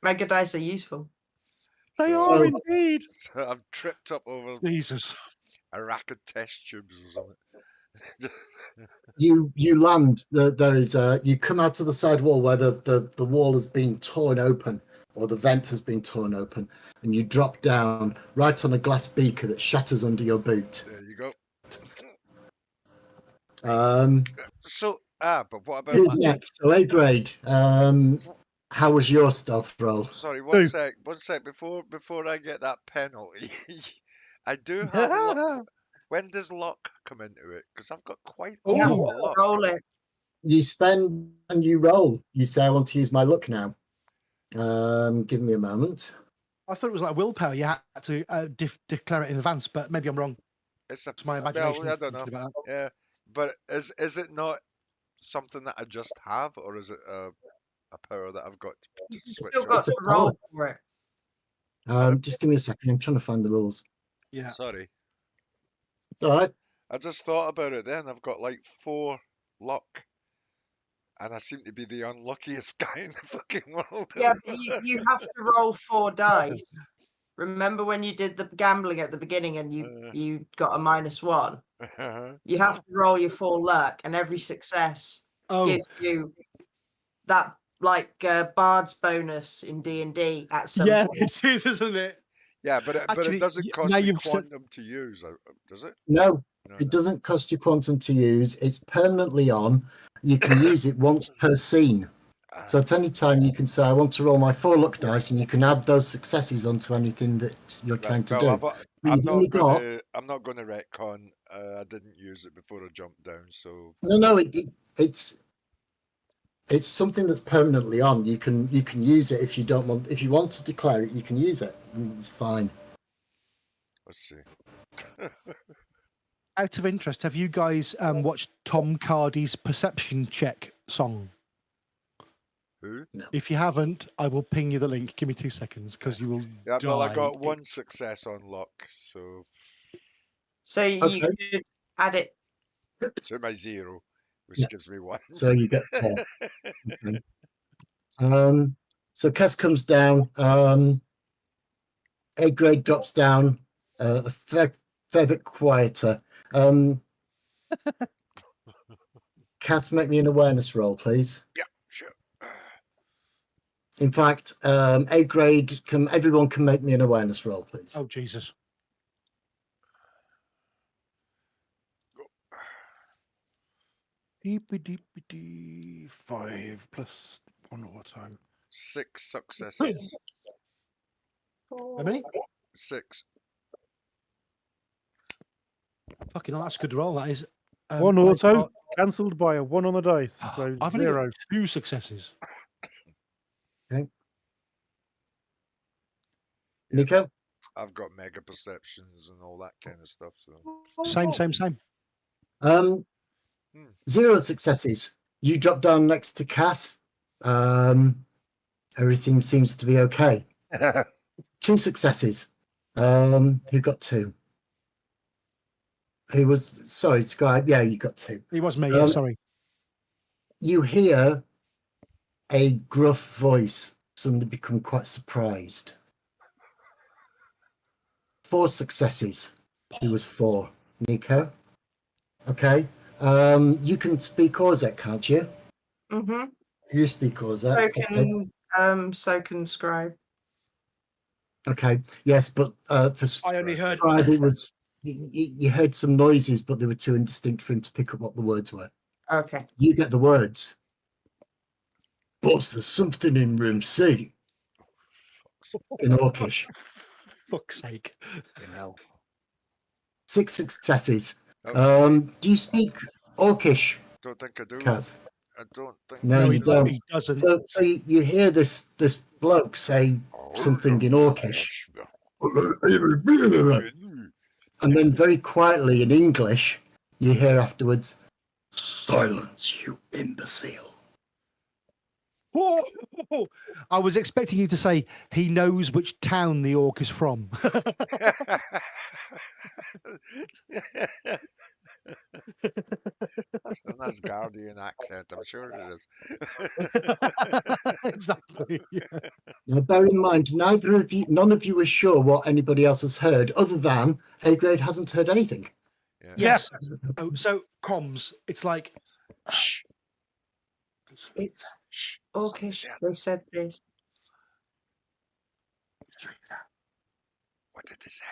Mega dice are useful. They So- are indeed. So I've tripped up over Jesus. a rack of test tubes or something. You land. There is you come out to the side wall where the wall has been torn open, or the vent has been torn open, and you drop down right on a glass beaker that shatters under your boot. There you go. So, but what about Who's next? So A grade. How was your stealth roll? Sorry, Who? one sec. Before I get that penalty, I do have luck. When does luck come into it? Because I've got quite a Yeah, lot of luck. roll it. You spend and you roll. You say, I want to use my luck now. Give me a moment. I thought it was like willpower. You had to declare it in advance, but maybe I'm wrong. It's a It's my imagination. I don't know. thinking about that. Yeah, but is it not something that I just have, or is it a power that I've got to You've switch still on? got It's a to roll power. for it. Just give me a second. I'm trying to find the rules. Yeah. Sorry, It's all right. I just thought about it. Then I've got like 4 luck, and I seem to be the unluckiest guy in the fucking world. Yeah, but you have to roll 4 dice remember when you did the gambling at the beginning and you got a -1? You have to roll your full luck, and every success Oh, gives you that like bard's bonus in D&D at some yeah, point. it is, isn't it? Yeah, but Actually, it doesn't cost now me you've said- quantum to use, does it? No, No, it doesn't cost you quantum to use. It's permanently on. You can use it once per scene. So at any time you can say, I want to roll my 4 luck dice, and you can add those successes onto anything that you're trying to do. But you've only got... I'm not going to retcon. I didn't use it before I jumped down, so No, it's something that's permanently on. You can use it if you don't want. If you want to declare it, you can use it. And it's fine. let's see. Out of interest, have you guys watched Tom Cardy's Perception Check song? Who? If you haven't, I will ping you the link. Give me 2 seconds, because you will Yeah, die. well, I got 1 success on luck, so So you Okay. could add it. to my 0, which Yeah. gives me 1. So you get 10. Okay. So Cass comes down. A grade drops down. A fair bit quieter. Cass, make me an awareness roll, please. Yeah, sure. In fact, A grade, everyone can make me an awareness roll, please. Oh, Jesus. Deepy 5 plus 1 auto. 6 successes. How many? 6. Fucking hell, that's a good roll, that is. 1 I've auto got- cancelled by a 1 on the dice. So I've only 0. got 2 successes. Nico? I've got mega perceptions and all that kind of stuff. So Same. 0 successes. You drop down next to Cass. Everything seems to be okay. 2 successes. Who got 2? Who was... Sorry, Sky. Yeah, you got 2. It was me, yeah, sorry. You hear a gruff voice suddenly become quite surprised. 4 successes. He was 4. Nico? Okay. You can speak Orzek, can't you? Mm-hmm. You speak Orzek. So can Scribe. Okay. Yes, but for I only heard... Scribe, it was... You heard some noises, but they were too indistinct for him to pick up what the words were. Okay. You get the words. Boss, there's something in room C. In Orcish. Fuck's sake. 6 successes. okay. Do you speak Orcish, Don't think I do. Kaz? I don't think. No, you don't. He doesn't. So you hear this bloke say something in Orcish, and then very quietly in English, you hear afterwards, "Silence, you imbecile." Whoa! I was expecting you to say he knows which town the orc is from. That's a nice Guardian accent, I'm sure it is. Exactly. Yeah. Now, bear in mind, none of you are sure what anybody else has heard, other than A grade hasn't heard anything. Yeah. Yes. So comms. It's like Shh. It's Shh. Orcish. They said this. What did they say?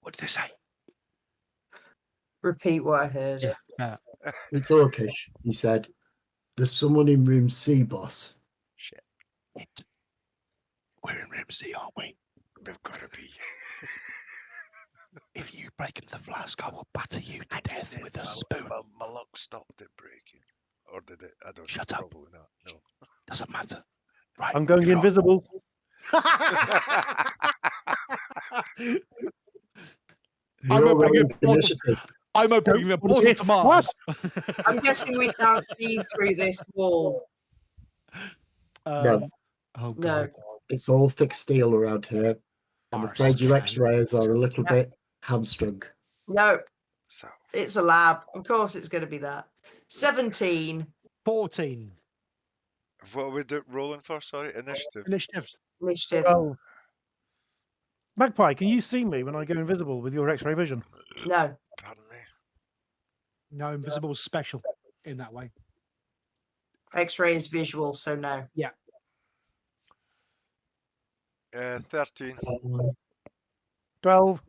What did they say? Repeat what I heard. Yeah. It's Orcish, he said. There's someone in room C, boss. Shit. We're in room C, aren't we? We've got to be. If you break into the flask, I will batter you to death with a spoon. My luck stopped it breaking. Or did it? I don't Shut know. up. Probably not. No. Doesn't matter. Right. I'm going invisible. You're all rolling initiative. I'm opening the portal It's to Mars. I'm guessing we can't see through this wall. No. Oh, No. God. It's all thick steel around here. I'm afraid your X-rays are a little bit hamstrung. No, So it's a lab. Of course it's going to be that. 17. 14. what are we rolling for? Sorry, initiative. Initiatives. Initiative. Oh, Magpie, can you see me when I go invisible with your X-ray vision? No. Pardon me. No, invisible is special in that way. X-ray is visual, so no. 13. 12.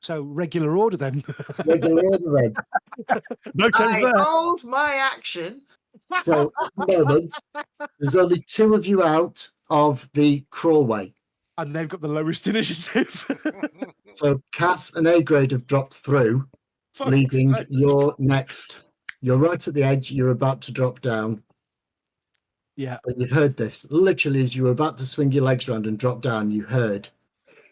So regular order then. Regular order then. No change I there. hold my action. So at the moment, there's only 2 of you out of the crawlway. And they've got the lowest initiative. So Cass and A grade have dropped through, Fuck's leaving sake. your next. You're right at the edge. You're about to drop down. Yeah. But you've heard this. Literally, as you were about to swing your legs around and drop down, you heard,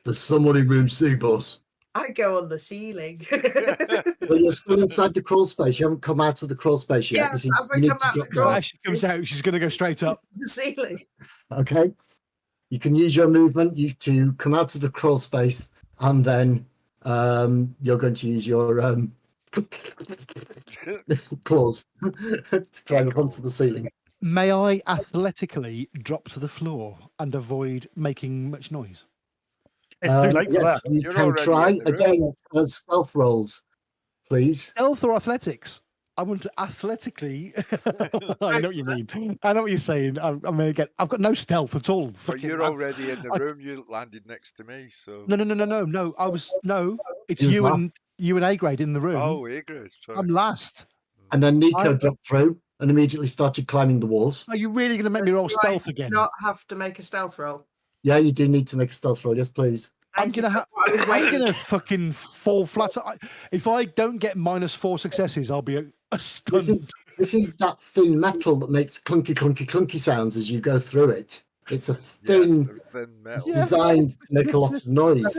"There's someone in room C, boss." I go on the ceiling. Well, you're still inside the crawl space. You haven't come out of the crawl space yet. Yeah, This is- as I you need come to out the drop crawl down. As she comes It's- out, she's going to go straight up. the ceiling. Okay. You can use your movement to come out of the crawl space, and then you're going to use your claws to climb up onto the ceiling. May I athletically drop to the floor and avoid making much noise? It's too late for yes, that. you You're can already try in the room. again. Stealth rolls, please. Stealth or athletics? I want to athletically. I know what you mean. I know what you're saying. I'm going to get. I've got no stealth at all. But Fucking- you're I've- already in the I- room. You landed next to me, so. No. I was no. It's He was you last. and you and A grade in the room. Oh, A-grade. Sorry. I'm last. And then Nico I- dropped through and immediately started climbing the walls. Are you really going to make me roll Do I stealth again? Not have to make a stealth roll. Yeah, you do need to make a stealth roll. Yes, please. I'm gonna have. I was I'm waiting. gonna fucking fall flat. If I don't get -4 successes, I'll be stunned. This is that thin metal that makes clunky, clunky, clunky sounds as you go through it. It's a Yeah, thin. the thin It's metal. designed to make a lot of noise.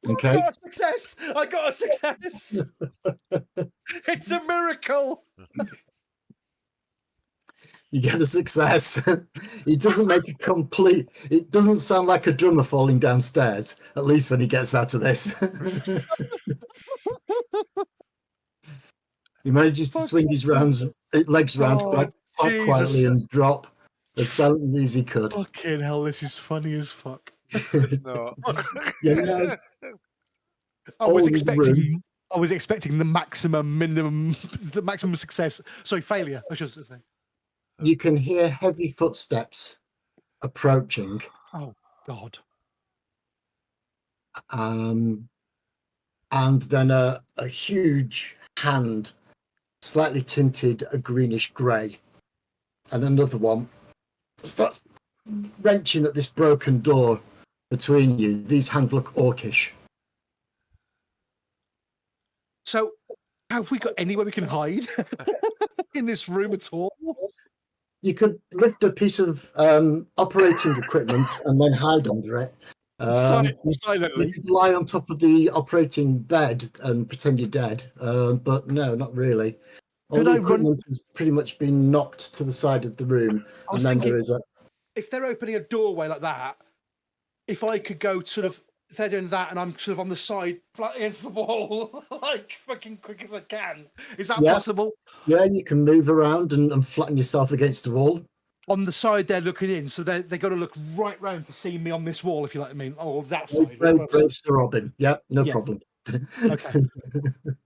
Okay. I got a success. I got a success. It's a miracle. You get a success. It doesn't make a complete. It doesn't sound like a drummer falling downstairs. At least when he gets out of this. He manages to swing his legs round Oh, quite Jesus. quietly and drop as silently as he could. Fucking hell, this is funny as fuck. No. Yeah, I was Oh, in the room. expecting. I was expecting the maximum success. Sorry, failure. I should say. you can hear heavy footsteps approaching. God. And then a huge hand, slightly tinted a greenish grey, and another one starts wrenching at this broken door between you. These hands look orcish. So, have we got anywhere we can hide in this room at all? You could lift a piece of operating equipment and then hide under it. You Silently. could lie on top of the operating bed and pretend you're dead, but no, not really. All Could the I run- equipment has pretty much been knocked to the side of the room, I and was then thinking- there is a If they're opening a doorway like that, if I could go sort of, if they're doing that and I'm sort of on the side, flat against the wall, like fucking quick as I can. Is that Yeah. possible? Yeah, you can move around and flatten yourself against a wall. On the side they're looking in, so they got to look right round to see me on this wall, if you like what I mean. Oh, that side. Brave Sir Robin. Yeah, no Yeah. problem. Okay.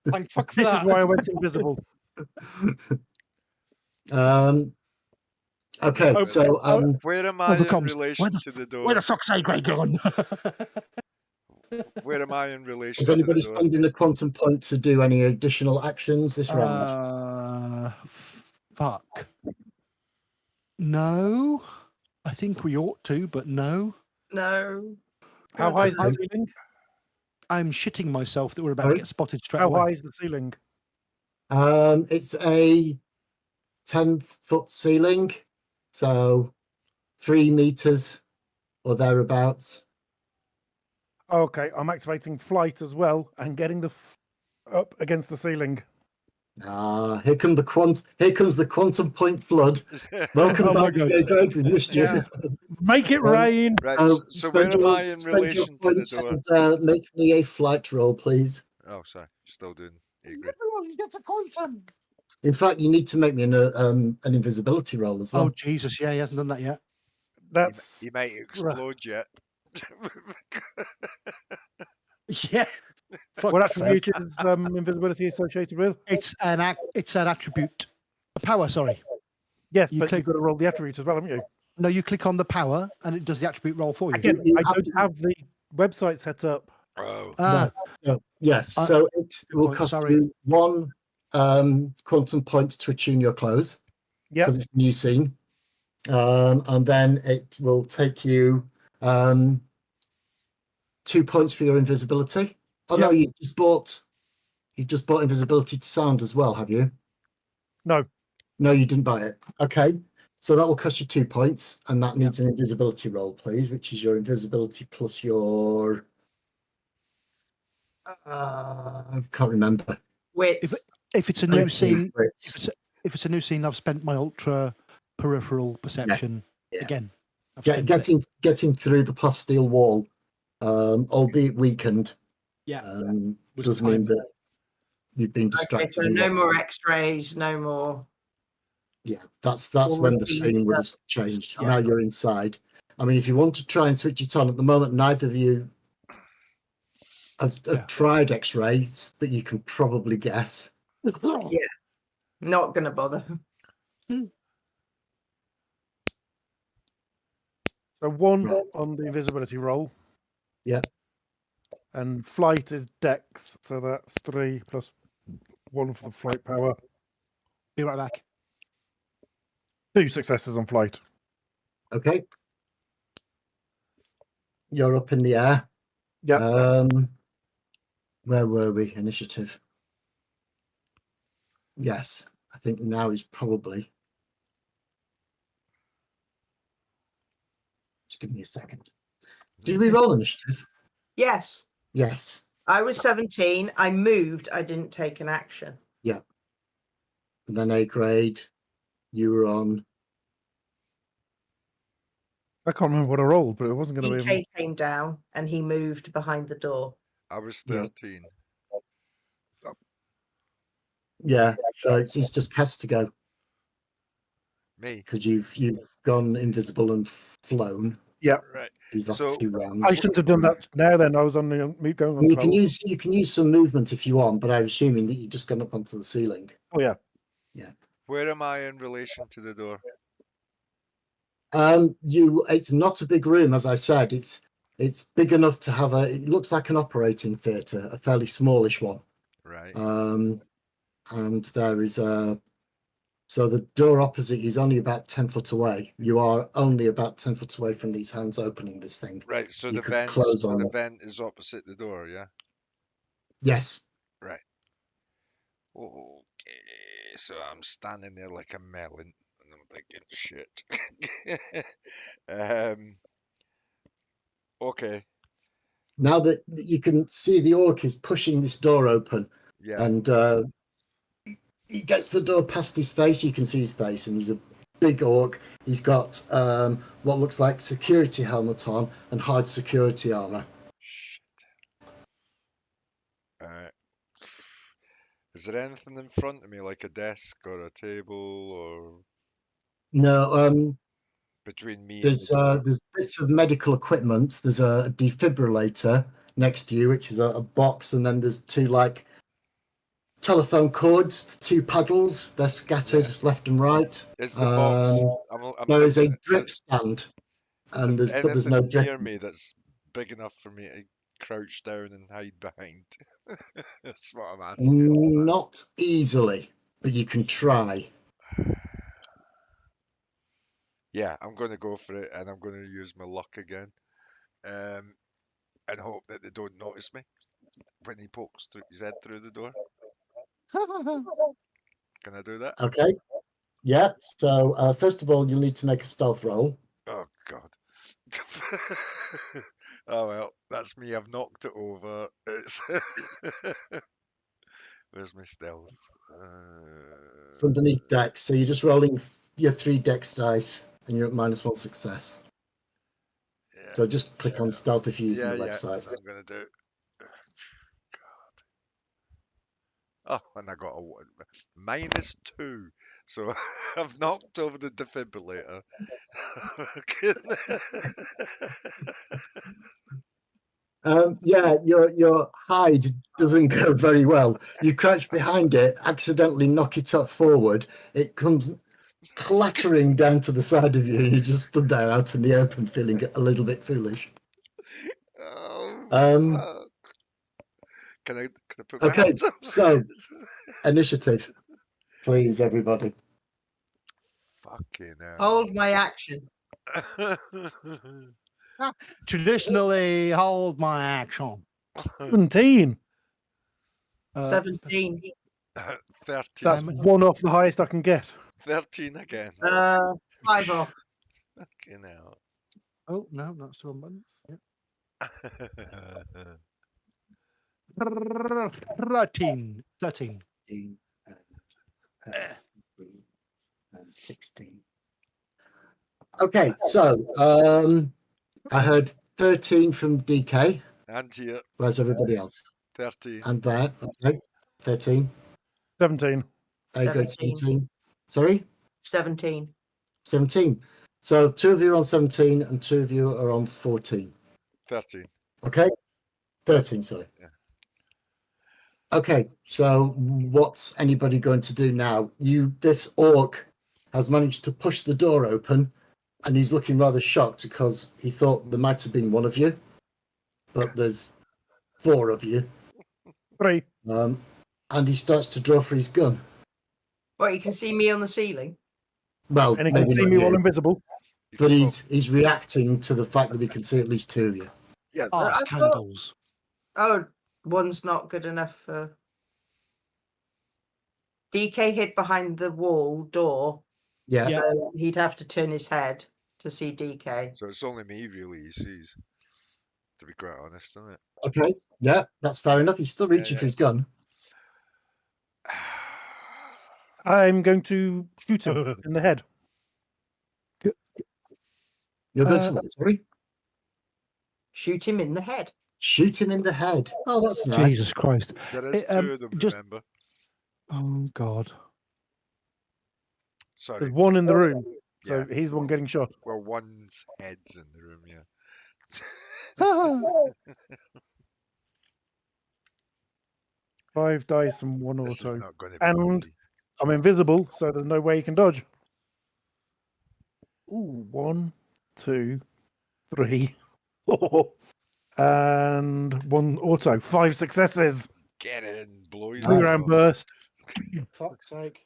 Thank fuck for This is that. why I went invisible. Okay, Oh, so Where am I the in comms. relation Where the to the door? Where the fuck's A grade gone? Where am I in relation is to anybody the door? spending a quantum point to do any additional actions this round? Fuck. No. I think we ought to, but no. No. How high is the Okay. ceiling? I'm shitting myself that we're about to Sorry? get spotted straight How away. high is the ceiling? It's a 10-foot ceiling, so 3 meters or thereabouts. Okay, I'm activating flight as well and getting the up against the ceiling. Here comes the quantum point flood. Welcome Oh my back, God. Greg. We've missed you. Yeah. Make it Um, rain. Right, Oh, so where am I in spend your relation to the points door? and make me a flight roll, please. Oh, sorry. Still doing A-grade. Everyone gets a quantum. In fact, you need to make me an invisibility roll as well. Oh Jesus, yeah, he hasn't done that yet. That's He might explode yet. Yeah. what Fuck's sake. attribute is invisibility associated with? It's an attribute. A power, sorry. Yes, You but click- you've got to roll the attribute as well, haven't you? No, you click on the power and it does the attribute roll for you. Again, You I have don't to- have the website set up. Oh, Ah, So, yes, Uh, so it will point, cost sorry. you 1 quantum point to attune your clothes Yep. because it's a new scene. And then it will take you 2 points for your invisibility. Oh no, Yep. you've just bought invisibility to sound as well, have you? No. No, you didn't buy it. Okay. So that will cost you 2 points, and that needs an invisibility roll, please, which is your invisibility plus your I can't remember. Wits. if it's a new scene, Wits. if it's a new scene, I've spent my ultra peripheral perception yeah. again. I've spent it. Getting through the plasteel wall, albeit weakened, Yeah. Was does mean time. that you've been Okay, distracted. so and no lost more it. X-rays, no more. Yeah, that's All when the the things scene would that- have changed. Yeah. Now you're inside. I mean, if you want to try and switch it on at the moment, neither of you have Yeah. tried X-rays, but you can probably guess. Not gonna bother. So 1 Right. on the invisibility roll. Yeah. And flight is dex, so that's 3 plus 1 for the flight power. Be right back. 2 successes on flight. Okay. You're up in the air. Yeah. Where were we? Initiative. Yes, I think now is probably. Just give me a second. Did we roll initiative? Yes, Yes. I was 17. I moved. I didn't take an action. And then A grade, you were on. I can't remember what I rolled, but it wasn't going to be. EK came down and he moved behind the door. I was Yeah. 13. Yeah, so it's just Cass to go Me. because you've gone invisible and flown. Right. These last So, 2 rounds. I shouldn't have done that now. Then I was on the me going on. You 12. can use some movement if you want, but I'm assuming that you've just gone up onto the ceiling. Oh yeah. Where am I in relation to the door? It's not a big room, as I said. It's big enough to have it looks like an operating theatre, a fairly smallish one. Right. And there is so the door opposite is only about 10 foot away. You are only about 10 foot away from these hands opening this thing. Right. So you the could vent. close So on the it. vent is opposite the door. Yeah. Yes. Okay. So I'm standing there like a melon, and I'm thinking, shit. Okay. Now that you can see the orc is pushing this door open, Yeah. and he gets the door past his face. You can see his face, and he's a big orc. He's got what looks like security helmet on and hard security armor. Shit. Is there anything in front of me, like a desk or a table, or No, between me and there's the door? there's bits of medical equipment. There's a defibrillator next to you, which is a box, and then there's 2 like telephone cords, 2 paddles. They're scattered left and right. Is the box? There is a thinking, drip stand, and there's anything no near drip. me that's big enough for me to crouch down and hide behind. That's what I'm asking. Not easily, but you can try. Yeah, I'm going to go for it, and I'm going to use my luck again, and hope that they don't notice me when he pokes his head through the door. Can I do that? Okay. Yeah. So first of all, you'll need to make a stealth roll. Oh God. Oh well, that's me. I've knocked it over. It's where's my stealth? It's underneath Dex. So you're just rolling your 3 Dex dice, and you're at -1 success. Yeah, So just click on stealth if you're using the yeah, website. I'm gonna do. God. Oh, and I got a -2. So I've knocked over the defibrillator. Yeah, your hide doesn't go very well. You crouch behind it, accidentally knock it up forward. It comes clattering down to the side of you, and you just stood there out in the open, feeling a little bit foolish. Oh, Um, fuck. Can I put my Okay, hands up? so initiative, please, everybody. Fucking hell. Hold my action. Traditionally, hold my action. 17. 17. 13. That's Um, one off the highest I can get. 13 again. 5 off. Fucking hell. Oh no, that's the wrong button. Yep. 13. 13. 16. Okay, so I heard 13 from DK. And here, Where's everybody else? 13. And there, okay, 13. 17. A grade 17. 17. Sorry? 17. 17. So 2 of you are on 17 and 2 of you are on 14. 13. Okay? 13, sorry. Yeah. Okay, so what's anybody going to do now? This orc has managed to push the door open, and he's looking rather shocked because he thought there might have been one of you, but there's 4 of you. 3. And he starts to draw for his gun. What, you can see me on the ceiling? Well, And he can maybe see not me you, while invisible. You but can he's reacting to the fact that he can see at least 2 of you. Yes. Arse candles. Oh, one's not good enough for. DK hid behind the wall door, Yeah. Yeah. so he'd have to turn his head to see DK. So it's only me really he sees. To be quite honest, isn't it? Okay. Yeah, that's fair enough. He's still reaching yeah. for his gun. I'm going to shoot him in the head. You're going to what, sorry? Shoot him in the head. Shoot him in the head. Oh, that's nice. Jesus Christ. There is 2 of them, just- remember? Oh God. Sorry. There's one in the room, so Yeah. he's the one getting shot. Well, one's head's in the room, yeah. 5 dice and 1 This is auto. not going to be And easy. I'm invisible, so there's no way he can dodge. Ooh, 1, 2, 3, 4, and 1 auto. 5 successes. Get in, blows. 3 round burst. Fuck's sake.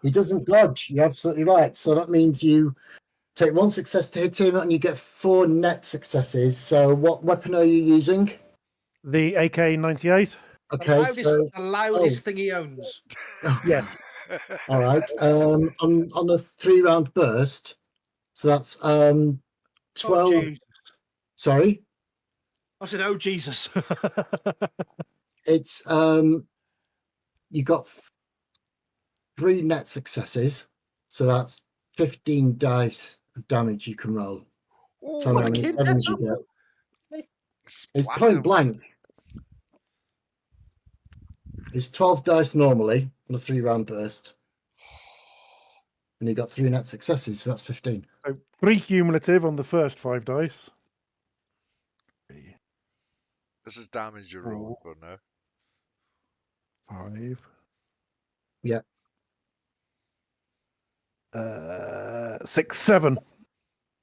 He doesn't dodge. You're absolutely right. So that means you take 1 success to hit him and you get 4 net successes. So what weapon are you using? The AK-98. Okay, so The loudest thing he owns. Yes. all right. On a 3-round burst. So that's 12. Oh, Jesus. Sorry, I said, oh Jesus. it's you got 3 net successes. So that's 15 dice of damage you can roll. So how many fucking 7s you hell. get? It's point blank. It's 12 dice normally on a 3-round burst. And you got 3 net successes, so that's 15. So 3 cumulative on the first 5 dice. This is damage you roll for now. 5. Yeah. 6, 7.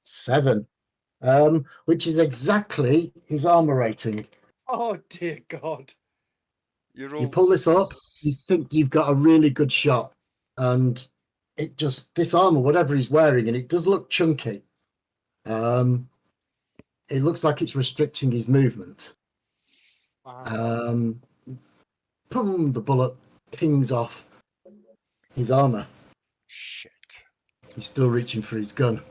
7. Which is exactly his armor rating. Oh dear God. You You pull this up, you think you've got a really good shot, and it just, this armor, whatever he's wearing, and it does look chunky. It looks like it's restricting his movement. Wow. Boom, the bullet pings off his armor. Shit. He's still reaching for his gun.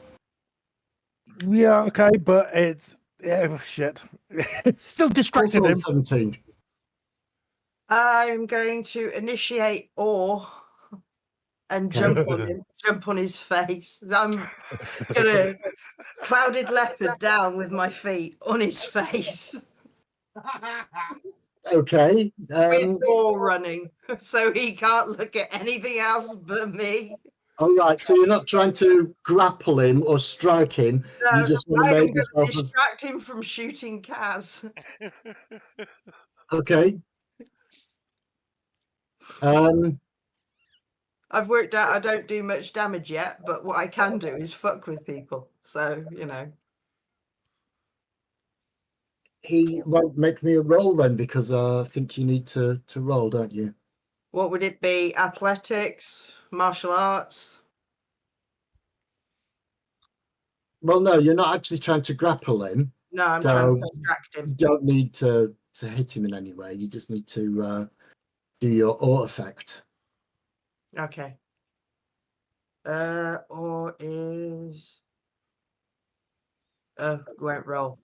Yeah, okay, but it's shit. Still distracted Also on him. 17. I'm going to initiate awe and jump on him, jump on his face. I'm gonna clouded leopard down with my feet on his face. Okay. With door running, so he can't look at anything else but me. All right. So you're not trying to grapple him or strike him. No, You just want I to am make going to yourself as distract him from shooting Kaz. okay. I've worked out I don't do much damage yet, but what I can do is fuck with people. So, you know. He won't make me a roll then because I think you need to roll, don't you? What would it be? Athletics, martial arts? Well, no, you're not actually trying to grapple him. No, I'm So- trying to distract You him. don't need to hit him in any way. You just need to do your awe effect. Okay. Or is won't roll.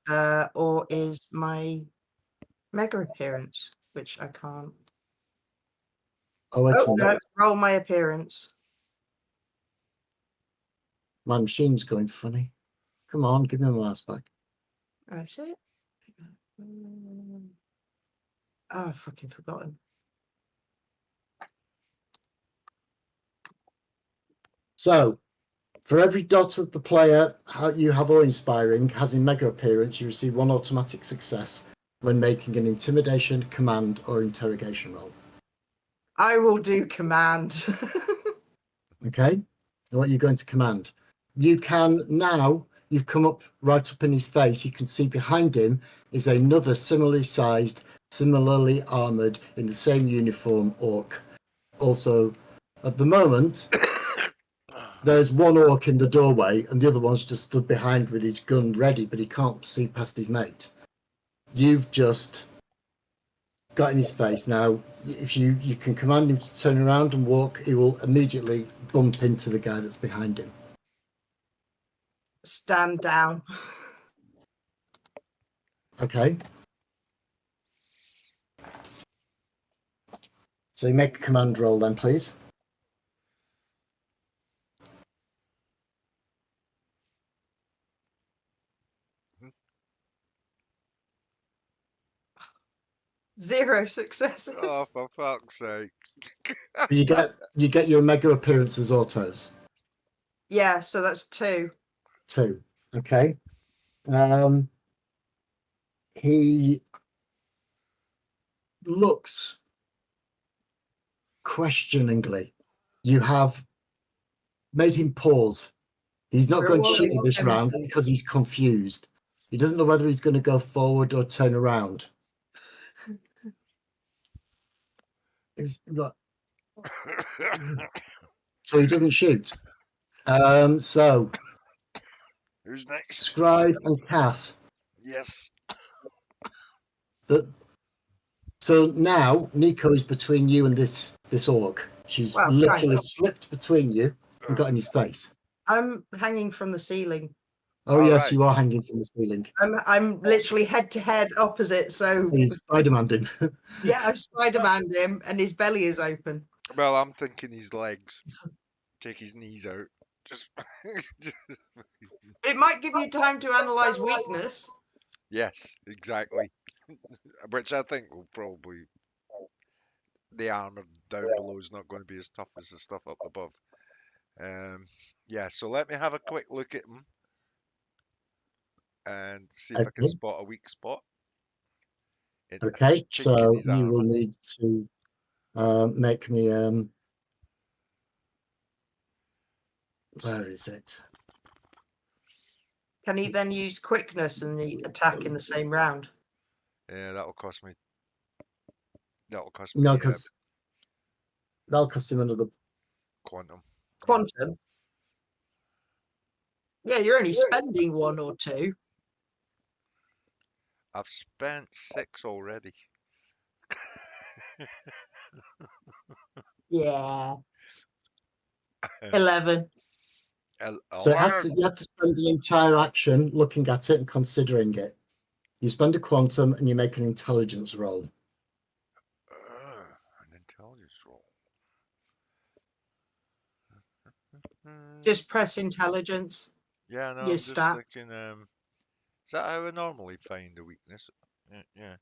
Or is my mega appearance, which I can't. Oh, wait a Oh minute. no, roll my appearance. My machine's going funny. Come on, give me the last back. That's it. Oh, I've fucking forgotten. So, for every dot of the player you have awe-inspiring has in mega appearance, you receive 1 automatic success when making an intimidation, command, or interrogation roll. I will do command. Okay? And what are you going to command? You can now, you've come up right up in his face, you can see behind him is another similarly sized, similarly armoured, in the same uniform orc. Also, at the moment, there's one orc in the doorway and the other one's just stood behind with his gun ready, but he can't see past his mate. You've just got in his face. Now, if you can command him to turn around and walk, he will immediately bump into the guy that's behind him. Stand down. Okay. So you make a command roll then, please. Zero successes. Oh, for fuck's sake. But you get your mega appearances autos. Yeah, so that's 2. 2. Okay. He looks questioningly. You have made him pause. He's not going Rewarding shitty this round penalty. because he's confused. He doesn't know whether he's going to go forward or turn around. So he doesn't shoot. So Who's next? Scribe and Cass. Yes. So now Nico is between you and this orc. She's Well, literally kind of. slipped between you and got in his face. I'm hanging from the ceiling. Oh All yes, right. you are hanging from the ceiling. I'm literally head to head opposite. So And he's Spider-Man him. yeah, I've Spider-Maned him, and his belly is open. Well, I'm thinking his legs. Take his knees out. Just. It might give you time to analyze weakness. Yes, exactly. Which I think will probably. The armor down below is not going to be as tough as the stuff up above. Yeah, so let me have a quick look at him and see if I can Okay. spot a weak spot. Okay, so his you will armor. need to make me where is it? Can he then use quickness and the attack in the same round? Yeah, that'll cost me. That'll cost No, me because that'll cost him another. quantum. Quantum. Yeah, you're only spending 1 or 2. I've spent 6 already. Yeah. 11. So you have to spend the entire action looking at it and considering it. You spend a quantum and you make an intelligence roll. An intelligence roll. Just press intelligence. Yeah, no, your I'm just stat. thinking. Is that how I normally find a weakness? Yeah.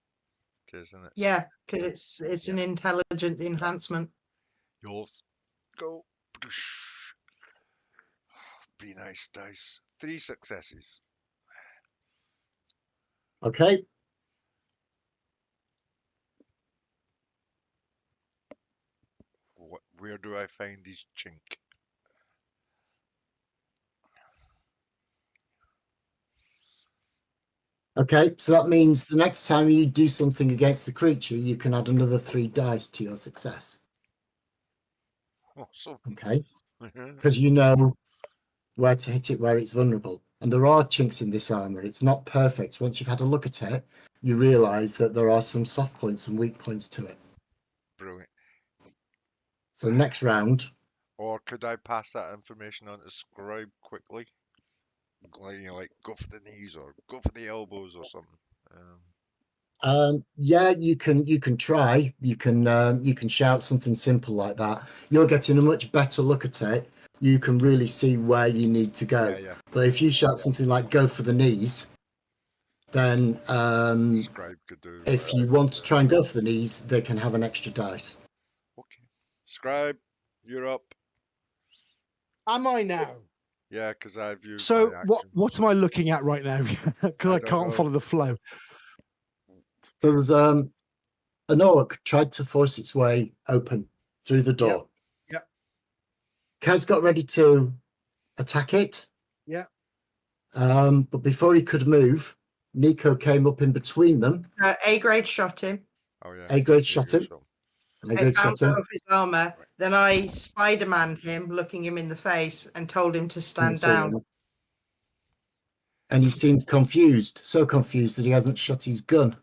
is, isn't it? Yeah, because it's an intelligent enhancement. Yours. Go. Be nice, dice. 3 successes. Okay. Where do I find his chink? Okay, so that means the next time you do something against the creature, you can add another 3 dice to your success. Oh, so. Okay, because you know where to hit it, where it's vulnerable. And there are chinks in this armor. It's not perfect. Once you've had a look at it, you realize that there are some soft points and weak points to it. Brilliant. So next round, Or could I pass that information on to Scribe quickly? Like go for the knees or go for the elbows or something. yeah, you can try. You can shout something simple like that. You're getting a much better look at it. You can really see where you need to go. Yeah. But if you shout something like "go for the knees," then Scribe could do. if you want to try and go for the knees, they can have an extra dice. Okay. Scribe, you're up. Am I now? Yeah, because I've used. So my what action. what am I looking at right now? Because I I don't can't know. follow the flow. So there's an orc tried to force its way open through the door. Yep. Kaz got ready to attack it. Yeah. But before he could move, Nico came up in between them. A grade shot him. Oh yeah. A-grade shot him. I A-grade shot bounced him. out of his armor. Then I Spider-Man'd him, looking him in the face, and told him to stand Didn't see down. him. And he seemed confused, so confused that he hasn't shot his gun.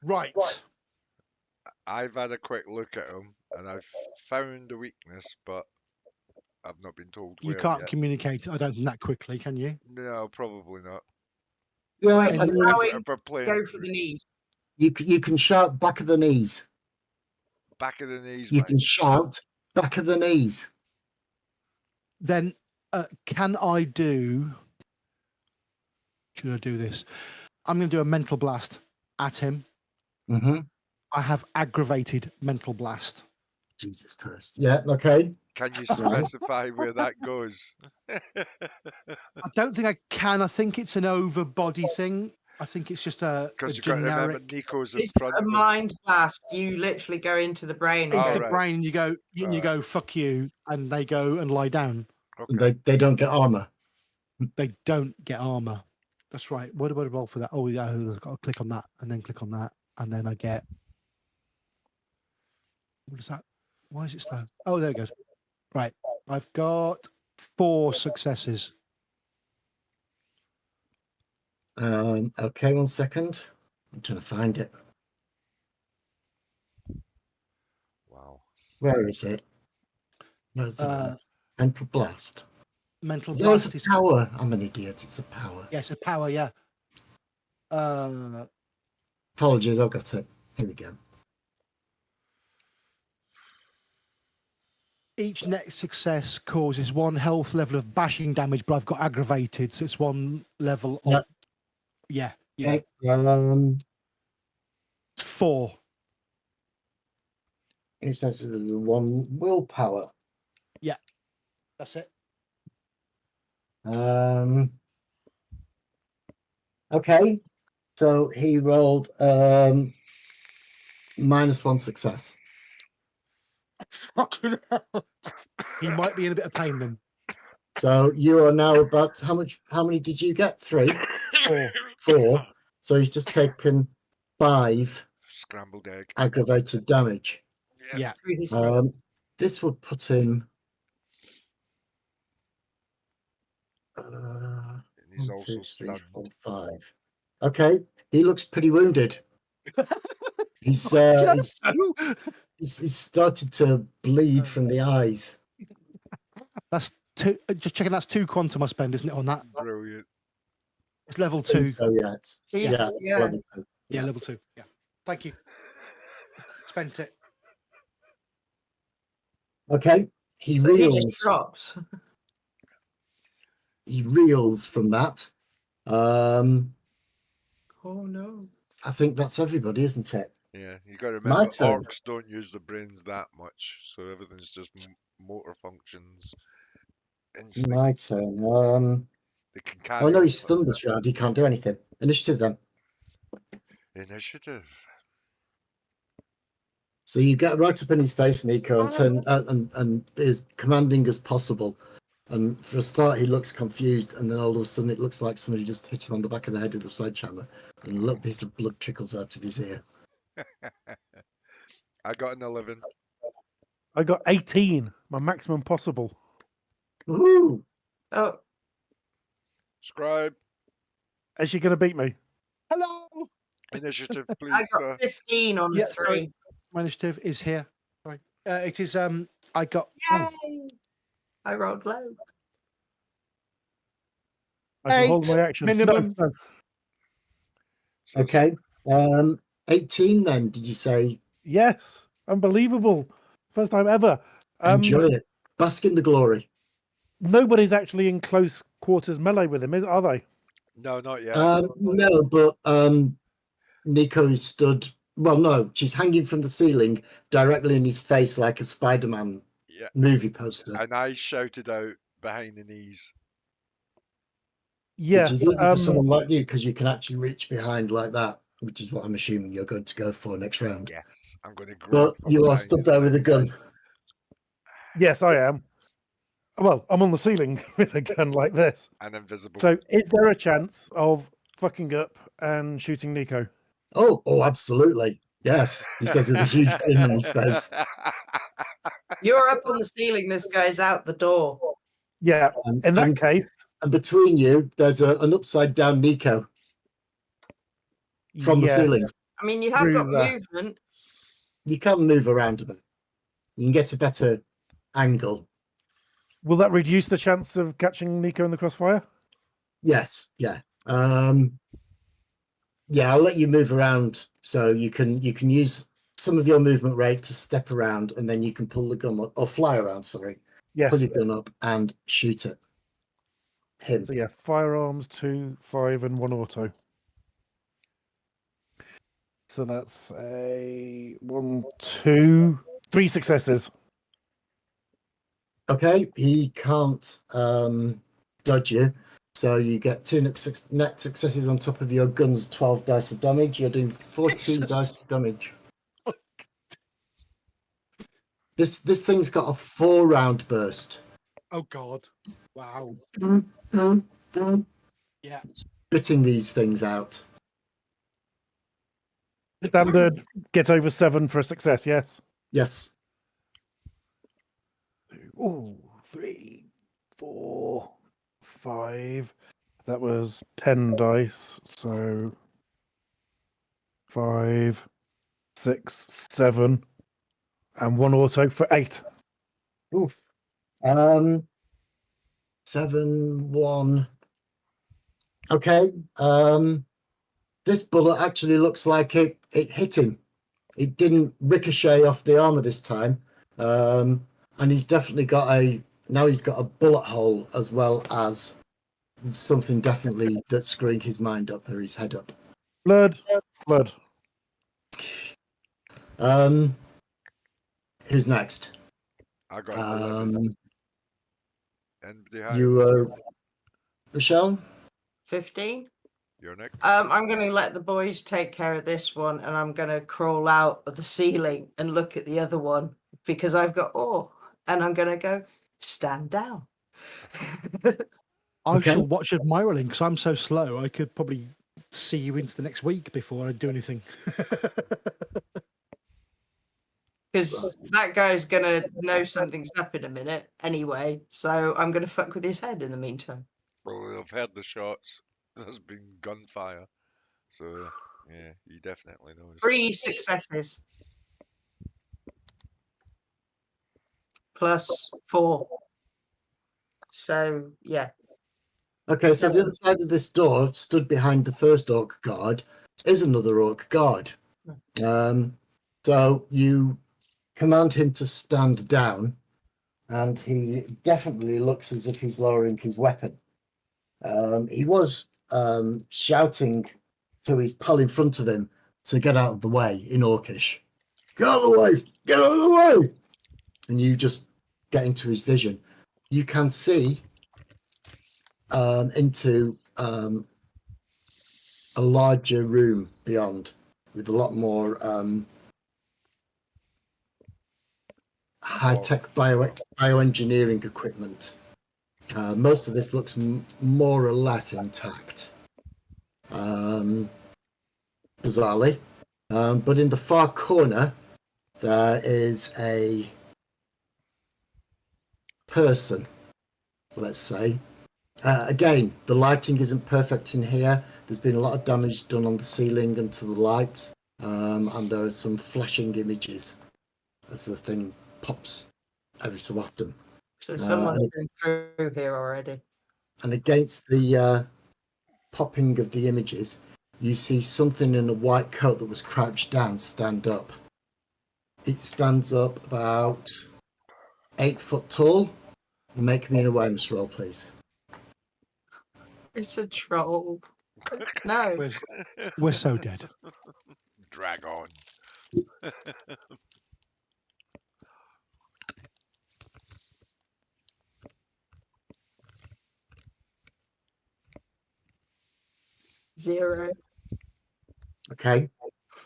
Right. I've had a quick look at him and I've found a weakness, but I've not been told You where can't yet. communicate, I don't think, that quickly, can you? No, probably not. Yeah, Wait, and how you, he We're playing go for the knees. you can shout back of the knees. back of the knees, You mate. can shout back of the knees. Then can I do... Should I do this? I'm going to do a mental blast at him. Mm-hmm. I have aggravated mental blast. Jesus Christ. Yeah, okay. Can you specify where that goes? I don't think I can. I think it's an over-body thing. I think it's just a Because you've got to remember generic... Nico's in It's front a of him. mind blast. You literally go into the brain. and into Oh, the go, right. brain, and you go, you Alright. go, fuck you, and they go and lie down. Okay. They don't get armor. They don't get armor. That's right. What do I roll for that? Oh, yeah, I've got to click on that, and then click on that, and then I get... What is that? Why is it slow? Oh, there it goes. Right. I've got 4 successes. Okay, 1 second. I'm trying to find it. Wow. Where is it? Where's the mental blast? Mental It's always blast a is... power. I'm an idiot. It's a power. Yes, a power, yeah. Apologies, I got it. Here we go. Each next success causes 1 health level of bashing damage, but I've got aggravated, so it's 1 level of... Yep. Yeah. Okay. 4. It says there's 1 willpower. That's it. Okay. So he rolled -1 success. Fucking hell. He might be in a bit of pain then. So you are now about how many did you get? 3? 4. So he's just taken 5 Scrambled egg. aggravated damage. Yeah. through his head. This would put him And he's 1, also 2, 3, stunned. 4, 5. Okay, he looks pretty wounded. He's started to bleed from the eyes. That's 2. Just checking, that's 2 quantum I spend, isn't it, on that? Brilliant. It's level I 2. think so, yes. He's- Yeah, yeah. level 2. Yeah, level 2. Yeah. Thank you. Spent it. Okay, he So he reels. just drops. He reels from that. Oh no. I think that's everybody, isn't it? Yeah, you got to My remember, turn. orcs don't use the brains that much, so everything's just motor functions, instinct. My turn. They can Oh carry no, on he's stunned this round. He can't do anything. Initiative then. initiative. So you get right up in his face, Nico, and turn and is commanding as possible. And for a start, he looks confused, and then all of a sudden, it looks like somebody just hit him on the back of the head with a sledgehammer, and a little piece of blood trickles out of his ear. I got an 11. I got 18, my maximum possible. Woohoo! Oh, Scribe, Is she going to beat me? Hello. initiative, please. I got 15 on Yeah, the sorry. 3. My initiative is here. Sorry. It is. I got. Oh, Yay! I rolled low. I can hold 8 my action. minimum. No. So it's- Okay. 18 then, did you say? Yes, unbelievable. First time ever. Enjoy it. Bask in the glory. Nobody's actually in close quarters melee with him, are they? No, not yet. No, but Nico is stood. Well, no, she's hanging from the ceiling directly in his face like a Spider-Man Yeah. movie poster, And I shouted out behind the knees. Yeah. which is easy for someone like you because you can actually reach behind like that, which is what I'm assuming you're going to go for next round. Yes, I'm going to grab. But from you are behind stood him. there with a gun. Yes, I am. Well, I'm on the ceiling with a gun like this. And invisible. So, is there a chance of fucking up and shooting Nico? Oh, absolutely. Yes, he says with a huge grin on his face. You're up on the ceiling. This guy's out the door. Yeah. And, In that and, case, and between you, there's an upside down Nico from the yeah, ceiling. I mean, you have Through got that. movement. You can move around a bit. You can get a better angle. Will that reduce the chance of catching Nico in the crossfire? Yes, yeah. Yeah, I'll let you move around so you can use some of your movement rate to step around, and then you can pull the gun up or fly around. Sorry, Yes. pull your gun up and shoot at him. So yeah, firearms 2, 5, and 1 auto. So that's a 1, 2, 3 successes. Okay, he can't dodge you, so you get 2 net successes on top of your gun's 12 dice of damage. You're doing 14 Jesus. dice of damage. This thing's got a 4-round burst. Oh God! Wow. Yeah. Spitting these things out. Standard, get over 7 for a success, yes? Yes. 2, 3, 4, 5. That was 10 dice, so 5, 6, 7, and 1 auto for 8. Oof. 7, 1. Okay. This bullet actually looks like it hit him. It didn't ricochet off the armor this time. And he's definitely got he's got a bullet hole as well as something definitely that's screwing his mind up or his head up. Blood. Who's next? I got an 11. And behind You Michelle? 15. you're next. I'm going to let the boys take care of this one, and I'm going to crawl out of the ceiling and look at the other one because I've got and I'm going to go stand down. I Okay. shall watch admiringly because I'm so slow. I could probably see you into the next week before I do anything. Because that guy's going to know something's up in a minute anyway, so I'm going to fuck with his head in the meantime. Well, I've heard the shots. There's been gunfire. So, yeah, he definitely knows. 3 successes. Plus 4. So, yeah. Okay, so the other side of this door, stood behind the first orc guard, is another orc guard. So you command him to stand down, and he definitely looks as if he's lowering his weapon. He was shouting So he's pull in front of him to get out of the way in Orcish. Get out of the way! Get out of the way! And you just get into his vision. You can see into a larger room beyond with a lot more high-tech bioengineering equipment. Most of this looks more or less intact, bizarrely. But in the far corner, there is a person, let's say. Again, the lighting isn't perfect in here. There's been a lot of damage done on the ceiling and to the lights. And there are some flashing images as the thing pops every so often. So someone's been through here already. And against the popping of the images, you see something in a white coat that was crouched down stand up. It stands up about 8 foot tall. Make me an awareness roll, please. It's a troll. No. We're so dead. Drag on. Zero. Okay.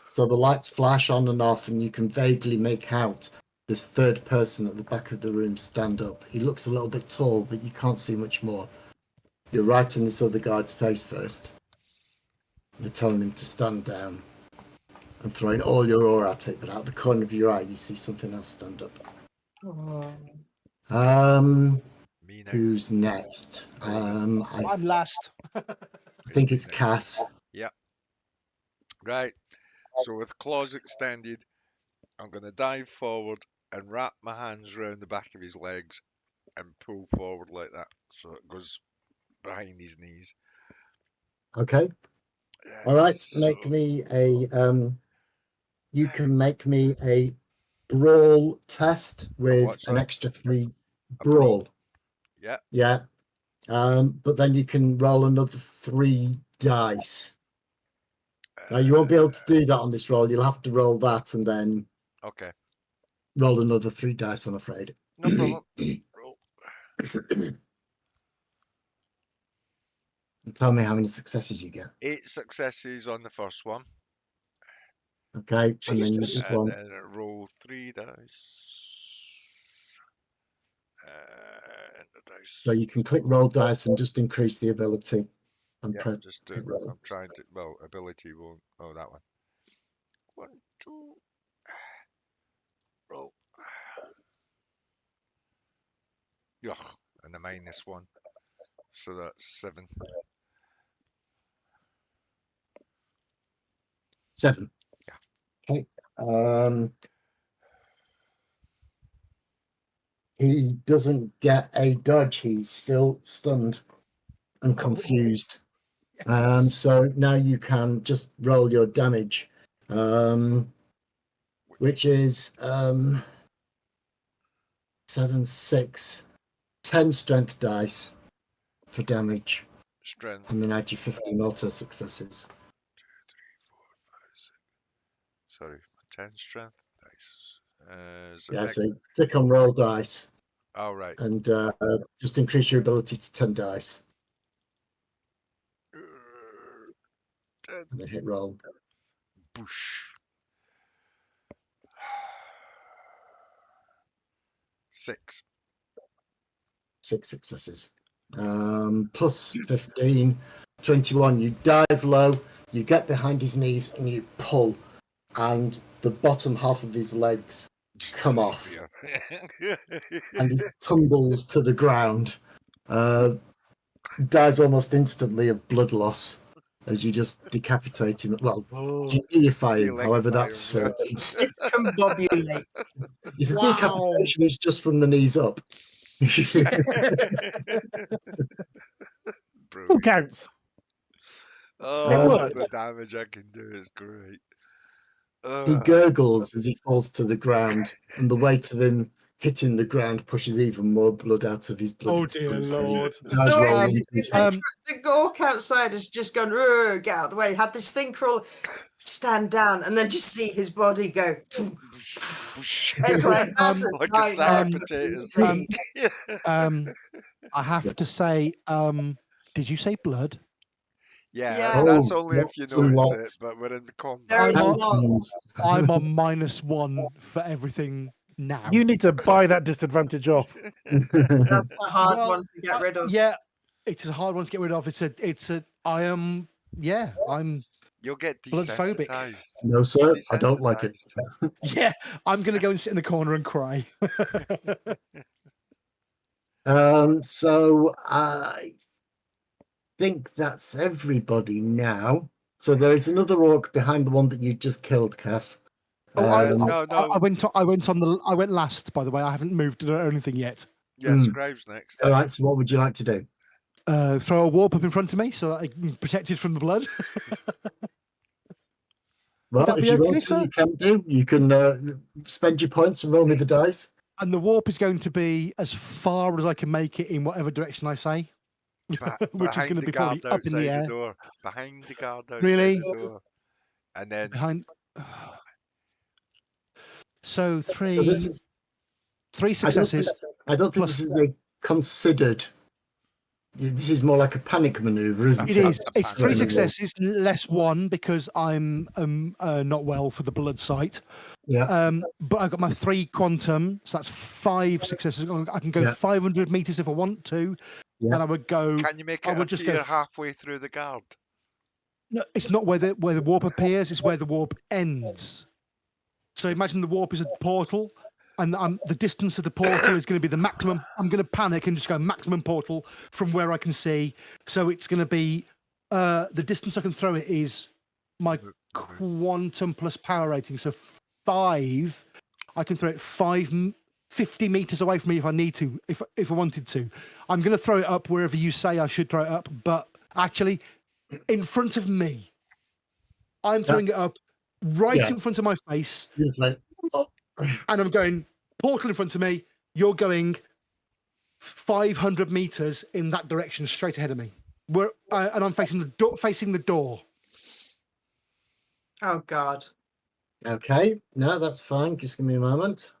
So the lights flash on and off, and you can vaguely make out this third person at the back of the room stand up. He looks a little bit tall, but you can't see much more. You're right in this other guy's face first. You're telling him to stand down and throwing all your aura at it, but out the corner of your eye, you see something else stand up. Oh. Me now. Who's next? I'm last. I think it's Cass. Right. So with claws extended, I'm going to dive forward and wrap my hands around the back of his legs and pull forward like that. So it goes behind his knees. Okay. Yes. All right. Make me a. You can make me a brawl test with what, an sorry? extra 3 A brawl. brawl. Yeah. Yeah. But then you can roll another 3 dice. Now you won't be able to do that on this roll. You'll have to roll that and then Okay. roll another 3 dice, I'm afraid. No problem. Roll. And tell me how many successes you get. 8 successes on the first one. Okay. And then Jesus. this And one. then roll 3 dice. And the dice. So you can click roll dice and just increase the ability. And Yeah, press just hit roll. I'm trying to. Well, ability won't. Oh, that one. 1, 2. Roll. Yuck, and a -1. So that's 7. 7. Yeah. Okay. He doesn't get a dodge. He's still stunned and confused. So now you can just roll your damage, which is 7, 6, 10 strength dice for damage, Strength. and then add your 15 auto successes. 2, 3, 4, 5, 6. Sorry, 10 strength dice. Is it Yeah, next? so click on roll dice Oh, right. and just increase your ability to 10 dice, 10. and then hit roll. Boosh. 6. 6 successes. Plus 15, 21. You dive low, you get behind his knees, and you pull, and the bottom half of his legs Just come off. disappear. and he tumbles to the ground. Dies almost instantly of blood loss as you just decapitate him. Well, you deify him, however that's. Discombobulate. It's a Wow. decapitation, it's just from the knees up. Who Brilliant. counts? Oh, worked. the damage I can do is great. He gurgles as he falls to the ground, and the weight of him hitting the ground pushes even more blood out of his blood. Oh, dear Lord. His eyes So, roll into his head. the orc outside has just gone, "Ugh, get out of the way." Had this thing crawl, stand down, and then just see his body go. It's like that's a Like a sack nightmare. of for potatoes. PC. I have to say, did you say blood? Yeah, Yeah. that's Oh, only if you lots and notice it, lots. but we're in the combat. There is I'm a on- lot. Mountains. I'm on -1 for everything now. You need to buy that disadvantage off. That's a hard Well, one to get rid of. Yeah, it's a hard one to get rid of. I'm You'll get Bloodphobic. desensitized. No, sir, I don't like it. Desensitized. I'm gonna go and sit in the corner and cry. So I think that's everybody now. So there is another orc behind the one that you just killed, Cass. Oh, No, I went last, by the way. I haven't moved or anything yet. Yeah, Hmm. Scribe's next. All right. So what would you like to do? Throw a warp up in front of me so that I'm protected from the blood. Well, that if be you okay, want to, sir? you can do. You can spend your points and roll me the dice. And the warp is going to be as far as I can make it in whatever direction I say, which is Behind going to the be probably guard up in the outside air. door. Behind the guard outside Really? the door. And then Behind. So three So this is. successes. I don't think plus- this is a considered. This is more like a panic maneuver, isn't It it? is. It's three Right. successes, less one because I'm not well for the blood sight. Yeah. But I've got my 3 quantum, so that's 5 successes. I can go Yeah. 500 meters if I want to, Yeah. and I would go. can you make I it would just go appear f- halfway through the guard? No, it's not where the warp appears; it's where the warp ends. So imagine the warp is a portal, and the distance of the portal is going to be the maximum. I'm going to panic and just go maximum portal from where I can see. So it's going to be the distance I can throw it is my quantum plus power rating. So 5, I can throw it 50 meters away from me if I need to, if I wanted to. I'm going to throw it up wherever you say I should throw it up, but actually in front of me. I'm throwing it up right Yeah. in front of my face, You're like, and I'm going portal in front of me. You're going 500 meters in that direction, straight ahead of me. And I'm facing the door. Oh God. okay, no, that's fine. Just give me a moment.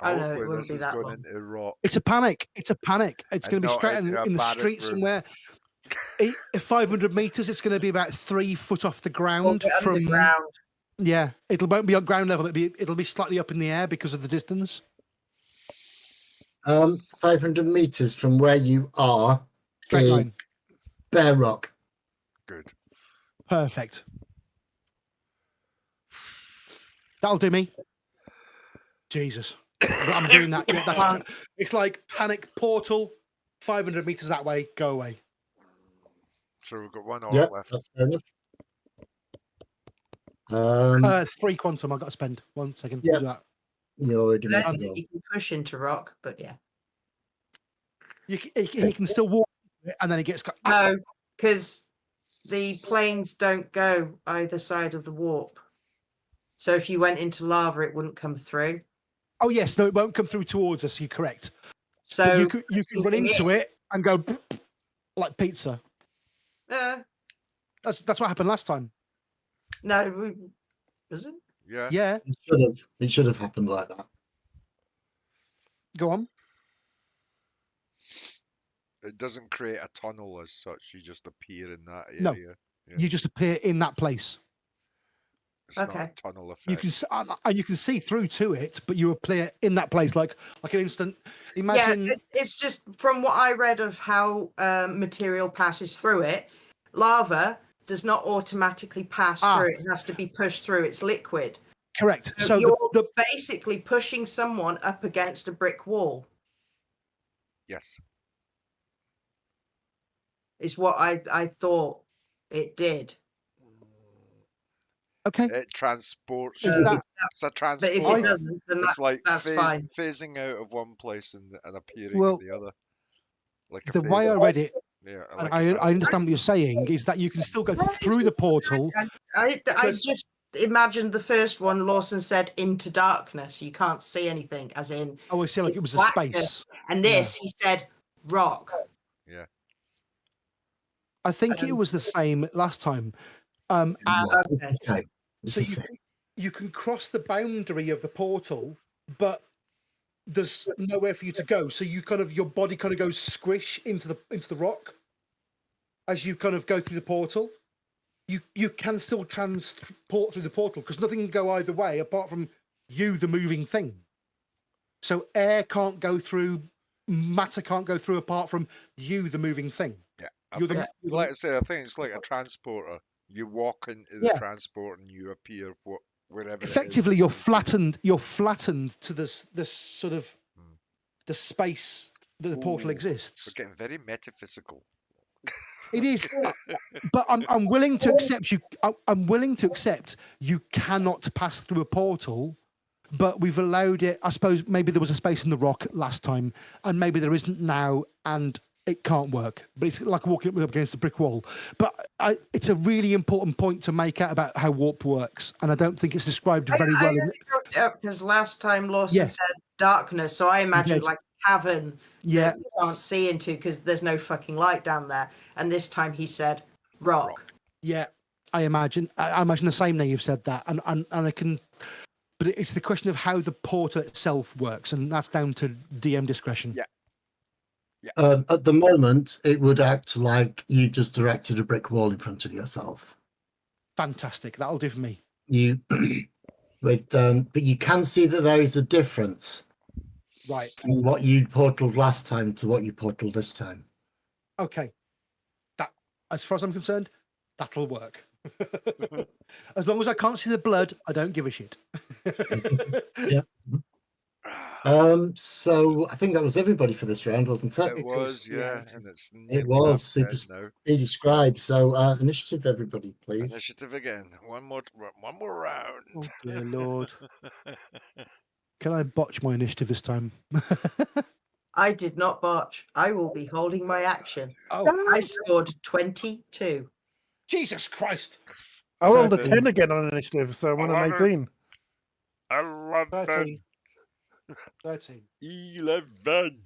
Oh, no, it Hopefully wouldn't this be is that going long. into rot. It's a panic. It's And going to be not straight into a in the barrack street room. somewhere. At 500 meters, it's going to be about 3 foot off the Or ground get from. underground. Yeah, won't be on ground level. It'll be slightly up in the air because of the distance. 500 meters from where you are Straight is line. bare rock. Good. Perfect. That'll do me. Jesus. I'm doing that. Yeah, it's like panic portal, 500 meters that way, go away. So we've got one orc Yeah, left. that's fair enough. 3 quantum I've got to spend. 1 second. Yeah. Do that. You already I made don't the think roll. you can push into rock, but yeah. He can still walk, and then he gets. No, because the planes don't go either side of the warp. So if you went into lava, it wouldn't come through. Oh yes, no, it won't come through towards us. You're correct. So But you can run into it and go like pizza. uh, That's what happened last time. no, was it? Yeah. Yeah, It should have happened like that. go on. It doesn't create a tunnel as such. You just appear in that No. area. Yeah. You just appear in that place. It's not Okay. a tunnel effect. You can and you can see through to it, but you appear in that place like an instant. Imagine. Yeah, it's just from what I read of how material passes through it. Lava does not automatically pass through. It has to be pushed through. It's liquid. Correct. So So you're the basically pushing someone up against a brick wall. Yes. Is what I thought it did. okay. It transports. Is you. that It's a But if transporter. it doesn't, then It's like that's fine. phasing out of one place and appearing Well, in the other. Like a the way I phaser. read it? Yeah, And like I understand what you're saying is that you can still go through the portal. I So- just imagine the first one, Lawson said into darkness. You can't see anything, as in. I always feel like it was a blackness. space. And this, he said rock. I think it was the same last time. Yes, it's the okay. same. It's So the same. you can cross the boundary of the portal, but there's nowhere for you to go. So you kind of your body kind of goes squish into the rock as you kind of go through the portal. You can still transport through the portal because nothing can go either way apart from you, the moving thing. So air can't go through, matter can't go through apart from you, the moving thing. Yeah. Like I say, I think it's like a transporter. You walk into the Yeah. transport and you appear wherever. it is. Effectively, you're flattened. You're flattened to this sort of the space that the portal Ooh, exists. We're getting very metaphysical. It is, but I'm willing to accept you. I'm willing to accept you cannot pass through a portal, but we've allowed it. I suppose maybe there was a space in the rock last time, and maybe there isn't now, and it can't work. But it's like walking up against a brick wall. But it's a really important point to make out about how warp works, and I don't think it's described very well. Because last time Lawson Yeah. said darkness, so I imagined did. like a cavern Yeah. that you can't see into because there's no fucking light down there. And this time he said rock. Yeah, I imagine the same now you've said that, and I can, but it's the question of how the portal itself works, and that's down to DM discretion. Yeah. At the moment, it would act like you just directed a brick wall in front of yourself. Fantastic, that'll do for me. You, but you can see that there is a difference Right. from what you portaled last time to what you portaled this time. Okay. That, as far as I'm concerned, that'll work. As long as I can't see the blood, I don't give a shit. Yeah. So I think that was everybody for this round, wasn't it? It It was, is, yeah, yeah, it and it's It was super super now. be described. So initiative, everybody, please. Initiative again. One more round. Oh dear Lord. Can I botch my initiative this time? I did not botch. I will be holding my action. Oh, I scored 22. Jesus Christ. I rolled a 13. 10 again on initiative, so I'm on an 18. 13. 13 11.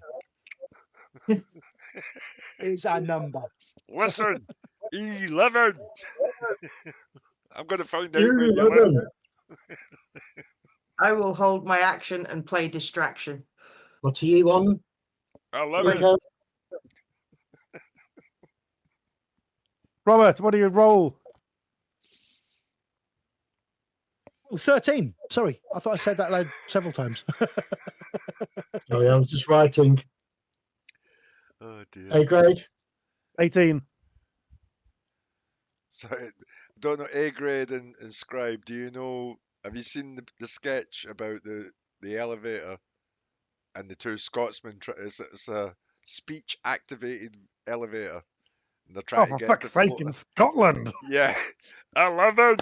is our number. Listen, 11. I'm going to find out where you live. 11. I will hold my action and play distraction. What are you on? 11. Nico? Robert, what do you roll? Oh, 13. Sorry, I thought I said that loud several times. Sorry, I was just writing. Oh dear. A grade. 18. Sorry, don't know. A grade and scribe. Do you know? Have you seen the sketch about the elevator and the two Scotsmen? It's a speech activated elevator. And they're Oh, trying for to get fuck's the sake, in Scotland. Yeah, 11.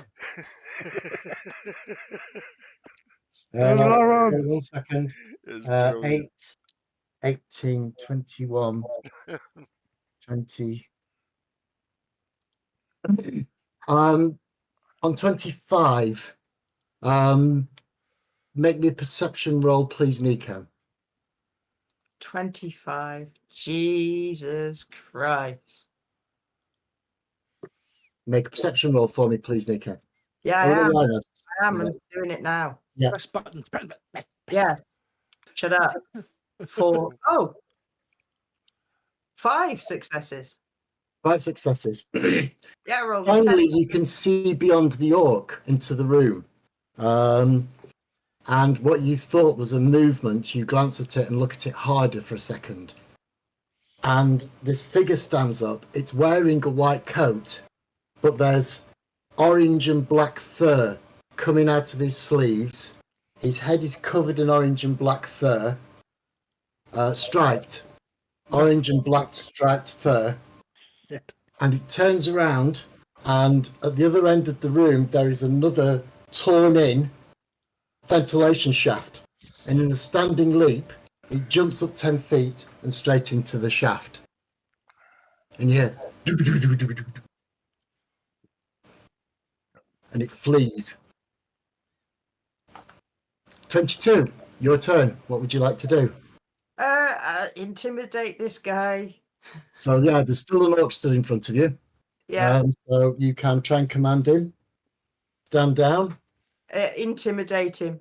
One second. It's brilliant. 8, 18, 21, 20. On 25, make me a perception roll, please, Nico. 25. Jesus Christ. Make a perception roll for me, please, Nico. Yeah, All I the am. liners. I am. I'm doing it now. Press buttons. Press Yeah. Shut up. 4. Oh. 5 successes. 5 successes. Yeah, roll a 10. Finally, you can see beyond the orc into the room. And what you thought was a movement, you glance at it and look at it harder for a second. And this figure stands up. It's wearing a white coat, but there's orange and black fur coming out of his sleeves. His head is covered in orange and black fur, striped. Orange and black striped fur. And it turns around, and at the other end of the room, there is another torn-in ventilation shaft. And in a standing leap, it jumps up 10 feet and straight into the shaft. And you hear... And it flees. 22. Your turn. What would you like to do? Intimidate this guy. So yeah, there's still an orc stood in front of you. Yeah. So you can try and command him. Stand down. Intimidate him.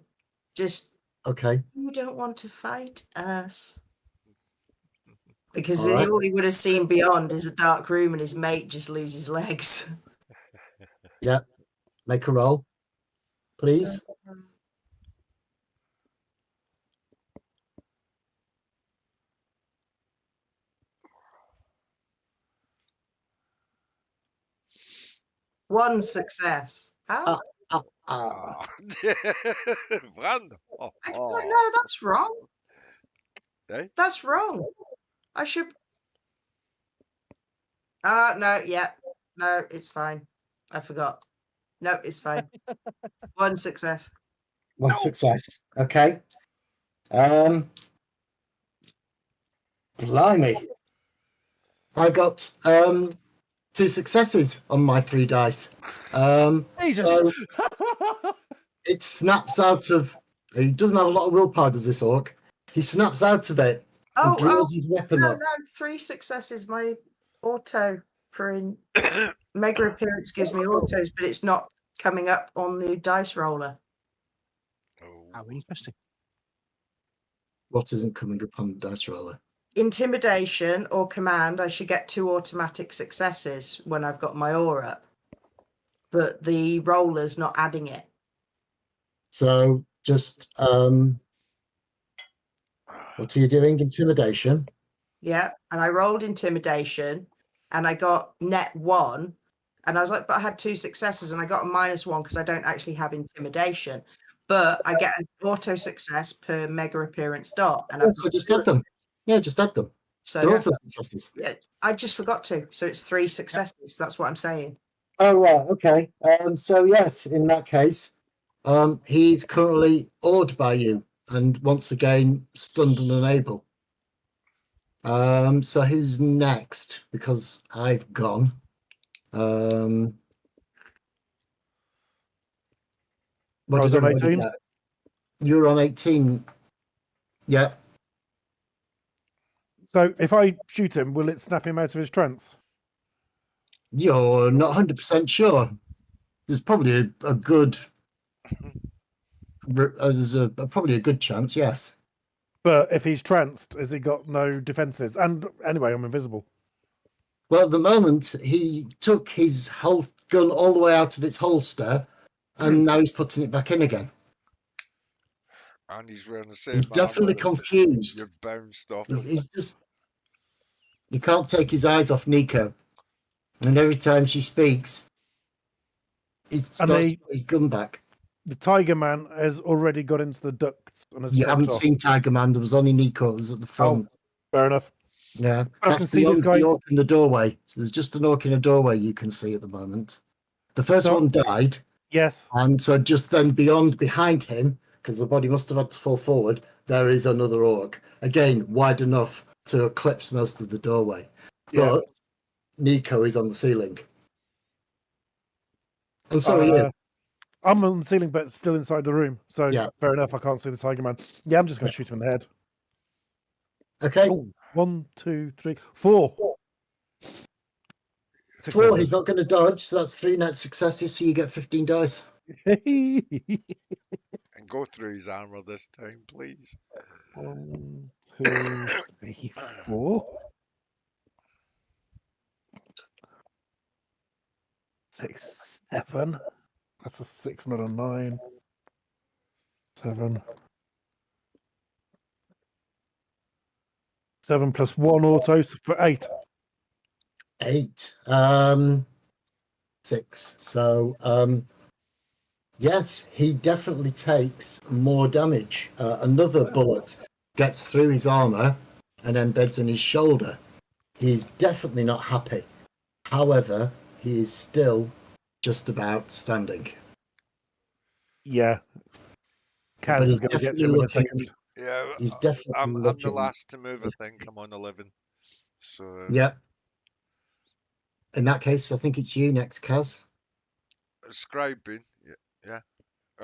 Just, Okay. you don't want to fight us. Because All right. all he would have seen beyond is a dark room and his mate just lose his legs. Yeah. Make a roll, please. One success. How? Ah. Brand. I don't know. That's wrong. Eh? That's wrong. I should. No, yeah. No, it's fine. I forgot. No, it's fine. One success. One success. Okay. Blimey. I got 2 successes on my 3 dice. Jesus. So it snaps out of. He doesn't have a lot of willpower, does this orc? He snaps out of it and draws his weapon no, up. no, 3 successes. My auto for mega appearance gives me autos, but it's not coming up on the dice roller. How interesting. What isn't coming up on the dice roller? Intimidation or command, I should get 2 automatic successes when I've got my aura up. But the roller's not adding it. So just what are you doing? Intimidation. Yeah. And I rolled intimidation and I got net 1. And I was like, but I had 2 successes and I got a -1 because I don't actually have intimidation. But I get an auto success per mega appearance dot. And I've So got just 2 add them. Yeah, just add them. So They're auto successes. yeah, I just forgot to. So it's 3 successes. That's what I'm saying. Oh right, okay. So yes, in that case, he's currently awed by you and once again stunned and unable. So who's next? Because I've gone. What I was did on everybody 18. get? You were on 18. Yeah. So if I shoot him, will it snap him out of his trance? You're not 100% sure. There's probably a good. Probably a good chance. Yes. But if he's tranced, has he got no defenses? And anyway, I'm invisible. Well, at the moment, he took his health gun all the way out of its holster, and now he's putting it back in again. And he's wearing the same. He's definitely armor that confused. You're bounced off. He's just. You can't take his eyes off Nico. And every time she speaks, he starts to put his gun back. The Tiger Man has already got into the ducts and has You dropped haven't off. seen Tiger Man. There was only Nico. It was at the front. Fair enough. Yeah, I that's can see this beyond guy. the orc in the doorway. So there's just an orc in a doorway you can see at the moment. The first So- one died, Yes. and so just then behind him, because the body must have had to fall forward, there is another orc. Again, wide enough to eclipse most of the doorway. Yeah. But Nico is on the ceiling. And so are you. I'm on the ceiling, but still inside the room. So Yeah. fair enough. I can't see the Tiger Man. Yeah, I'm just going to shoot him in the head. Okay. Oh, 1, 2, 3, 4. 4, Successes. he's not going to dodge, so that's 3 net successes, so you get 15 dice. And go through his armor this time, please. 1, 2, 3, 4. 6, 7. That's a 6, not a 9. 7. 7 plus 1 auto for 8. 8. 6. So, yes, he definitely takes more damage. Another bullet gets through his armor and embeds in his shoulder. He's definitely not happy. However, he is still just about standing. Yeah. But Kaz he's is going to get definitely to him in a looking. second. Yeah, He's definitely I'm looking. the last to move. I think I'm on 11. So Yeah. In that case, I think it's you next, Kaz. scribing. Yeah.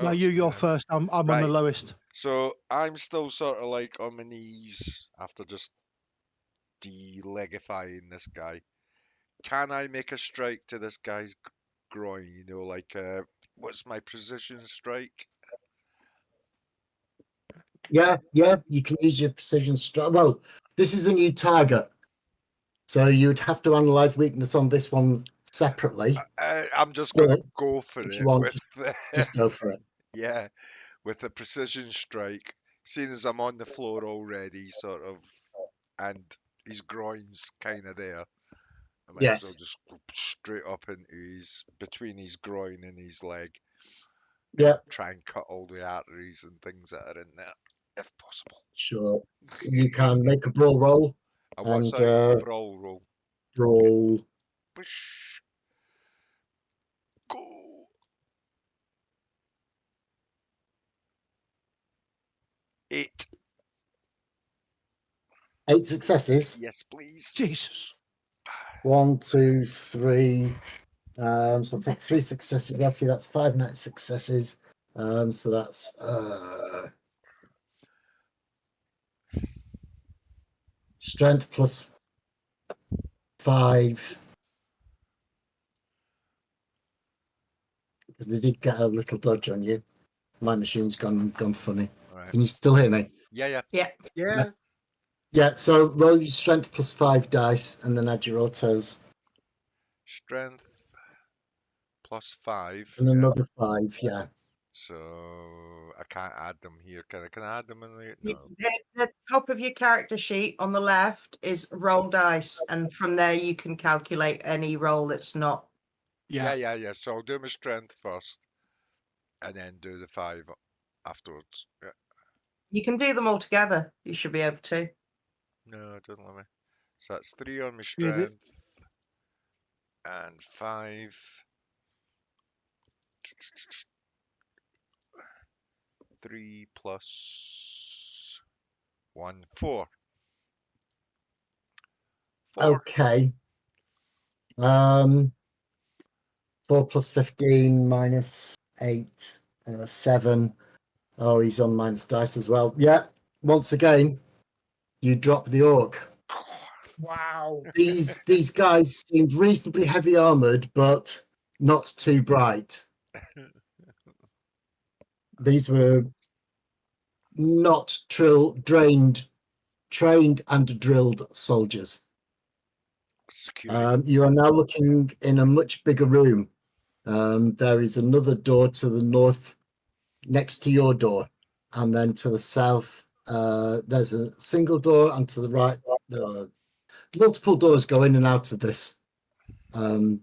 No, Oh, you're yeah. first. I'm on Right. the lowest. So I'm still sort of like on my knees after just delegifying this guy. Can I make a strike to this guy's groin? You know, like what's my precision strike? Yeah, you can use your precision strike. Well, this is a new target, so you'd have to analyze weakness on this one separately. I'm just gonna But go for if it you want, with the just go for it. yeah, with the precision strike. Seeing as I'm on the floor already, sort of, and his groin's kind of there. I might as well Yes. just go straight up into his between his groin and his leg. Yeah, Try and cut all the arteries and things that are in there, if possible. sure. You can make a brawl roll And what's and that brawl roll? brawl. Push. Go. 8. 8 successes. Yes, please. Jesus. 1, 2, 3. So I'll take 3 successes off you. That's 5 net successes. So that's strength plus 5. Because they did get a little dodge on you. My machine's gone funny. Right. Can you still hear me? Yeah. Yeah. Yeah, so roll your strength plus 5 dice and then add your autos. Strength plus 5. And Yeah. another 5, yeah. So I can't add them here. Can I add them in the You- no? The top of your character sheet on the left is roll dice, and from there you can calculate any roll that's not. Yeah. So I'll do my strength first, and then do the 5 afterwards. Yeah. You can do them all together. You should be able to. No, it doesn't let me. So that's 3 on my Yeah, but- strength, and 5. 3 plus 1, 4. 4. Okay. 4 plus 15 minus 8, 7. Oh, he's on minus dice as well. Yeah. Once again, you drop the orc. Wow. These guys seemed reasonably heavy armored, but not too bright. These were not trained and drilled soldiers. Security. You are now looking in a much bigger room. There is another door to the north next to your door, and then to the south there's a single door, and to the right there are multiple doors go in and out of this room.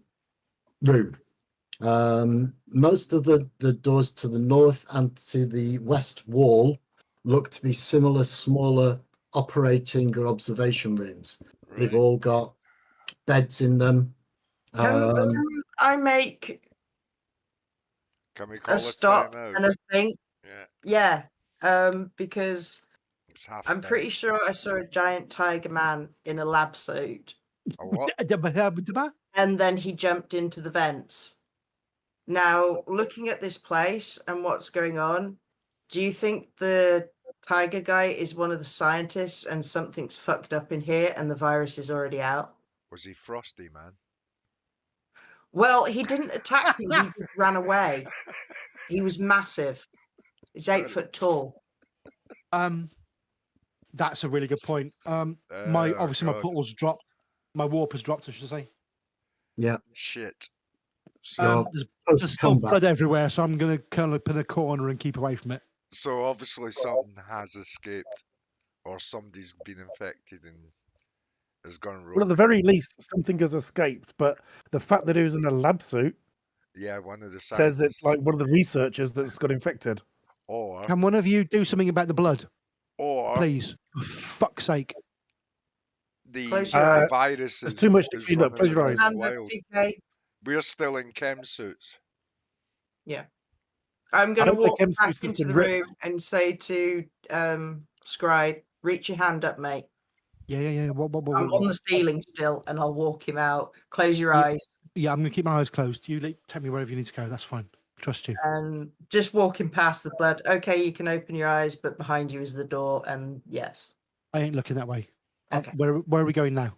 Most of the doors to the north and to the west wall look to be similar, smaller operating or observation rooms. They've Right. all got beds in them. Can I make Can we call a it stop time out? and a think? Yeah, Yeah. Because it's half. I'm pretty sure I saw a giant tiger man in a lab suit, A what? and then he jumped into the vents. Now, looking at this place and what's going on, do you think the tiger guy is one of the scientists and something's fucked up in here and the virus is already out? Was he frosty, man? Well, he didn't attack me, he just ran away. He was massive. He's 8 foot tall. That's a really good point. My Oh, obviously my God. portal's dropped. My warp has dropped, I should say. Shit. So, Your There's post still combat. blood everywhere, so I'm gonna curl up in a corner and keep away from it. so obviously something has escaped, or somebody's been infected and has gone rogue. Well, at the very least, something has escaped. But the fact that he was in a lab suit Yeah, one of the says it's like one of the researchers that's got infected. or Can one of you do something about the blood, or please? For fuck's sake. the Close your eyes. virus There's is, too much to is clean up. running Close your around eyes. the Hand up, wild. DK. We're still in chem suits. I'm going to don't think walk Chem back Suits has into been the ripped. room and say to Scribe, reach your hand up, mate. Yeah. What, I'm on the ceiling still, and I'll walk him out. Close your Yeah. eyes. Yeah, I'm gonna keep my eyes closed. You take me wherever you need to go. That's fine. Trust you. And just walking past the blood. Okay, you can open your eyes, but behind you is the door. And yes. I ain't looking that way. Okay. Where are we going now?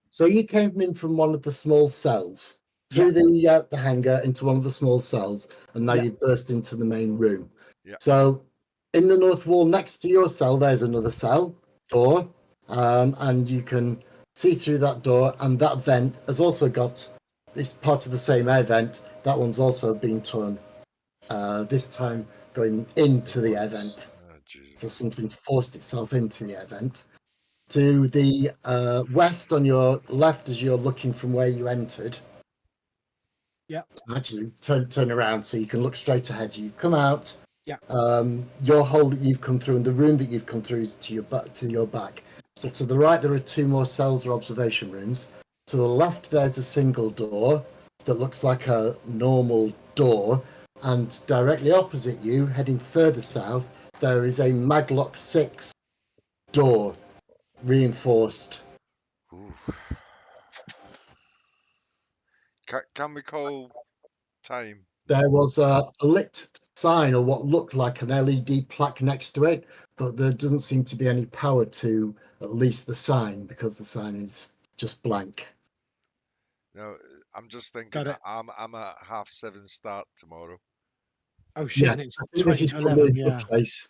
So you came in from one of the small cells through the hangar into one of the small cells, and now Yeah. you burst into the main room. Yeah. So in the north wall next to your cell, there's another cell door, and you can see through that door. And that vent has also got this part of the same air vent. That one's also been torn. This time going into the air vent. Oh, Jesus. So something's forced itself into the air vent. To the west on your left as you're looking from where you entered. Yeah. Actually, turn around so you can look straight ahead. You come out. Yeah. Your hole that you've come through and the room that you've come through is to your back. So to the right there are two more cells or observation rooms. To the left there's a single door that looks like a normal door, and directly opposite you, heading further south, there is a Maglock 6 door, reinforced. Ooh. Can we call time? There was a lit sign or what looked like an LED plaque next to it, but there doesn't seem to be any power to at least the sign because the sign is just blank. No, I'm just thinking Got it. I'm at 7:30 start tomorrow, Oh shit! Yes, and it's I think 20 this is to probably 11. a good Yeah. place.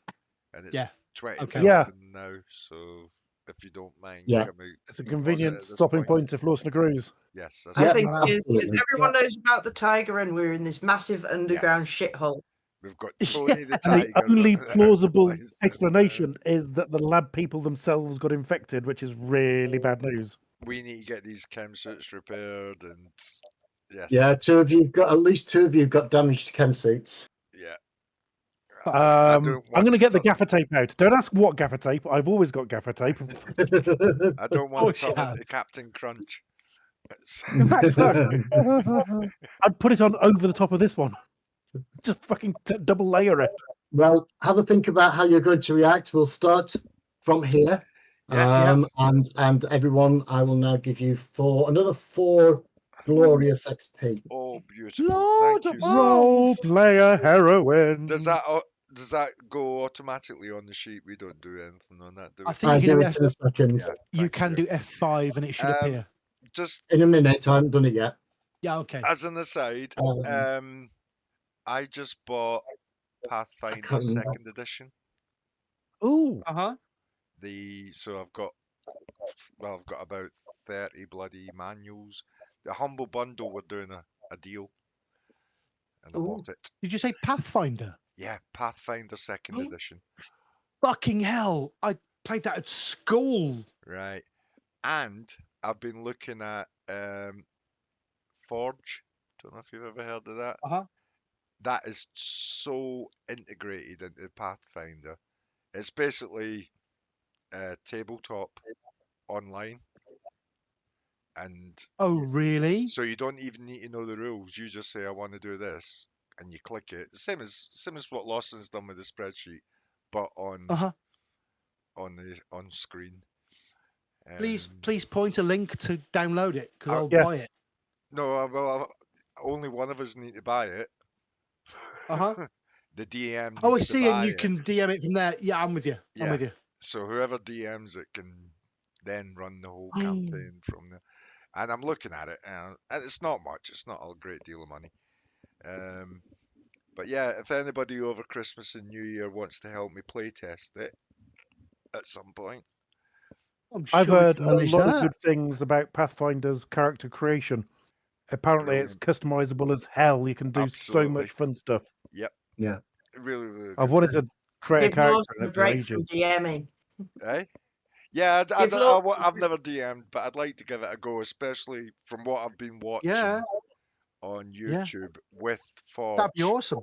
and it's Yeah. 20 Okay. to Yeah. 11 now. So if you don't mind, Yeah. can we It's a pause it convenient at this stopping point if Lawson agrees. Yes, that's I Yeah, think absolutely. because everyone Yeah. knows about the tiger and we're in this massive underground Yes. shithole. We've got Tony the And the tiger. only running plausible around the place, explanation is that the lab people themselves got infected, which is really bad news. we need to get these chem suits repaired, and yes, Yeah, at least two of you got damaged chem suits. yeah. I'm going to get the trouble- gaffer tape out. Don't ask what gaffer tape. I've always got gaffer tape. I don't want course to you trouble have. the Captain Crunch. It's- Exactly. I'd put it on over the top of this one. Just fucking double layer it. Well, have a think about how you're going to react. We'll start from here. Yes. And everyone, I will now give you another 4 glorious XP. Oh, beautiful! Lord Thank you. above. sir. Role player heroin. Does that go automatically on the sheet? We don't do anything on that, do we? I think I'll you do can, it in a second. Yeah, you thank can do F5 and it should Um, appear. Just In a minute. I haven't done it yet. Yeah. Okay. as an aside, I just bought Pathfinder can't remember. 2nd edition. Ooh. huh. So I've got about 30 bloody manuals. The Humble Bundle were doing a deal, and I bought it. Did you say Pathfinder? Yeah, Pathfinder 2nd Oh. edition. Fucking hell! I played that at school. Right, and I've been looking at Forge. Don't know if you've ever heard of that. Uh-huh. That is so integrated into Pathfinder. It's basically tabletop online, and Oh, really? so you don't even need to know the rules. You just say, "I want to do this," and you click it. Same as what Lawson's done with the spreadsheet, but on Uh-huh. on screen. Please point a link to download it because I'll Yes. buy it. No, well, only one of us need to buy it. Uh-huh. The DM. Oh, I needs to see, and buy you it. can DM it from there. Yeah, I'm with you. I'm Yeah. with you. So whoever DMs it can then run the whole Oh. campaign from there. And I'm looking at it, and it's not much. It's not a great deal of money. But yeah, if anybody over Christmas and New Year wants to help me play test it at some point, I'm sure I've we heard can a manage lot that. of good things about Pathfinder's character creation. Apparently, it's customizable as hell. You can do so Absolutely. much fun stuff. really, really I've good. wanted to create a Give character Lawson in a it for break from ages. DMing. Eh? Yeah, Give Law- I've never DM'd, but I'd like to give it a go, especially from what I've been watching Yeah, on Yeah. YouTube with Forge. that'd be awesome.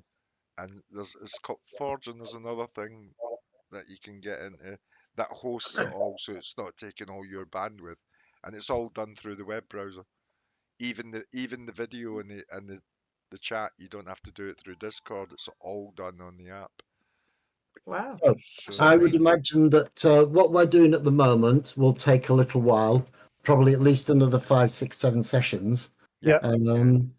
And it's called Forge, and there's another thing that you can get into that hosts it all, so it's not taking all your bandwidth, and it's all done through the web browser. Even the video and the chat, you don't have to do it through Discord. It's all done on the app. Wow. So I would imagine that what we're doing at the moment will take a little while, probably at least another 5, 6, 7 sessions. Yeah. But I'm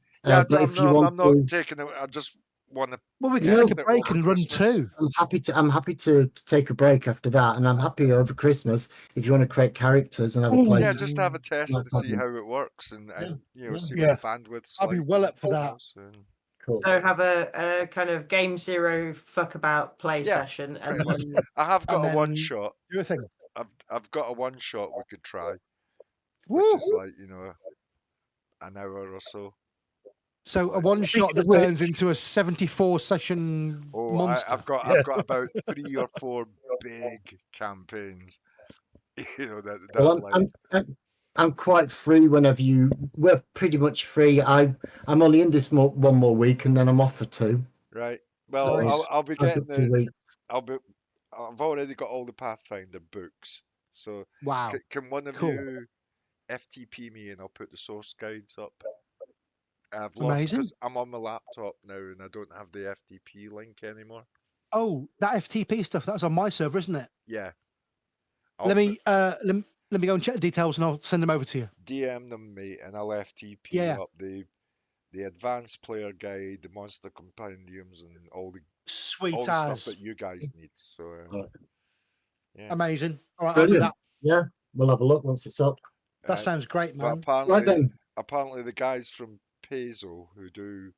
if you want not to, taking it. I'm just want to. Well, we Yeah, can take a but break over and run Christmas- two. I'm happy to take a break after that, and I'm happy over Christmas if you want to create characters and have a Oh, play. Yeah, just have a test No to see problem. how it works, and Yeah. see Yeah. what the bandwidth's I'll be like well and up for everything that. else, and- Cool. So have a kind of game zero fuck about play Yeah, session, and pretty much. then I have got And a one then shot. do a thing. I've got a one shot we could try, Woo! which is like an hour or so. So a Right. one shot that of which- turns into a 74 session Oh, monster. I've got Yes. about 3 or 4 big campaigns. That Well, like I'm quite free whenever you. We're pretty much free. I'm only in this one more week, and then I'm off for 2. right. Well, So I'll be I've got getting 2 weeks. I've already got all the Pathfinder books. So Wow. can one of Cool. you FTP me and I'll put the source guides up. I've lost Amazing. 'cause I'm on my laptop now and I don't have the FTP link anymore. Oh, that FTP stuff, that's on my server, isn't it? Yeah. Let me go and check the details and I'll send them over to you. DM them, mate, and I'll FTP Yeah. up the advanced player guide, the monster compendiums, and all the Sweet stuff as. that you guys need. So Right. yeah. Amazing. All right, I'll do Brilliant. that. Yeah, we'll have a look once it's up. That Uh, sounds great, but man. apparently, Right then. apparently the guys from Paizo who do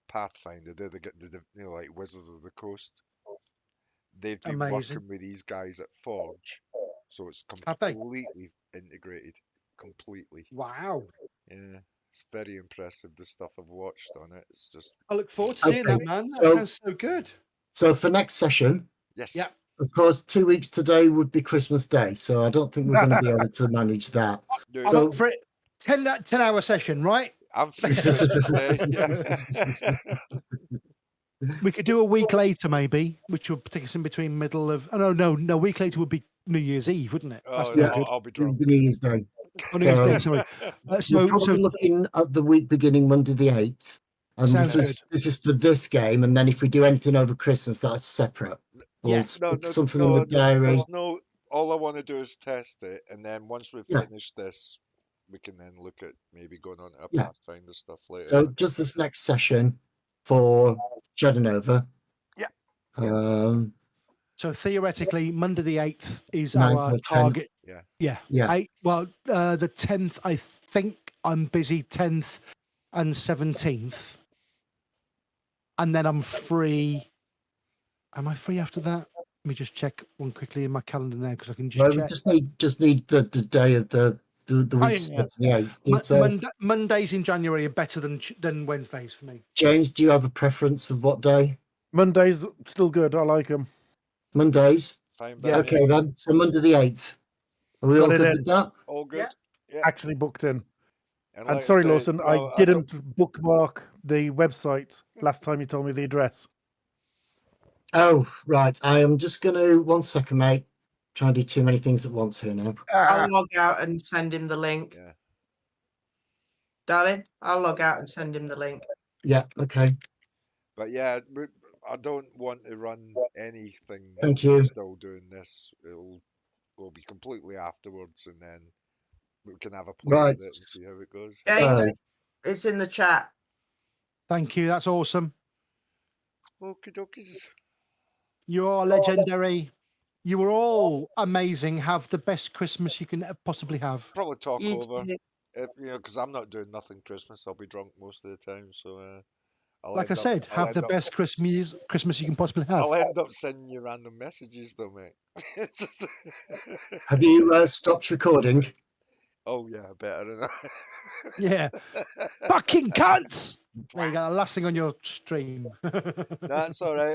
Pathfinder, they're like Wizards of the Coast. They've been Amazing. working with these guys at Forge, so it's Have they? completely integrated. Completely. Wow. Yeah, it's very impressive. The stuff I've watched on it. It's just I look forward to seeing Okay, that, man. That so- sounds so good. So for next session, yes. Yeah. of course, 2 weeks today would be Christmas Day, so I don't think we're going to be able to manage that. No, I'm So- up for it. 10-hour session, right? I'm free today. We could do a week later, maybe, which would take us in between middle of. Oh no, a week later would be New Year's Eve, wouldn't it? That's Oh, no no, good. I'll be It'll drunk. be New Year's Day. Oh, New Year's so- Day, sorry. We're So probably looking at the week beginning Monday the 8th. And Sounds this is for this game, and then if we do anything over Christmas, that's separate. We'll Yeah. stick something in the no, diary. there's no. All I want to do is test it, and then once we've Yeah. finished this, we can then look at maybe going on to a Yeah. Pathfinder stuff later. So just this next session for Shadow Nova. Yeah. So theoretically, Monday the 8th is 9 our or 10. target. Yeah. Yeah. Yeah. The 10th, I think I'm busy 10th and 17th. And then I'm free. Am I free after that? Let me just check one quickly in my calendar now because I can just Well, we check. just need the day of the week yeah. to the 8th. So, Mondays in January are better than Wednesdays for me. James, do you have a preference of what day? Monday's still good. I like them. Mondays? Fine, Yeah. by Okay, me. then. So Monday the 8th. Are we all Got it good in. with that? All good. Yeah. Actually booked in. And And like sorry, I say, Lawson, no, I don't- didn't bookmark the website last time you told me the address. Oh, right. I am just going to, 1 second, mate. Trying to do too many things at once here now. I'll log out and send him the link. Yeah. Darling, I'll log out and send him the link. Yeah, okay. But yeah, I don't want to run anything. Thank while we're you. Still doing this, will be completely afterwards, and then we can have a play Right. with it and see how it goes. James, Uh, it's in the chat. Thank you. That's awesome. Okie dokies. You are legendary. You were all amazing. Have the best Christmas you can possibly have. Probably talk You over. too. Because I'm not doing nothing Christmas. I'll be drunk most of the time. So, I'll Like I end up- said, I'll have end the up- best Christmas you can possibly have. I'll end up sending you random messages, though, mate. It's just- Have you stopped recording? Oh yeah, better. Yeah. Fucking cunts! There you go. The last thing on your stream. That's all right.